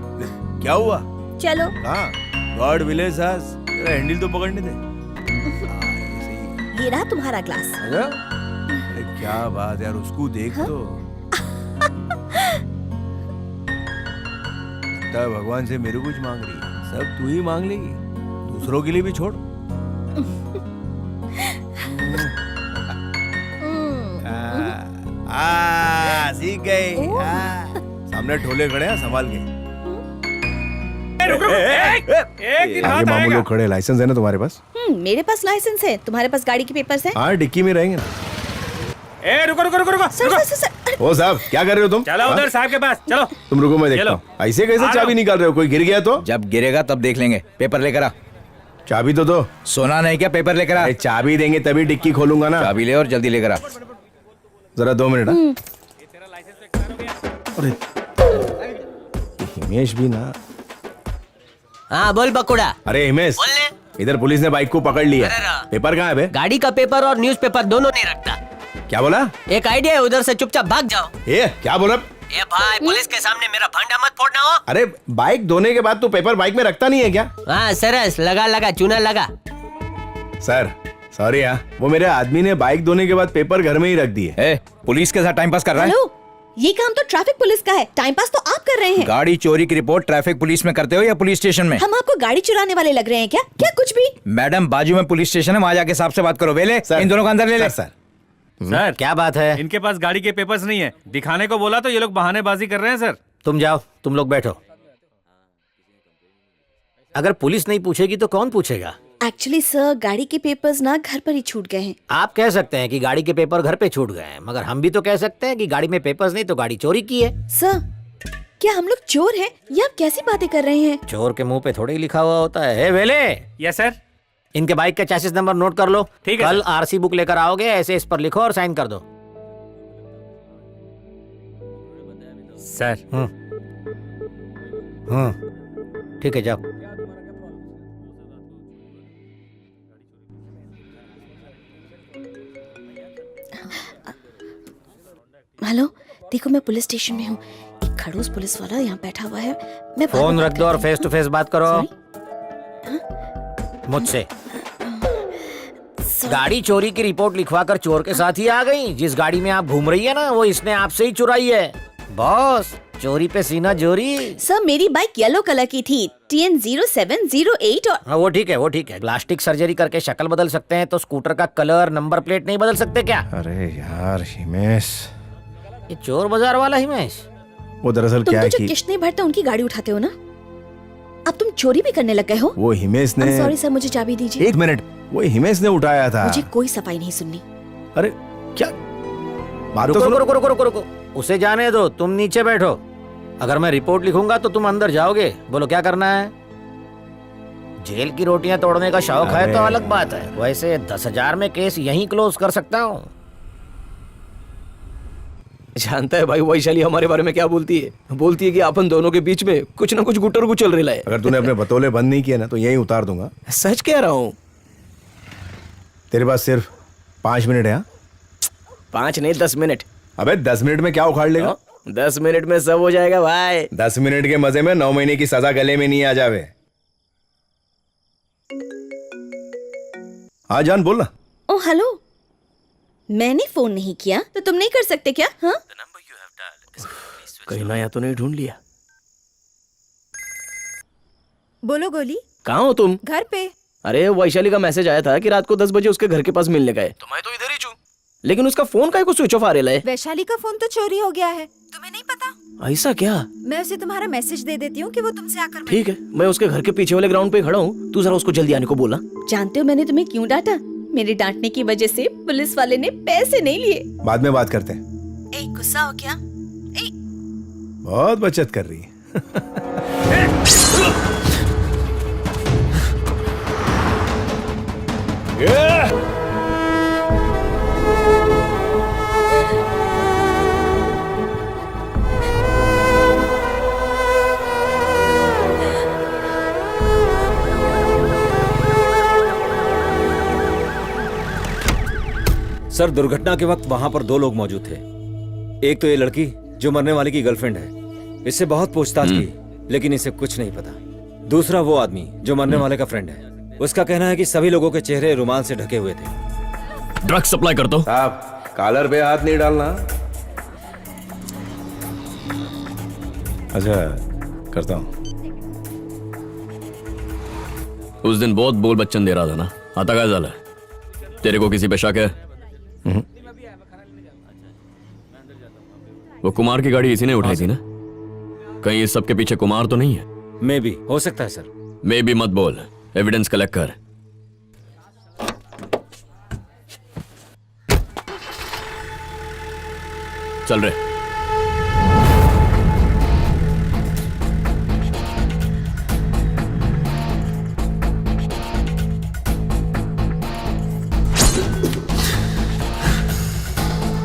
क्या हुआ? चलो। हाँ, गॉड विलेज हस, तेरा हैंडल तो पकड़ने दे। ये रहा तुम्हारा ग्लास। अरे क्या बात यार, उसको देख। तो लगता है भगवान से मेरे कुछ मांग रही है। सब तू ही मांग लेगी, दूसरों के लिए भी छोड़। सीख गई। सामने ढोले खड़े हैं, संभाल के। आगे मामू लोग खड़े। लाइसेंस है ना तुम्हारे पास? मेरे पास लाइसेंस है, तुम्हारे पास गाड़ी के पेपर्स हैं? हाँ, डिक्की में रहेंगे ना। रुको रुको रुको रुको। Sir, sir, sir. ओ साहब, क्या कर रहे हो तुम? चलो उधर साहब के पास चलो। तुम रुको, मैं देखता हूँ। ऐसे कैसे चाबी निकाल रहे हो? कोई गिर गया तो? जब गिरेगा तब देख लेंगे। पेपर लेकर आ। चाबी तो दो। सोना नहीं क्या? पेपर लेकर आ। चाबी देंगे तभी डिक्की खोलूंगा ना। चाबी ले और जल्दी लेकर आ। जरा 2 मिनट। अरे हिमेश भी ना। हाँ बोल बकुड़ा। अरे हिमेश, इधर पुलिस ने बाइक को पकड़ लिया। पेपर कहाँ है बे? गाड़ी का पेपर और न्यूज़पेपर दोनों नहीं रखता। क्या बोला? एक आइडिया है, उधर से चुपचाप भाग जाओ। ये क्या बोला? ए भाई, पुलिस के सामने मेरा भंडा मत फोड़ना हो। अरे बाइक धोने के बाद तू पेपर बाइक में रखता नहीं है क्या? हाँ सरस, लगा लगा चूना लगा। सर सॉरी, हाँ वो मेरे आदमी ने बाइक धोने के बाद पेपर घर में ही रख दिए। पुलिस के साथ टाइम पास कर रहा है? हेलो, ये काम तो ट्रैफिक पुलिस का है, टाइम पास तो आप कर रहे हैं। गाड़ी चोरी की रिपोर्ट ट्रैफिक पुलिस में करते हो या पुलिस स्टेशन में? हम आपको गाड़ी चुराने वाले लग रहे हैं क्या? क्या कुछ भी? मैडम, बाजू में पुलिस स्टेशन है, वहाँ जाके साहब से बात करो। वेले, इन दोनों को अंदर ले ले। सर सर क्या बात है? इनके पास गाड़ी के पेपर्स नहीं है, दिखाने को बोला तो ये लोग बहानेबाजी कर रहे हैं। सर तुम जाओ, तुम लोग बैठो। अगर पुलिस नहीं पूछेगी तो कौन पूछेगा? एक्चुअली सर, गाड़ी के पेपर्स ना घर पर ही छूट गए हैं। आप कह सकते हैं कि गाड़ी के पेपर घर पे छूट गए हैं, मगर हम भी तो कह सकते हैं कि गाड़ी में पेपर्स नहीं तो गाड़ी चोरी की है। सर, क्या हम लोग चोर हैं? ये आप कैसी बातें कर रहे हैं? चोर के मुंह पे थोड़े ही लिखा हुआ होता है। वेले, यस सर। इनके बाइक का चैसिस नंबर नोट कर लो। ठीक है कल आरसी बुक लेकर आओगे, ऐसे इस पर लिखो और साइन कर दो। सर ठीक है, जाओ। हेलो, देखो मैं पुलिस स्टेशन में हूँ। एक खड़ूस पुलिस वाला यहाँ बैठा हुआ है। मैं फोन रख दो और फेस टू फेस बात करो मुझसे। गाड़ी चोरी की रिपोर्ट लिखवाकर चोर के साथ ही आ गई। जिस गाड़ी में आप घूम रही है ना, वो इसने आपसे ही चुराई है। बॉस, चोरी पे सीना जोरी। सर, मेरी बाइक येलो कलर की थी, TN0708। और हाँ, वो ठीक है, वो ठीक है। प्लास्टिक सर्जरी करके शक्ल बदल सकते हैं तो स्कूटर का कलर, नंबर प्लेट नहीं बदल सकते क्या? अरे यार हिमेश, ये चोर बाजार वाला हिमेश। वो दरअसल तुम क्या तो है जो कि किश्त नहीं भरते उनकी गाड़ी उठाते हो ना। अब तुम चोरी भी करने लग गए हो? वो हिमेश ने। सॉरी सर, मुझे चाबी दीजिए। 1 मिनट, वो हिमेश ने उठाया था। मुझे कोई सफाई नहीं सुननी। अरे क्या बात तो रुको सुनो। रुको रुको रुको रुको, उसे जाने दो, तुम नीचे बैठो। अगर मैं रिपोर्ट लिखूंगा तो तुम अंदर जाओगे। बोलो क्या करना है? जेल की रोटियां तोड़ने का शौक है तो अलग बात है, वैसे 10,000 में केस यहीं क्लोज कर सकता हूँ। जानता है भाई वैशाली हमारे बारे में क्या बोलती है? बोलती है कि अपन दोनों के बीच में कुछ ना कुछ गुटर गुचल रहा है। अगर तूने अपने बतौले बंद नहीं किए ना तो यहीं उतार दूंगा। सच कह रहा हूँ। तेरे पास सिर्फ 5 मिनट है। 5 नहीं 10 मिनट। अबे 10 मिनट में क्या उखाड़ लेगा? 10 मिनट में सब हो जाएगा भाई। 10 मिनट के मजे में 9 महीने की सजा गले में नहीं आ जावे। हाँ जान बोल ना। ओ हेलो, मैंने फोन नहीं किया तो तुम नहीं कर सकते क्या? हाँ कहीं नया तो नहीं ढूंढ लिया? बोलो गोली। कहाँ हो तुम? घर पे। अरे वैशाली का मैसेज आया था कि रात को 10 बजे उसके घर के पास मिलने गए। तो मैं तो इधर ही हूँ, लेकिन उसका फोन का स्विच ऑफ आ रहा है। वैशाली का फोन तो चोरी हो गया है, तुम्हें नहीं पता? ऐसा क्या? मैं उसे तुम्हारा मैसेज दे देती हूँ कि वो तुमसे आकर मिले। ठीक है, मैं उसके घर के पीछे वाले ग्राउंड पे खड़ा हूँ, तू जरा उसको जल्दी आने को बोला। जानते हो मैंने तुम्हें क्यों डांटा? मेरे डांटने की वजह से पुलिस वाले ने पैसे नहीं लिए। बाद में बात करते हैं। ए, गुस्सा हो क्या? बहुत बचत कर रही है। सर दुर्घटना के वक्त वहां पर 2 लोग मौजूद थे। एक तो ये लड़की जो मरने वाले की गर्लफ्रेंड है, इससे बहुत पूछताछ की लेकिन इसे कुछ नहीं पता। दूसरा वो आदमी जो मरने वाले का फ्रेंड है, उसका कहना है कि सभी लोगों के चेहरे रुमाल से ढके हुए थे। ड्रग सप्लाई कर दो। साहब कॉलर पे हाथ नहीं डालना। अच्छा करता हूँ। उस दिन बहुत बोल बच्चन दे रहा था ना, आता क्या झाला? तेरे को किसी पे शक है? वो कुमार की गाड़ी इसी ने उठाई थी ना? कहीं इस सब के पीछे कुमार तो नहीं है? मे भी हो सकता है सर। मे भी मत बोल, एविडेंस कलेक्ट कर। चल रहे।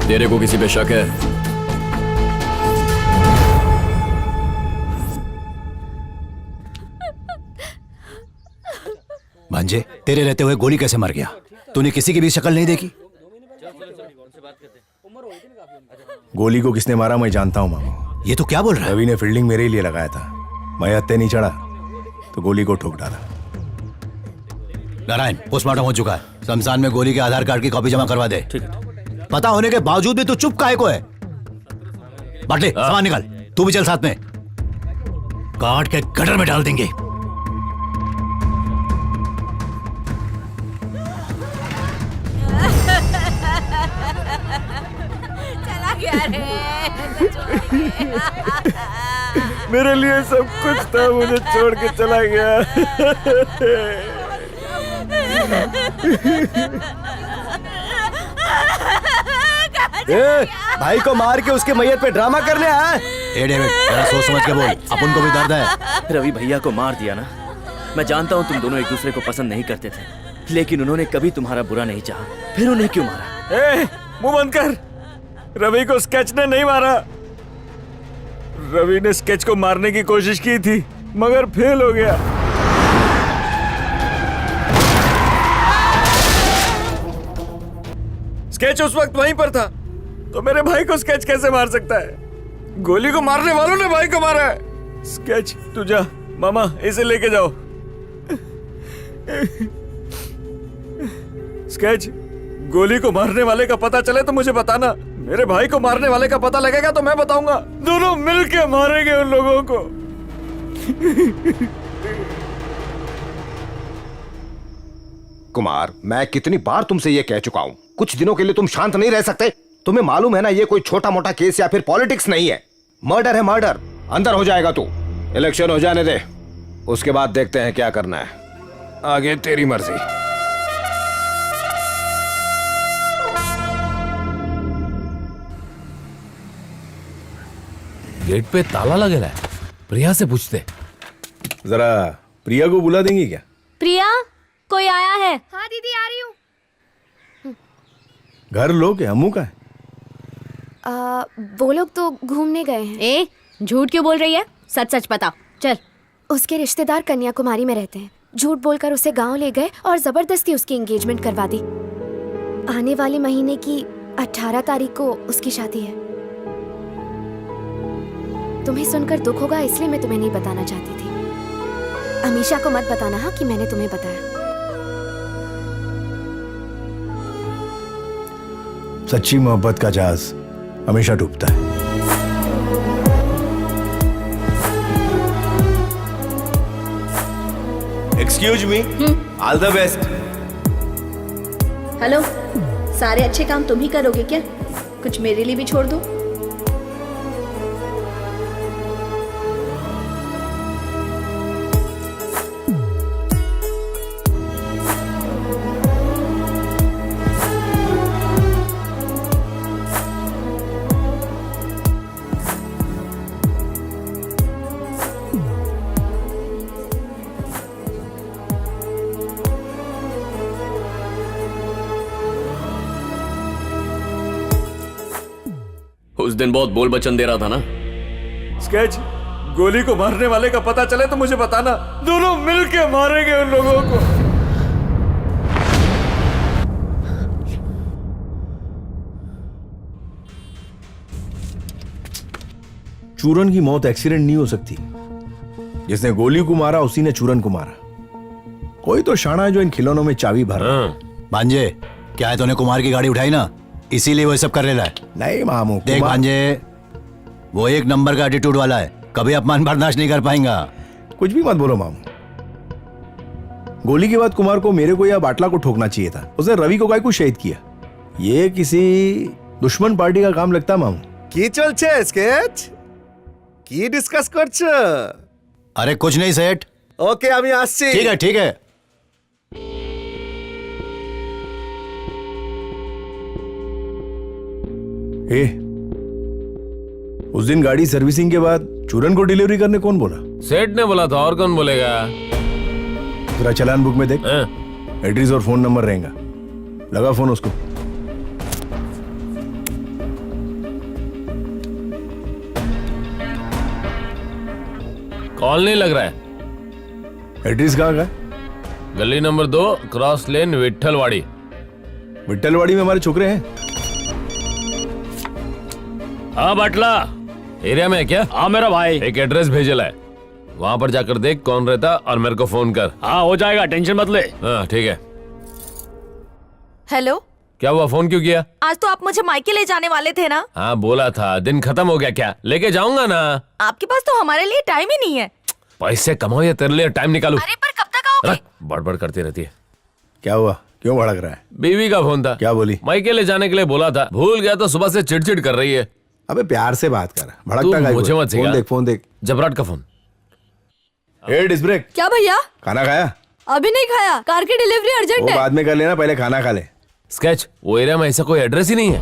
तेरे को किसी पे शक है? भांजे, तेरे रहते हुए गोली कैसे मर गया? तूने किसी की भी शक्ल नहीं देखी? गोली को किसने मारा मैं जानता हूँ मामा। ये तो क्या बोल रहा है? रवि ने फील्डिंग मेरे ही लिए लगाया था। मैं हत्थे नहीं चढ़ा तो गोली को ठोक डाला। नारायण, पोस्टमार्टम हो चुका है। शमशान में गोली के आधार कार्ड की कॉपी जमा करवा दे। ठीक है। पता होने के बावजूद भी तू चुप काहे को है? बाटले सामान निकाल, तू भी चल साथ में। काट के गटर में डाल देंगे। चला गया रे। मेरे लिए सब कुछ था, मुझे छोड़ के चला गया। भाई को मार के उसके मैयत पे ड्रामा करने आया? ए डेविड, जरा सोच समझ के बोल, अपन को भी दर्द है। रवि भैया को मार दिया ना। मैं जानता हूँ तुम दोनों एक दूसरे को पसंद नहीं करते थे, लेकिन उन्होंने कभी तुम्हारा बुरा नहीं चाहा। फिर उन्हें क्यों मारा? मुंह बंद कर। रवि को स्केच ने नहीं मारा। रवि ने स्केच को मारने की कोशिश की थी मगर फेल हो गया। स्केच उस वक्त वहीं पर था, तो मेरे भाई को स्केच कैसे मार सकता है? गोली को मारने वालों ने भाई को मारा है। स्केच तू जा, मामा इसे लेके जाओ। स्केच, गोली को मारने वाले का पता चले तो मुझे बताना। मेरे भाई को मारने वाले का पता लगेगा तो मैं बताऊंगा। दोनों मिलके मारेंगे उन लोगों को। कुमार, मैं कितनी बार तुमसे ये कह चुका हूं, कुछ दिनों के लिए तुम शांत नहीं रह सकते? तुम्हें मालूम है ना, ये कोई छोटा मोटा केस या फिर पॉलिटिक्स नहीं है। मर्डर है मर्डर। अंदर हो जाएगा तू। इलेक्शन हो जाने दे, उसके बाद देखते हैं क्या करना है। आगे तेरी मर्जी। गेट पे ताला लगेला है। प्रिया से पूछते। जरा प्रिया को बुला देंगी क्या? प्रिया, कोई आया है? हाँ दीदी आ रही हूँ। घर लोग के हमू का है? वो लोग तो घूमने गए हैं। ए, झूठ क्यों बोल रही है? सच सच बता। चल। उसके रिश्तेदार कन्याकुमारी में रहते हैं। झूठ बोलकर उसे गांव ले गए और जबरदस्ती उसकी एंगेजमेंट करवा दी। आने वाले महीने की 18 तारीख को उसकी शादी है। तुम्हें सुनकर दुख होगा, इसलिए मैं तुम्हें नहीं बताना चाहती थी। अमीशा को मत बताना हाँ कि मैंने तुम्हें बताया। सच्ची मोहब्बत का जहाज हमेशा डूबता है। Excuse me, all the best. Hello, सारे अच्छे काम तुम ही करोगे क्या? कुछ मेरे लिए भी छोड़ दो। उस दिन बहुत बोल बचन दे रहा था ना। स्केच, गोली को मारने वाले का पता चले तो मुझे बताना। दोनों मिलके मारेंगे उन लोगों को। चूरन की मौत एक्सीडेंट नहीं हो सकती। जिसने गोली को मारा उसी ने चूरन को मारा। कोई तो शाना है जो इन खिलौनों में चाबी भर रहा है। भांजे, क्या है तूने कुमार की गाड़ी उठाई ना, इसीलिए वो सब कर रहा है। नहीं मामू, देख भांजे, वो एक नंबर का एटीट्यूड वाला है, कभी अपमान बर्दाश्त नहीं कर पाएगा। कुछ भी मत बोलो मामू। गोली के बाद कुमार को मेरे को या बाटला को ठोकना चाहिए था। उसने रवि को काय को शहीद किया। ये किसी दुश्मन पार्टी का काम लगता मामू। की चलছে स्केच? की डिस्कस करছ? अरे कुछ नहीं सेठ। ओके, আমি আসছি। ठीक है ठीक है। ए, उस दिन गाड़ी सर्विसिंग के बाद चूरन को डिलीवरी करने कौन बोला? सेठ ने बोला था, और कौन बोलेगा? जरा चलान बुक में देख, एड्रेस और फोन नंबर रहेगा। लगा फोन उसको। कॉल नहीं लग रहा है। एड्रेस कहाँ का? गली नंबर 2, क्रॉस लेन, विट्ठलवाड़ी। विट्ठलवाड़ी में हमारे छोकरे हैं। हाँ बाटला, एरिया में है क्या? हाँ मेरा भाई, एक एड्रेस भेजला है, वहाँ पर जाकर देख कौन रहता और मेरे को फोन कर। हाँ हो जाएगा, टेंशन मत ले। हाँ ठीक है। हेलो, क्या हुआ, फोन क्यों किया? आज तो आप मुझे मायके ले जाने वाले थे ना? हाँ बोला था, दिन खत्म हो गया क्या? लेके जाऊंगा ना। आपके पास तो हमारे लिए टाइम ही नहीं है। पैसे कमाओ या तेरे लिए टाइम निकालू? अरे पर कब तक आओगे? बड़बड़ करती रहती है। क्या हुआ, क्यों भड़क रहा है? बीवी का फोन था। क्या बोली? मायके ले जाने के लिए बोला था, भूल गया तो सुबह से चिड़चिड़ कर रही है। अबे प्यार से बात कर, भड़कता काहे को? मुझे मत सिखा। फोन देख, फोन देख। जबराट का फोन। ए डिस्क ब्रेक। क्या भैया? खाना खाया? अभी नहीं खाया, कार की डिलीवरी अर्जेंट वो है। बाद में कर लेना, पहले खाना खा ले। स्केच, वो एरिया में ऐसा कोई एड्रेस ही नहीं है।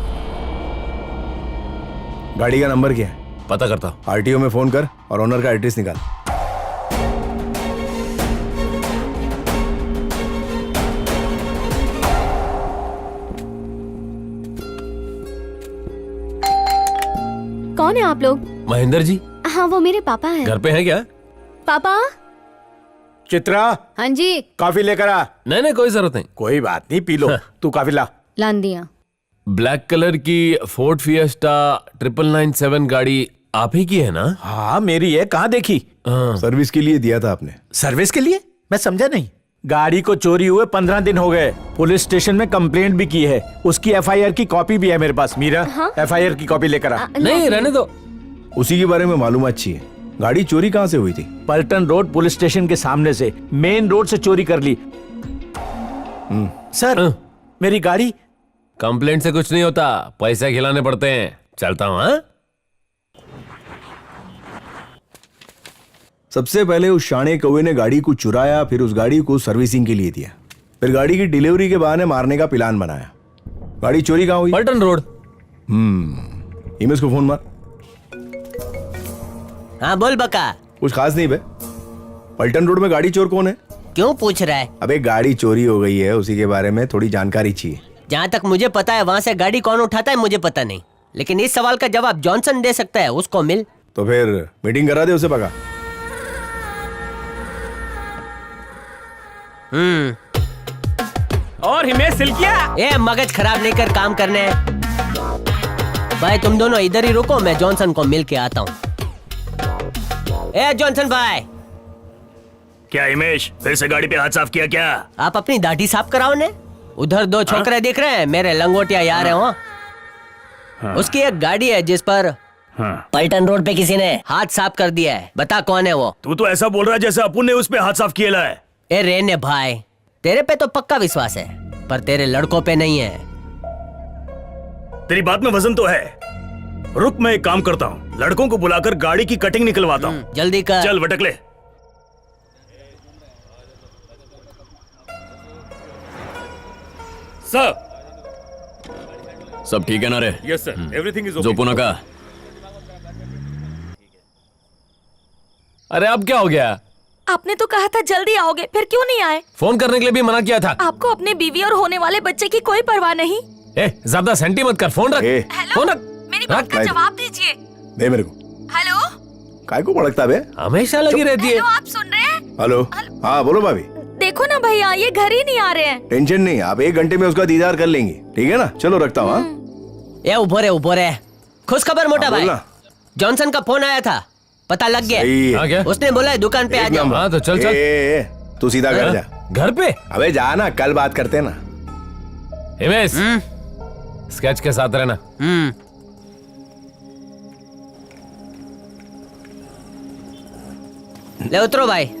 गाड़ी का नंबर क्या है? पता करता। आरटीओ में फोन कर और ओनर का एड्रेस निकाल। कौन है आप लोग? महेंद्र जी। हाँ वो मेरे पापा हैं। घर पे हैं क्या? पापा। चित्रा, हाँ जी। कॉफी लेकर आ। नहीं नहीं कोई जरूरत नहीं। कोई बात नहीं, पी लो। तू कॉफी ला। लान दिया। ब्लैक कलर की फोर्ड फिएस्टा 9997 गाड़ी आप ही की है ना? हाँ मेरी है, कहाँ देखी? सर्विस के लिए दिया था आपने। सर्विस के लिए? मैं समझा नहीं। गाड़ी को चोरी हुए 15 दिन हो गए। पुलिस स्टेशन में कंप्लेंट भी की है। उसकी एफआईआर की कॉपी भी है मेरे पास। मीरा, एफआईआर की कॉपी लेकर आ। नहीं रहने दो। उसी के बारे में मालूमात चाहिए। गाड़ी चोरी कहाँ से हुई थी? पलटन रोड पुलिस स्टेशन के सामने से, मेन रोड से चोरी कर ली। सर, मेरी गाड़ी। कंप्लेंट से कुछ नहीं होता, पैसे खिलाने पड़ते हैं। चलता हूँ। हाँ सबसे पहले उस शाणे कौवे ने गाड़ी को चुराया, फिर उस गाड़ी को सर्विसिंग के लिए दिया, फिर गाड़ी की डिलीवरी के बहाने मारने का प्लान बनाया। गाड़ी चोरी कहाँ हुई? पलटन रोड। हिमेश को फोन मार। हाँ बोल बका। कुछ खास नहीं बे। पलटन रोड में गाड़ी चोर कौन है? क्यों पूछ रहा है? अबे गाड़ी चोरी हो गई है, उसी के बारे में थोड़ी जानकारी चाहिए। जहाँ तक मुझे पता है वहाँ से गाड़ी कौन उठाता है मुझे पता नहीं, लेकिन इस सवाल का जवाब जॉनसन दे सकता है, उसको मिल। तो फिर मीटिंग करा दे उसे पका। और हिमेश सिल्किया, ए मगज खराब नहीं कर, काम करने। भाई तुम दोनों इधर ही रुको, मैं जॉनसन को मिल के आता हूँ। ए जॉनसन भाई। क्या हिमेश, फिर से गाड़ी पे हाथ साफ किया क्या? आप अपनी दाढ़ी साफ कराओ ने। उधर दो छोकरे दिख रहे हैं, मेरे लंगोटिया यार हैं वो। उसकी एक गाड़ी है जिस पर पलटन रोड पे किसी ने हाथ साफ कर दिया है। बता कौन है वो? तू तो ऐसा बोल रहा है जैसे अपुन ने उस पे हाथ साफ किया है। ए रेने भाई, तेरे पे तो पक्का विश्वास है, पर तेरे लड़कों पे नहीं है। तेरी बात में वजन तो है। रुक, मैं एक काम करता हूँ, लड़कों को बुलाकर गाड़ी की कटिंग निकलवाता हूँ। जल्दी कर। चल वटक ले। सर, सब ठीक है ना रे? Yes sir, everything is okay. जोपुना का? अरे अब क्या हो गया? आपने तो कहा था जल्दी आओगे, फिर क्यों नहीं आए? फोन करने के लिए भी मना किया था। आपको अपने बीवी और होने वाले बच्चे की कोई परवाह नहीं। ए, ज्यादा सेंटी मत कर, फोन रख। फोन रख। मेरी बात का जवाब दीजिए। दे मेरे को। हेलो, काय को भड़कता बे? हमेशा लगी रहती है। हेलो, आप सुन रहे हैं? हेलो, हाँ बोलो भाभी। देखो ना भैया, ये घर ही नहीं आ रहे हैं। टेंशन नहीं, आप 1 घंटे में उसका दीदार कर लेंगे, ठीक है ना? चलो रखता हूँ। ये उभो रे। खुश खबर मोटा भाई, जॉनसन का फोन आया था, पता लग गया। उसने बोला है दुकान पे आ जाओ। हाँ तो चल। तू सीधा घर जा। घर पे? अबे जा ना, कल बात करते हैं ना। हिमेश, स्केच के साथ रहना। ले उतरो भाई।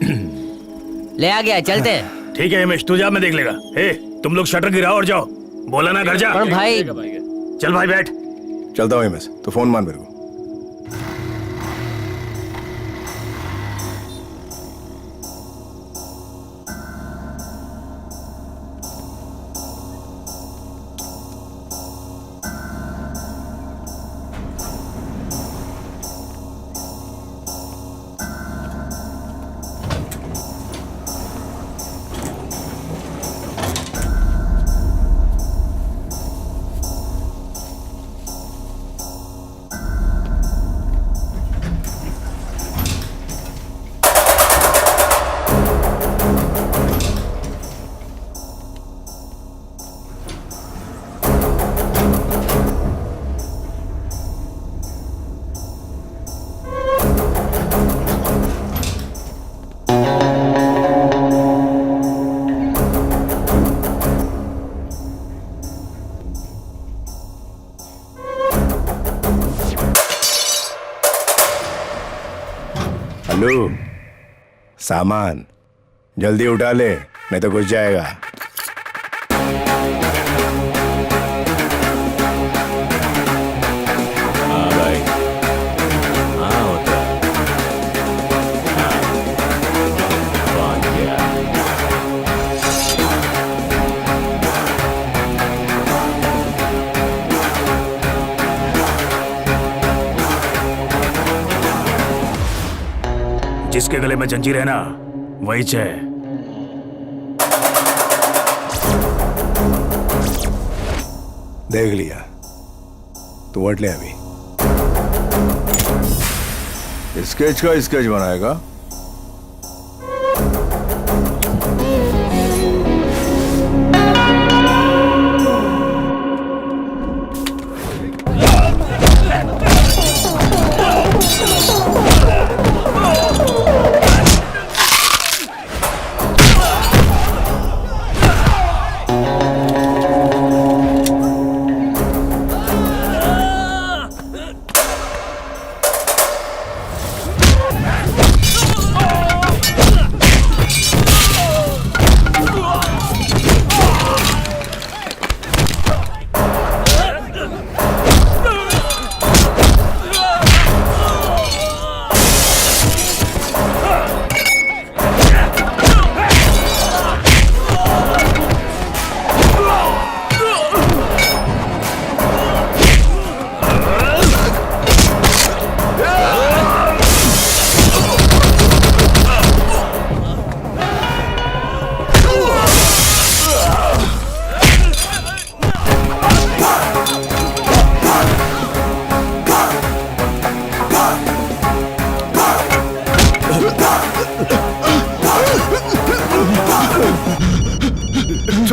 ले आ गया, चलते हैं। ठीक है हिमेश, तू जा, मैं देख लेगा। ए, तुम लोग शटर गिराओ और जाओ। बोला ना घर जा। पर भाई। चल भाई बैठ। चलता हूँ हिमेश, तो फोन मार मेरे को। हेलो, सामान जल्दी उठा ले, नहीं तो घुस जाएगा। हाँ भाई, हाँ होता। बात क्या? जिसके गले में जंजीर है ना, वही चे। देख लिया, तू हट ले अभी। स्केच का स्केच बनाएगा।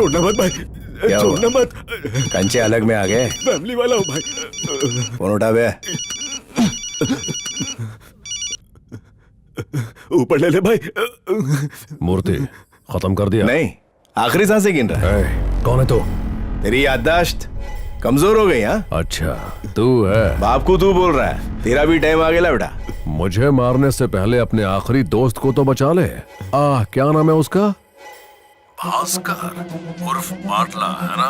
छोड़ना मत भाई, क्या हुआ? छोड़ना मत। कंचे अलग में आ गए। फैमिली वाला हूँ भाई। फोन उठा बे। ऊपर ले ले भाई। मूर्ति खत्म कर दिया? नहीं, आखिरी सांसें गिन रहा है। कौन है तू? तेरी याददाश्त कमजोर हो गई। हाँ, अच्छा तू है? बाप को तू बोल रहा है, तेरा भी टाइम आ गया बेटा। मुझे मारने से पहले अपने आखिरी दोस्त को तो बचा ले। क्या नाम है उसका? भास्कर उर्फ बाटला, है ना?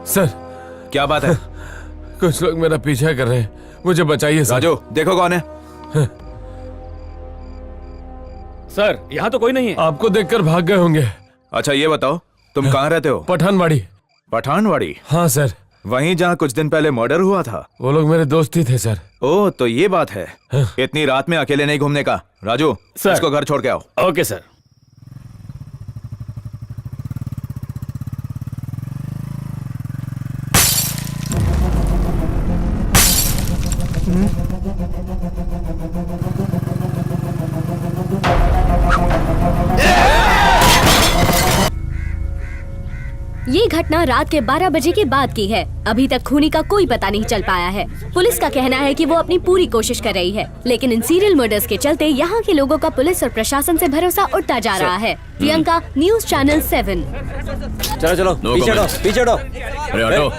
सर, क्या बात है? कुछ लोग मेरा पीछा कर रहे हैं, मुझे बचाइए सर। राजू, देखो कौन है। सर, यहाँ तो कोई नहीं है। आपको देखकर भाग गए होंगे। अच्छा ये बताओ, तुम कहाँ रहते हो? पठानवाड़ी। पठानवाड़ी? हाँ सर। वहीं जहाँ कुछ दिन पहले मर्डर हुआ था? वो लोग मेरे दोस्त ही थे सर। ओह, तो ये बात है। इतनी रात में अकेले नहीं घूमने का। राजू, सर। इसको घर छोड़ के आओ। Okay sir. ये घटना रात के 12 बजे के बाद की है। अभी तक खूनी का कोई पता नहीं चल पाया है। पुलिस का कहना है कि वो अपनी पूरी कोशिश कर रही है, लेकिन इन सीरियल मर्डर्स के चलते यहाँ के लोगों का पुलिस और प्रशासन से भरोसा उठता जा रहा है। Priyanka, news channel 7। चलो चलो, No पीछे हटो, comments. पीछे हटो। अरे हटो।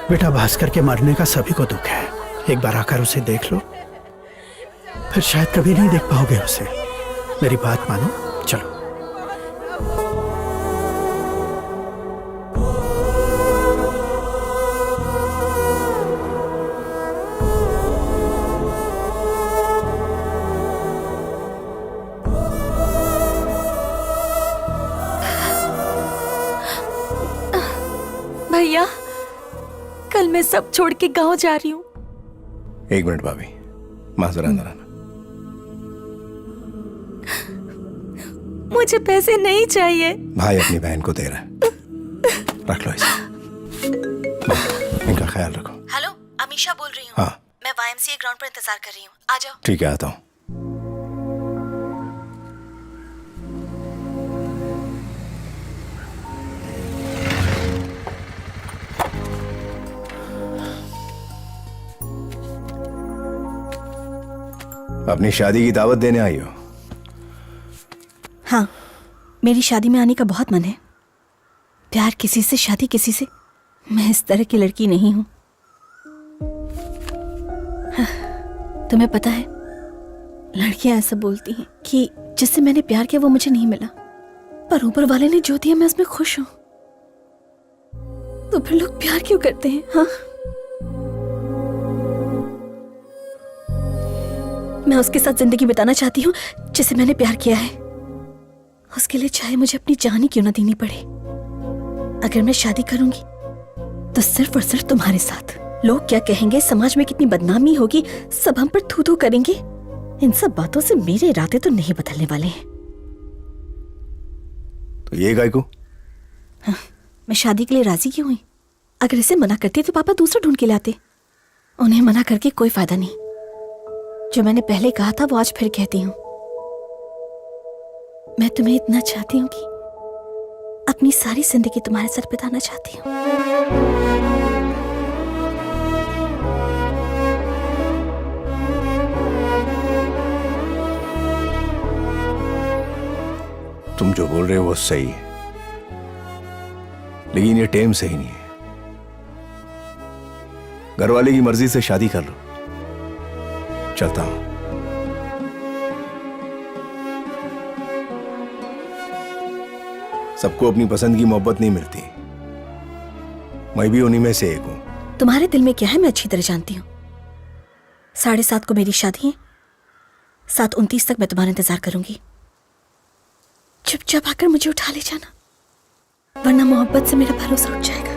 बेटा, भास्कर के मरने का सभी को दुख है। एक बार आकर उसे देख लो, फिर शायद कभी नहीं देख पाओगे उसे। मेरी बात मानो, चलो। भैया, कल मैं सब छोड़ के गांव जा रही हूँ। एक मिनट भाभी, माजरा अंदर आना। मुझे पैसे नहीं चाहिए। भाई अपनी बहन को दे रहा है, रख लो इसे। इनका ख्याल रखो। हेलो, अमीशा बोल रही हूँ। हाँ। मैं YMCA ग्राउंड पर इंतजार कर रही हूँ, आ जाओ। ठीक है, आता हूँ। अपनी शादी की दावत देने आई हो? हाँ, मेरी शादी में आने का बहुत मन है। प्यार किसी से, शादी किसी से। मैं इस तरह की लड़की नहीं हूं। हाँ, तुम्हें पता है, लड़कियां ऐसा बोलती हैं कि जिससे मैंने प्यार किया वो मुझे नहीं मिला, पर ऊपर वाले ने जो दिया मैं उसमें खुश हूं। तो फिर लोग प्यार क्यों करते हैं? हाँ, मैं उसके साथ जिंदगी बिताना चाहती हूँ जिसे मैंने प्यार किया है। उसके लिए चाहे मुझे अपनी जान ही क्यों ना देनी पड़े। अगर मैं शादी करूंगी तो सिर्फ और सिर्फ तुम्हारे साथ। लोग क्या कहेंगे, समाज में कितनी बदनामी होगी, सब हम पर थू थू करेंगे। इन सब बातों से मेरे इरादे तो नहीं बदलने वाले हैं। तो ये गाय को? हाँ, मैं शादी के लिए राजी क्यों हुई? अगर इसे मना करती तो पापा दूसरा ढूंढ के लाते। उन्हें मना करके कोई फायदा नहीं। जो मैंने पहले कहा था वो आज फिर कहती हूँ। मैं तुम्हें इतना चाहती हूँ कि अपनी सारी जिंदगी तुम्हारे साथ बिताना चाहती हूँ। तुम जो बोल रहे हो वो सही है, लेकिन ये टेम सही नहीं है। घरवाले की मर्जी से शादी कर लो। चलता हूं। सबको अपनी पसंद की मोहब्बत नहीं मिलती, मैं भी उन्हीं में से एक हूं। तुम्हारे दिल में क्या है मैं अच्छी तरह जानती हूँ। 7:30 को मेरी शादी है, 7:29 तक मैं तुम्हारा इंतजार करूंगी। चुपचाप आकर मुझे उठा ले जाना, वरना मोहब्बत से मेरा भरोसा उठ जाएगा।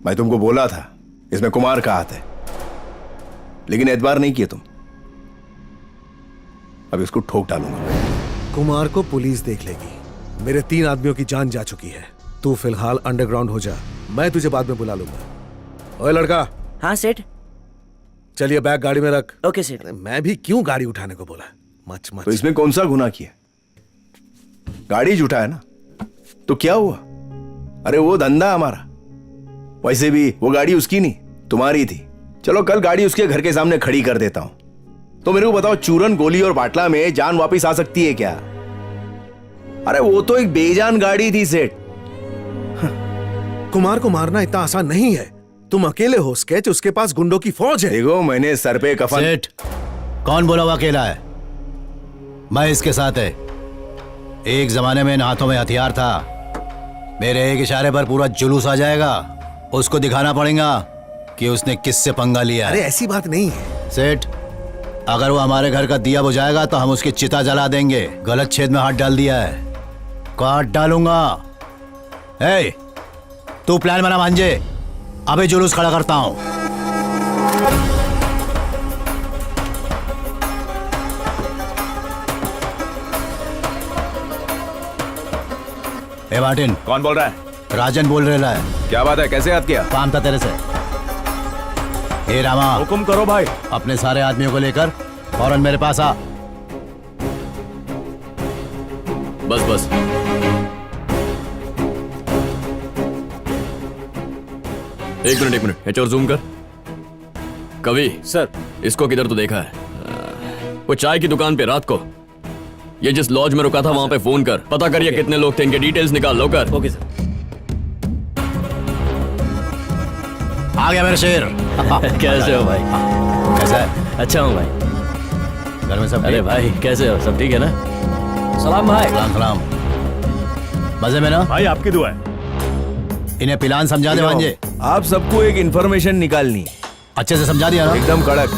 मैं तुमको बोला था इसमें कुमार का हाथ है, लेकिन एतबार नहीं किया तुम। अब इसको ठोक डालूंगा। कुमार को पुलिस देख लेगी। मेरे 3 आदमियों की जान जा चुकी है। तू फिलहाल अंडरग्राउंड हो जा, मैं तुझे बाद में बुला लूंगा। ओए लड़का। हाँ सेठ। चलिए बैग गाड़ी में रख। ओके सेठ। मैं भी क्यों गाड़ी उठाने को बोला? Much much. तो इसमें कौन सा गुनाह किया? गाड़ी जुटा है ना, तो क्या हुआ? अरे वो धंधा हमारा। वैसे भी वो गाड़ी उसकी नहीं तुम्हारी थी। चलो कल गाड़ी उसके घर के सामने खड़ी कर देता हूं। तो मेरे को बताओ, चूरन, गोली और बाटला में जान वापस आ सकती है क्या? अरे वो तो एक बेजान गाड़ी थी सेठ। कुमार को मारना इतना आसान नहीं है। तुम अकेले हो स्केच, उसके पास गुंडों की फौज है। देखो मैंने सर पे कफन। सेठ, कौन बोला वो अकेला है? मैं इसके साथ है। एक जमाने में इन हाथों में हथियार था। मेरे एक इशारे पर पूरा जुलूस आ जाएगा। उसको दिखाना पड़ेगा कि उसने किससे पंगा लिया है। अरे ऐसी बात नहीं है सेठ। अगर वो हमारे घर का दिया बुझाएगा तो हम उसकी चिता जला देंगे। गलत छेद में हाथ डाल दिया है, काट डालूंगा। ए, तू प्लान बना भांजे, अबे जुलूस खड़ा करता हूं। ए मार्टिन। कौन बोल रहा है? राजन बोल रहा है। क्या बात है, कैसे याद किया? काम था तेरे से। ए रामा, हुक्म करो भाई। अपने सारे आदमियों को लेकर फौरन मेरे पास आ। बस बस। एक मिनट, एच और जूम कर। कवि सर, इसको किधर तो देखा है। वो चाय की दुकान पे रात को ये जिस लॉज में रुका था वहां पे फोन कर, पता करिए कितने लोग थे, इनके डिटेल्स निकाल लो कर। Okay sir. आ गया मेरा शेर। कैसे हो भाई? कैसा है? अच्छा हूँ भाई। घर में सब? अरे भाई कैसे हो? सब ठीक है ना? सलाम भाई। सलाम सलाम। मजे में ना? भाई आपकी दुआ है। इन्हें पिलान समझा दे भांजे। आप सबको एक इंफॉर्मेशन निकालनी है। अच्छे से समझा दिया ना? एकदम कड़क।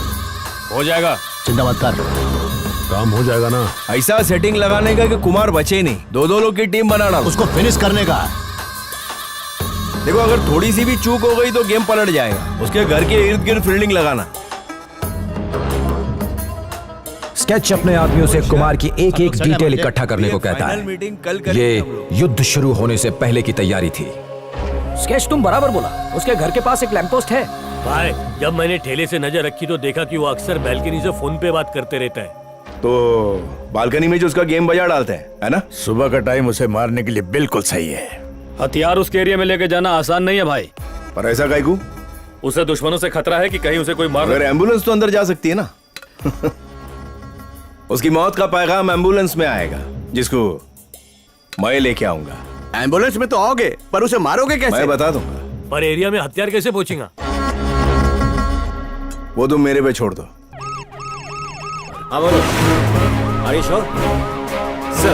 हो जाएगा, चिंता मत कर, काम हो जाएगा ना। ऐसा सेटिंग लगाने का कि कुमार बचे नहीं। 2-2 लोग की टीम बनाना, उसको फिनिश करने का। देखो अगर थोड़ी सी भी चूक हो गई तो गेम पलट जाएगा। उसके घर के इर्द गिर्द फील्डिंग लगाना। स्केच अपने आदमियों से कुमार की एक एक डिटेल इकट्ठा करने को कहता फाइनल मीटिंग कल है। ये युद्ध शुरू होने से पहले की तैयारी थी। स्केच तुम बराबर बोला, उसके घर के पास एक लैंप पोस्ट है। भाई जब मैंने ठेले से नजर रखी तो देखा कि वो अक्सर बैल्कनी से फोन पे बात करते रहता है। तो बालकनी में जो उसका गेम बजा डालते हैं, है ना? सुबह का टाइम उसे मारने के लिए बिल्कुल सही है। हथियार उसके एरिया में लेके जाना आसान नहीं है भाई। पर ऐसा काहे? उसे दुश्मनों से खतरा है कि कहीं उसे कोई मार। अगर एम्बुलेंस तो अंदर जा सकती है ना। उसकी मौत का पैगाम एम्बुलेंस में आएगा, जिसको मैं लेके आऊंगा। एम्बुलेंस में तो आओगे, पर उसे मारोगे कैसे? मैं बता दूंगा। पर एरिया में हथियार कैसे पहुंचेगा? वो तुम मेरे पे छोड़ दो। हाँ बोलो। Are sure? सर,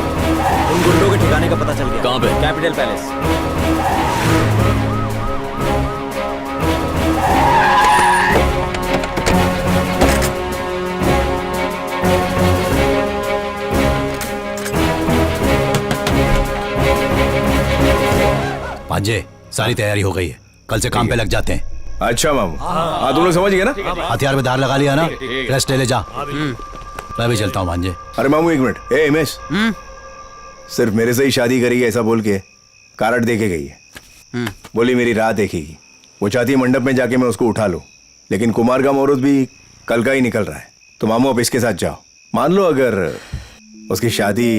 उन गुंडों के ठिकाने का पता चल गया। कहाँ पे? Capital palace. भांजे, सारी तैयारी हो गई है, कल से काम पे लग जाते हैं। अच्छा मामू, हाँ तुम लोग समझ गए ना? हथियार में धार लगा लिया ना? रेस्ट ले जा। मैं भी चलता हूँ भांजे। अरे मामू एक मिनट। ए हिमेश, सिर्फ मेरे से ही शादी करेगी ऐसा बोल के कारट देके गई है। बोली मेरी राह देखेगी। वो चाहती है मंडप में जाके मैं उसको उठा लूं, लेकिन कुमार का मुहूर्त भी कल का ही निकल रहा है। तो मामू अब इसके साथ जाओ। मान लो अगर उसकी शादी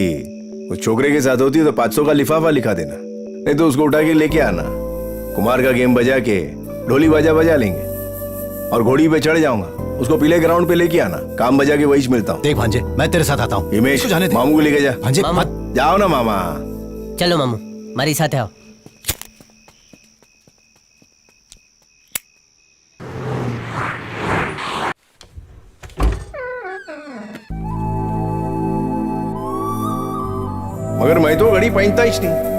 उस छोकरे के साथ होती है तो 500 का लिफाफा लिखा देना, नहीं तो उसको उठा के लेके आना। कुमार का गेम बजा के ढोली बाजा बजा लेंगे और घोड़ी पे चढ़ जाऊंगा, उसको पीले ग्राउंड पे लेके आना। काम बजा के वही मिलता हूँ। देख भांजे, मैं तेरे साथ आता हूँ। हिमेश, मामू को लेके जा। भांजे मत जाओ ना मामा। चलो मामू, मारी साथ आओ। मगर मैं तो घड़ी पहनता ही नहीं।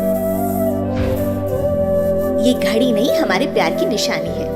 ये घड़ी नहीं, हमारे प्यार की निशानी है।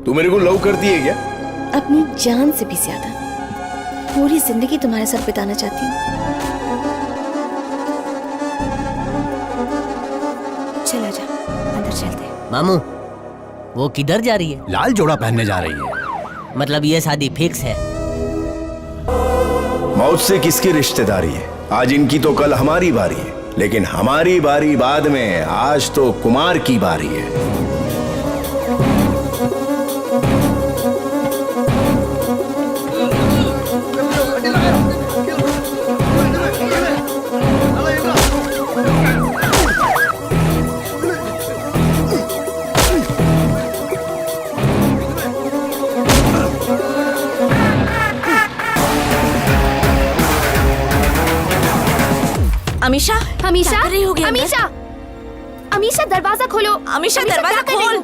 तू मेरे को लव करती है क्या? अपनी जान से भी ज्यादा। पूरी जिंदगी तुम्हारे साथ बिताना चाहती हूँ। चला जा, अंदर चलते हैं। मामू, वो किधर जा रही है? लाल जोड़ा पहनने जा रही है। मतलब ये शादी फिक्स है? मौत से किसकी रिश्तेदारी है? आज इनकी तो कल हमारी बारी है, लेकिन हमारी बारी बाद में। आज तो कुमार की बारी है। अमीशा, अमीशा, क्या कर रही होगी अंदर? अमीशा, अमीशा दरवाजा खोलो। अमीशा दरवाजा खोल।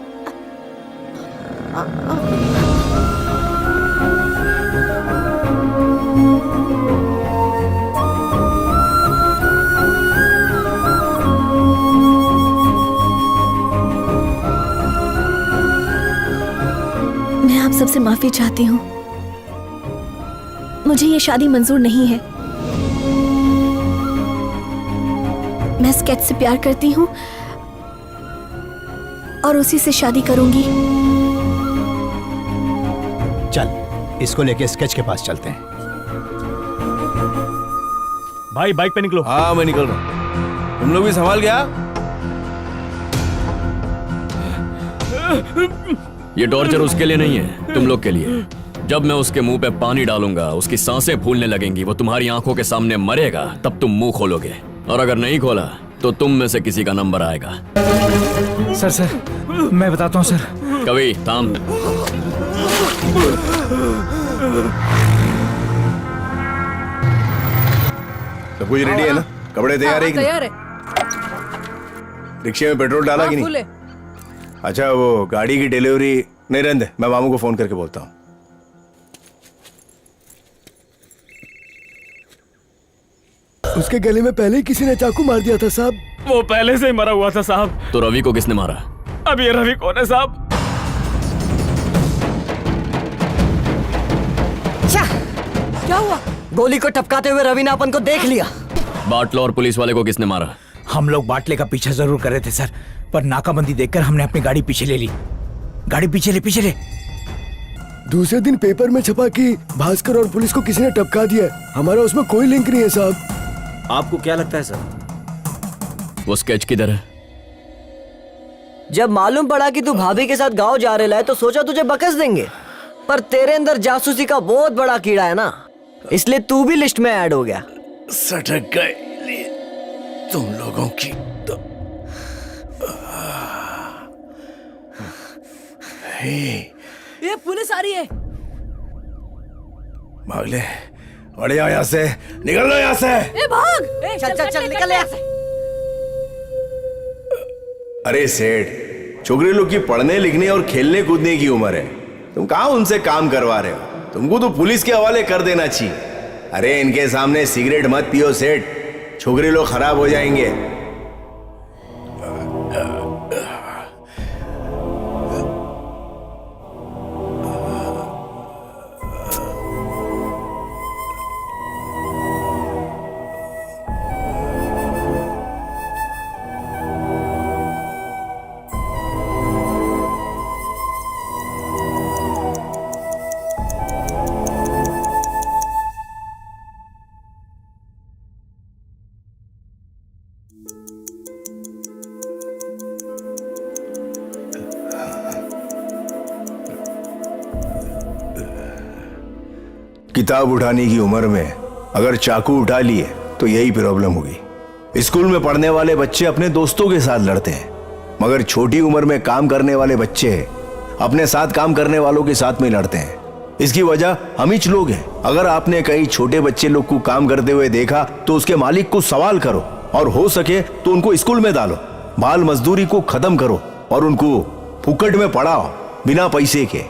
मैं आप सबसे माफी चाहती हूँ। मुझे ये शादी मंजूर नहीं है। मैं स्केच से प्यार करती हूँ और उसी से शादी करूंगी। चल, इसको लेके स्केच के पास चलते हैं। भाई बाइक पे निकलो। हाँ मैं निकल रहा हूँ। तुम लोग भी संभाल गया। ये टॉर्चर उसके लिए नहीं है, तुम लोग के लिए। जब मैं उसके मुंह पे पानी डालूंगा, उसकी सांसें फूलने लगेंगी, वो तुम्हारी आंखों के सामने मरेगा, तब तुम मुंह खोलोगे। और अगर नहीं खोला तो तुम में से किसी का नंबर आएगा। सर मैं बताता हूँ सर। कवि थाम। सब कुछ रेडी है ना? कपड़े तैयार है कि नहीं? तैयार है। रिक्शे में पेट्रोल डाला कि फुल नहीं? है। अच्छा वो गाड़ी की डिलीवरी नहीं रहने दे, मैं मामू को फोन करके बोलता हूँ। उसके गले में पहले ही किसी ने चाकू मार दिया था साहब। वो पहले से ही मरा हुआ था साहब। तो रवि को किसने मारा? अब ये रवि कौन है साहब? क्या हुआ? गोली को टपकाते हुए रवि ने अपन को देख लिया। बाटलो और पुलिस वाले को किसने मारा? हम लोग बाटले का पीछा जरूर कर रहे थे सर, पर नाकाबंदी देखकर हमने अपनी गाड़ी पीछे ले ली। गाड़ी पीछे ले। दूसरे दिन पेपर में छपा कि भास्कर और पुलिस को किसी ने टपका दिया। हमारा उसमें कोई लिंक नहीं है साहब। आपको क्या लगता है सर? वो स्केच किधर है? जब मालूम पड़ा कि तू भाभी के साथ गांव जा रहा है तो सोचा तुझे बकस देंगे, पर तेरे अंदर जासूसी का बहुत बड़ा कीड़ा है ना, इसलिए तू भी लिस्ट में ऐड हो गया। सटक गए तुम लोगों की तो। ये पुलिस आ रही है। भाग ले, बढ़ जाओ यहाँ से, निकल लो यहाँ से। ए भाग! चल चल चल निकल यहाँ से। अरे सेठ, छोकरे लोग की पढ़ने लिखने और खेलने कूदने की उम्र है, तुम कहाँ उनसे काम करवा रहे हो? तुमको तो पुलिस के हवाले कर देना चाहिए। अरे इनके सामने सिगरेट मत पियो सेठ, छोकरे लोग खराब हो जाएंगे। किताब उठाने की उम्र में अगर चाकू उठा लिए तो यही प्रॉब्लम होगी। स्कूल में पढ़ने वाले बच्चे अपने दोस्तों के साथ लड़ते हैं, मगर छोटी उम्र में काम करने वाले बच्चे अपने साथ काम करने वालों के साथ में लड़ते हैं। इसकी वजह हम ही लोग हैं। अगर आपने कई छोटे बच्चे लोग को काम करते हुए देखा तो उसके मालिक को सवाल करो, और हो सके तो उनको स्कूल में डालो। बाल मजदूरी को खत्म करो और उनको फुकट में पढ़ाओ बिना पैसे के।